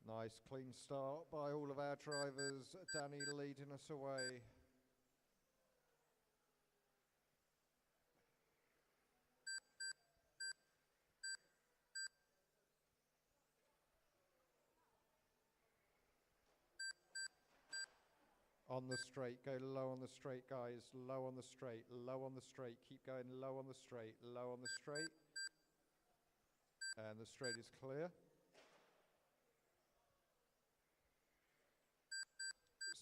Speaker 2: Nice clean start by all of our drivers. Danny leading us away. On the straight, go low on the straight, guys. Low on the straight, low on the straight. Keep going low on the straight, low on the straight. And the straight is clear.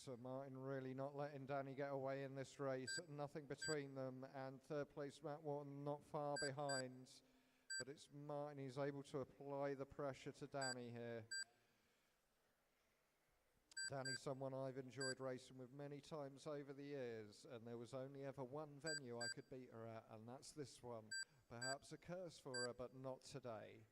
Speaker 2: So Martin really not letting Danny get away in this race. Nothing between them. And third place Matt Wharton not far behind. But it's Martin who's able to apply the pressure to Danny here. Danny's someone I've enjoyed racing with many times over the years, and there was only ever one venue I could beat her at, and that's this one. Perhaps a curse for her, but not today.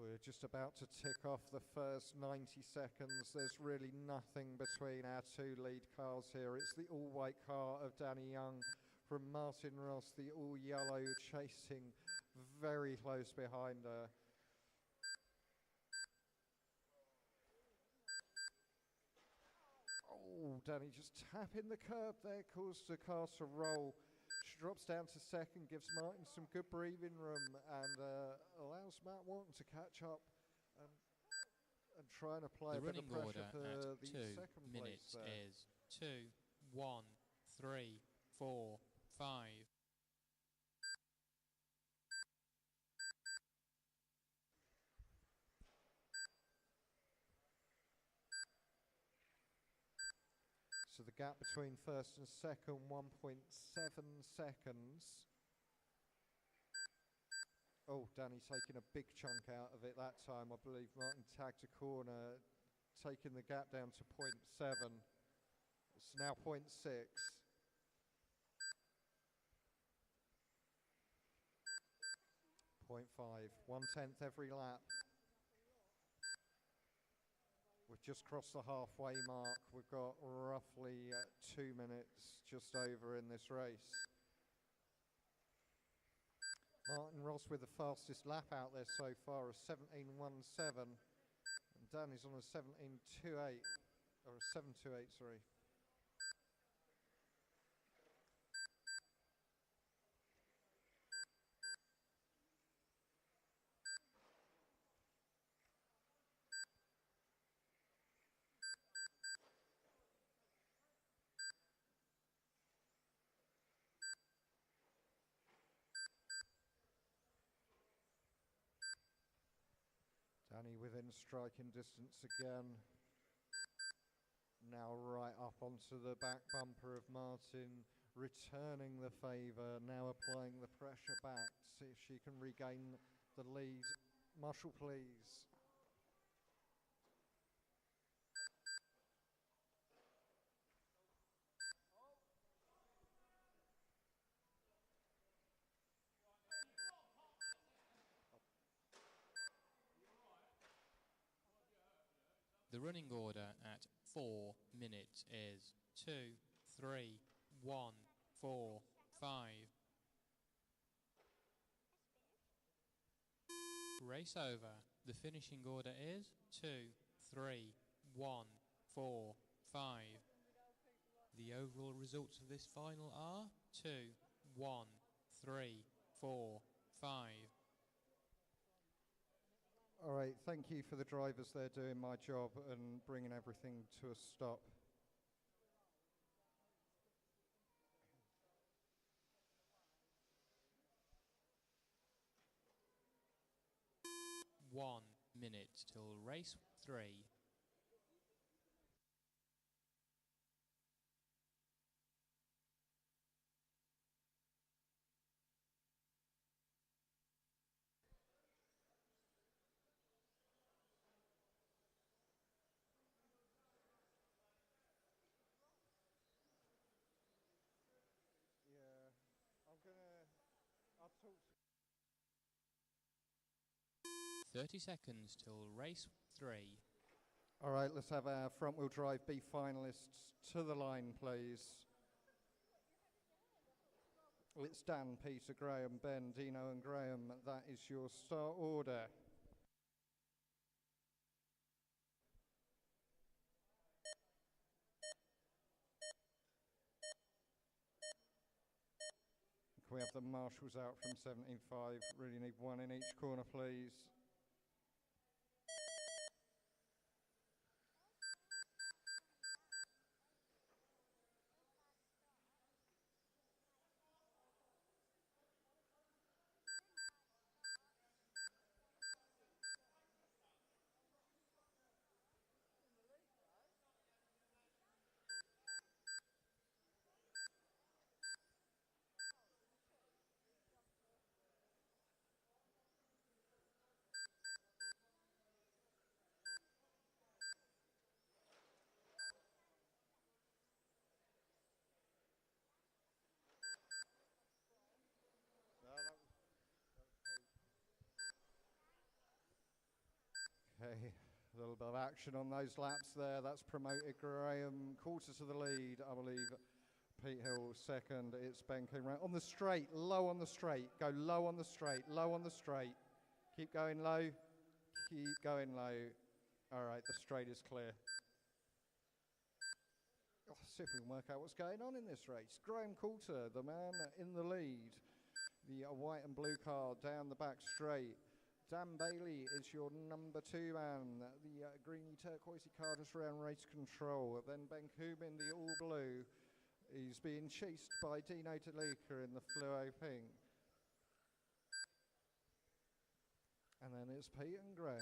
Speaker 2: We're just about to tick off the first 90 seconds. There's really nothing between our two lead cars here. It's the all-white car of Danny Young from Martin Ross, the all-yellow chasing very close behind her. Oh, Danny just tapping the curb there, caused the car to roll. She drops down to second, gives Martin some good breathing room, and allows Matt Wharton to catch up and try and apply
Speaker 4: The
Speaker 2: a bit of
Speaker 4: running
Speaker 2: pressure
Speaker 4: order
Speaker 2: for
Speaker 4: at
Speaker 2: the
Speaker 4: 2
Speaker 2: second place
Speaker 4: minutes
Speaker 2: there.
Speaker 4: is 2, 1, 3, 4, 5.
Speaker 2: So the gap between first and second, 1.7 seconds. Oh, Danny taking a big chunk out of it that time. I believe Martin tagged a corner, taking the gap down to 0.7. It's now 0.6. 0.5, 1/10 every lap. We've just crossed the halfway mark. We've got roughly 2 minutes just over in this race. Martin Ross with the fastest lap out there so far, a 17.17. And Danny's on a 17.28, or a 7.28, sorry. Danny within striking distance again. Now right up onto the back bumper of Martin, returning the favour, now applying the pressure back to see if she can regain the lead. Marshall, please.
Speaker 4: The running order at 4 minutes is 2, 3, 1, 4, 5. Race over. The finishing order is 2, 3, 1, 4, 5. The overall results of this final are 2, 1, 3, 4, 5.
Speaker 2: All right, thank you for the drivers there doing my job and bringing everything to a stop.
Speaker 4: One minute till race 3.
Speaker 2: Yeah, I'll talk to
Speaker 4: 30 seconds till race 3.
Speaker 2: All right, let's have our front wheel drive B finalists to the line, please. It's Dan, Peter, Graham, Ben, Dino and Graham. That is your start order. Can we have the marshals out from 17.5? Really need one in each corner, please. Okay, a little bit of action on those laps there. That's promoted Graham quarter to the lead, I believe. Pete Hill second. It's Ben King round on the straight, low on the straight. Go low on the straight, low on the straight. Keep going low. Keep going low. All right, the straight is clear. Let's see if we can work out what's going on in this race. Graham Coulter, the man in the lead. The white and blue car down the back straight. Dan Bailey is your number 2 man. The greeny turquoisey car just around race control. Then Ben Kubin, the all blue. He's being chased by Dino DeLuca in the fluo pink. And then it's Pete and Graham.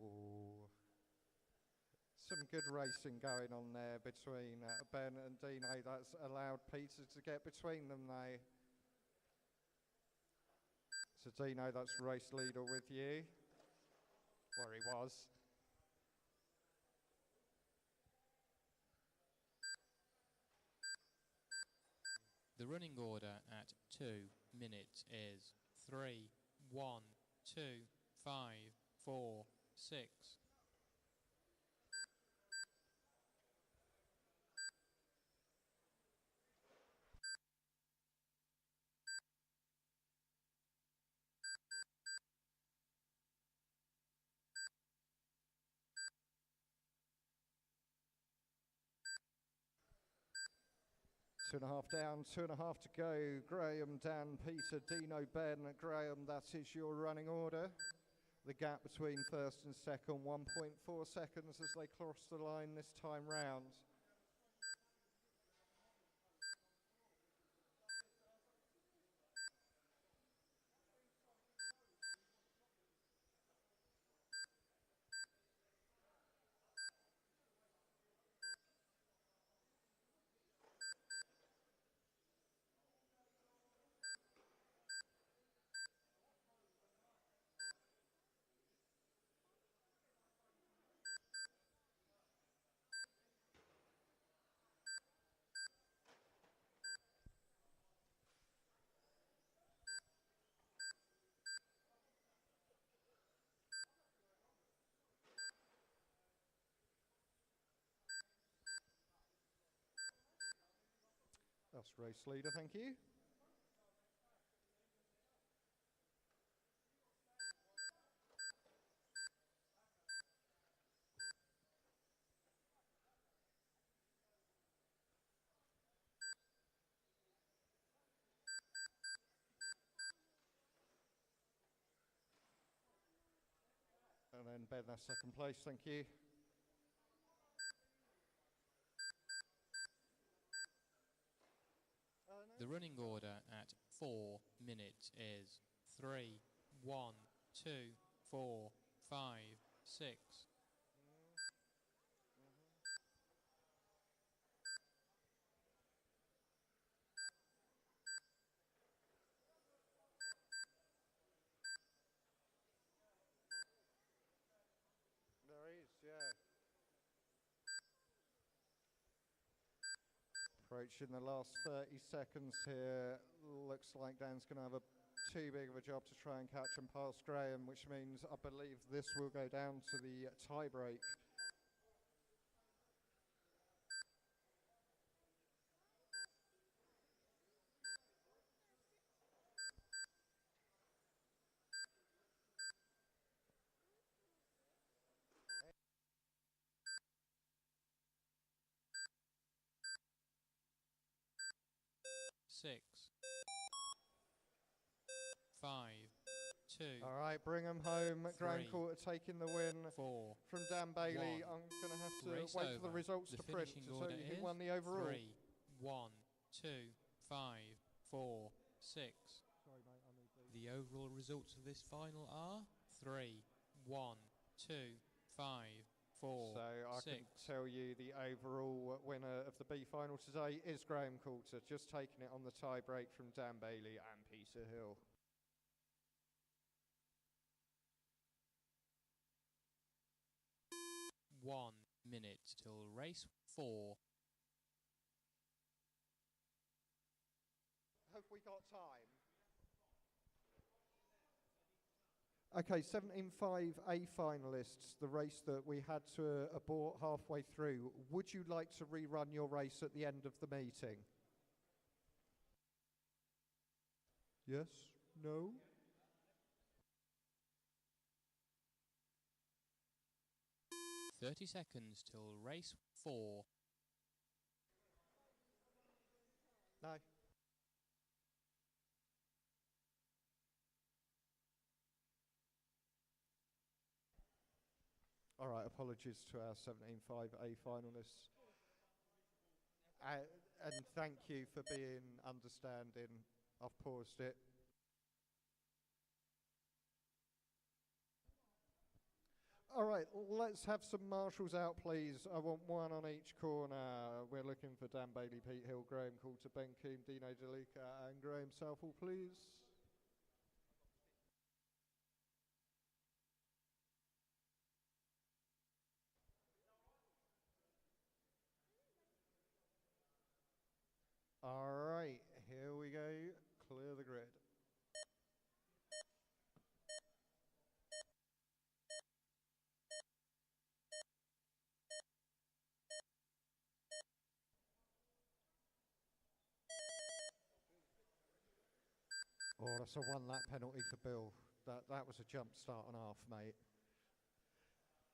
Speaker 2: Ooh. Some good racing going on there between Ben and Dino. That's allowed Peter to get between them now. So Dino, that's race leader with you. Where he was.
Speaker 4: The running order at 2 minutes is 3, 1, 2, 5, 4, 6.
Speaker 2: Two and a half down, 2.5 to go. Graham, Dan, Peter, Dino, Ben. Graham, that is your running order. The gap between first and second, 1.4 seconds as they cross the line this time round. That's race leader, thank you. And then Ben, that's second place, thank you.
Speaker 4: The running order at 4 minutes is 3, 1, 2, 4, 5, 6.
Speaker 2: There is, yeah. Approaching the last 30 seconds here. Looks like Dan's going to have too big of a job to try and catch and pass Graham, which means I believe this will go down to the tie break.
Speaker 4: Six, 5, 2.
Speaker 2: All right, bring him home. Graham
Speaker 4: 3,
Speaker 2: Coulter taking the win
Speaker 4: 4.
Speaker 2: from Dan Bailey.
Speaker 4: 1.
Speaker 2: I'm going to have to
Speaker 4: Race
Speaker 2: wait for the
Speaker 4: over.
Speaker 2: results
Speaker 4: The
Speaker 2: to print
Speaker 4: finishing
Speaker 2: to tell
Speaker 4: order
Speaker 2: you who
Speaker 4: is
Speaker 2: won the overall.
Speaker 4: 3, 1, 2, 5, 4, 6.
Speaker 2: Sorry, mate, I need these.
Speaker 4: The overall results of this final are 3, 1, 2, 5, 4,
Speaker 2: So I
Speaker 4: 6.
Speaker 2: can tell you the overall winner of the B final today is Graham Coulter, just taking it on the tie break from Dan Bailey and Peter Hill.
Speaker 4: One minute till race 4.
Speaker 2: Have we got time? Okay, 17.5 A finalists, the race that we had to abort halfway through. Would you like to rerun your race at the end of the meeting? Yes? No?
Speaker 4: "30 seconds till race 4.
Speaker 2: No. All right, apologies to our 17.5 A finalists. And thank you for being understanding. I've paused it. All right, let's have some marshals out, please. I want one on each corner. We're looking for Dan Bailey, Pete Hill, Graham Coulter, Ben Coombe, Dino DeLuca, and Graham Southall, please. All right, here we go. Clear the grid. Oh, that's a one-lap penalty for Bill. That was a jump start and a half, mate.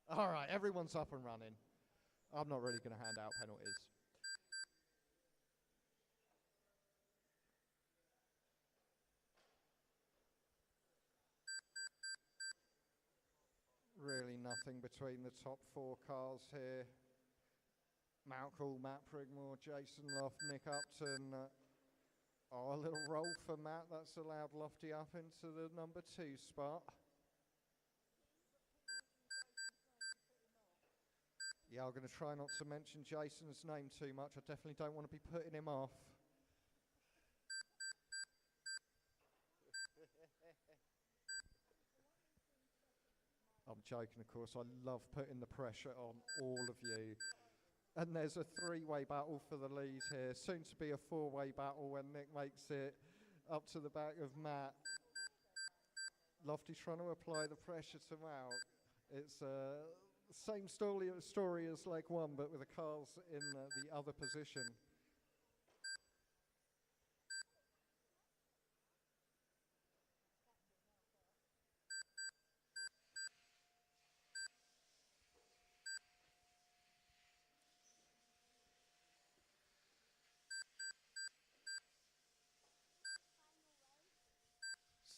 Speaker 2: All right, everyone's up and running. I'm not really going to hand out penalties. Really nothing between the top 4 cars here. Matt Cool, Matt Prigmore, Jason Loft, Nick Upton. A little roll for Matt. That's allowed Lofty up into the number 2 spot. Yeah, I'm going to try not to mention Jason's name too much. I definitely don't want to be putting him off. I'm joking, of course. I love putting the pressure on all of you. And there's a 3-way battle for the lead here. Soon to be a 4-way battle when Nick makes it up to the back of Matt. Lofty trying to apply the pressure to Matt. It's same story as leg 1, but with the cars in the other position.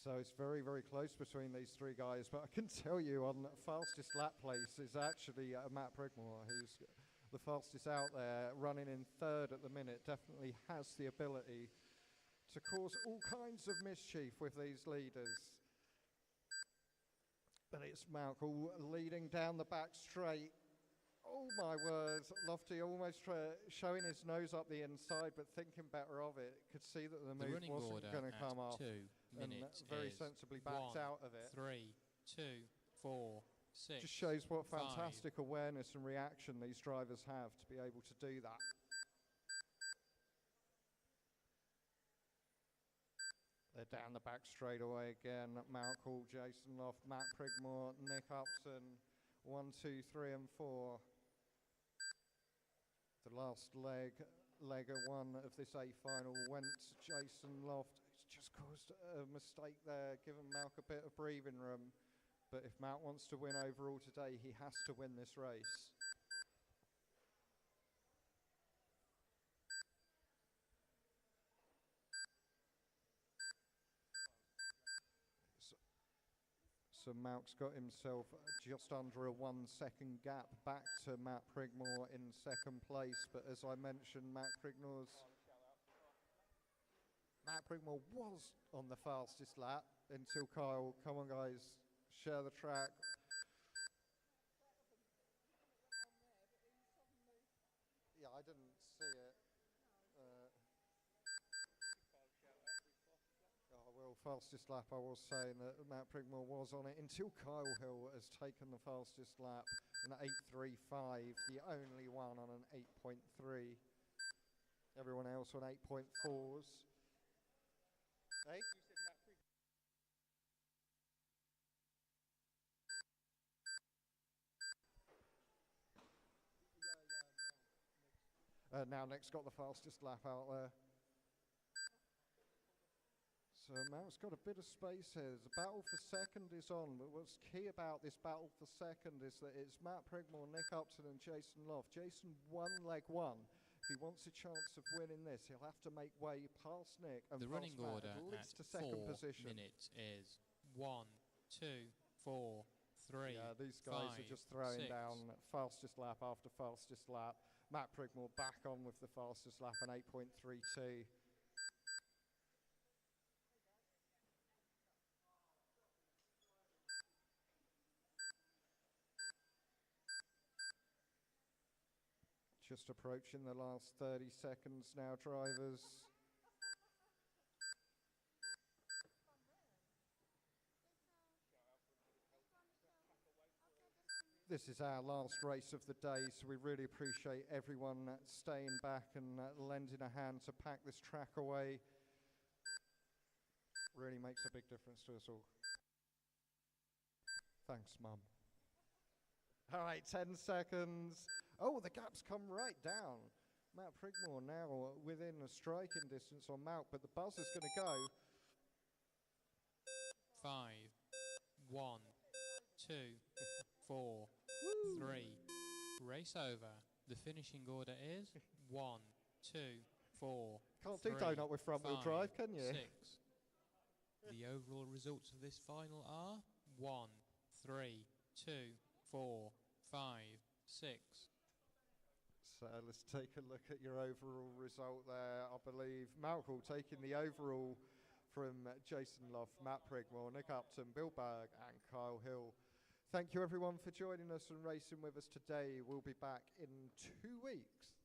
Speaker 2: So it's very, very close between these three guys. But I can tell you on fastest lap place is actually Matt Prigmore, who's the fastest out there, running in third at the minute. Definitely has the ability to cause all kinds of mischief with these leaders. But it's Malcolm leading down the back straight. Oh my word, Lofty almost showing his nose up the inside, but thinking better of it. Could see that the move
Speaker 4: running
Speaker 2: wasn't
Speaker 4: order
Speaker 2: going to
Speaker 4: at
Speaker 2: come off.
Speaker 4: 2
Speaker 2: And
Speaker 4: minutes
Speaker 2: very
Speaker 4: is
Speaker 2: sensibly backed
Speaker 4: 1,
Speaker 2: out of it.
Speaker 4: 3, 2, 4, 6.
Speaker 2: Just shows what
Speaker 4: 5.
Speaker 2: fantastic awareness and reaction these drivers have to be able to do that. They're down the back straight away again. Malcolm, Jason Loft, Matt Prigmore, Nick Upton. 1, 2, 3 and 4. The last leg of one of this A final went to Jason Loft. It's just caused a mistake there, given Malc a bit of breathing room. But if Matt wants to win overall today, he has to win this race. So Malc's got himself just under a 1 second gap back to Matt Prigmore in second place. But as I mentioned, Matt Prigmore was on the fastest lap until Kyle, come on guys, share the track. Yeah, I didn't see it. Fastest lap, I was saying that Matt Prigmore was on it until Kyle Hill has taken the fastest lap, an 8.35, the only one on an 8.3. Everyone else on 8.4s. Hey? Now Nick's got the fastest lap out there. So Matt's got a bit of space here. The battle for second is on, but what's key about this battle for second is that it's Matt Prigmore, Nick Upton and Jason Loft. Jason won leg 1. If he wants a chance of winning this, he'll have to make way past Nick and
Speaker 4: the
Speaker 2: past
Speaker 4: running
Speaker 2: Matt,
Speaker 4: order
Speaker 2: at least to
Speaker 4: at
Speaker 2: second
Speaker 4: 4
Speaker 2: position.
Speaker 4: minutes is 1, 2, 4, 3.
Speaker 2: Yeah, these guys
Speaker 4: 5,
Speaker 2: are just throwing
Speaker 4: 6.
Speaker 2: down fastest lap after fastest lap. Matt Prigmore back on with the fastest lap, an 8.32. Just approaching the last 30 seconds now, drivers. This is our last race of the day, so we really appreciate everyone staying back and lending a hand to pack this track away. Really makes a big difference to us all. Thanks, Mum. All right, 10 seconds. Oh, the gap's come right down. Matt Prigmore now within a striking distance on Malc, but the buzzer's going to go.
Speaker 4: 5, 1, 2, 4, 3. Race over. The finishing order is 1, 2, 4.
Speaker 2: Can't
Speaker 4: 3,
Speaker 2: do donut with front wheel
Speaker 4: 5,
Speaker 2: drive, can you?
Speaker 4: 6. The overall results of this final are 1, 3, 2, 4, 5, 6.
Speaker 2: So let's take a look at your overall result there. I believe Malcolm taking the overall from Jason Loft, Matt Prigmore, Nick Upton, Bill Berg and Kyle Hill. Thank you everyone for joining us and racing with us today. We'll be back in 2 weeks.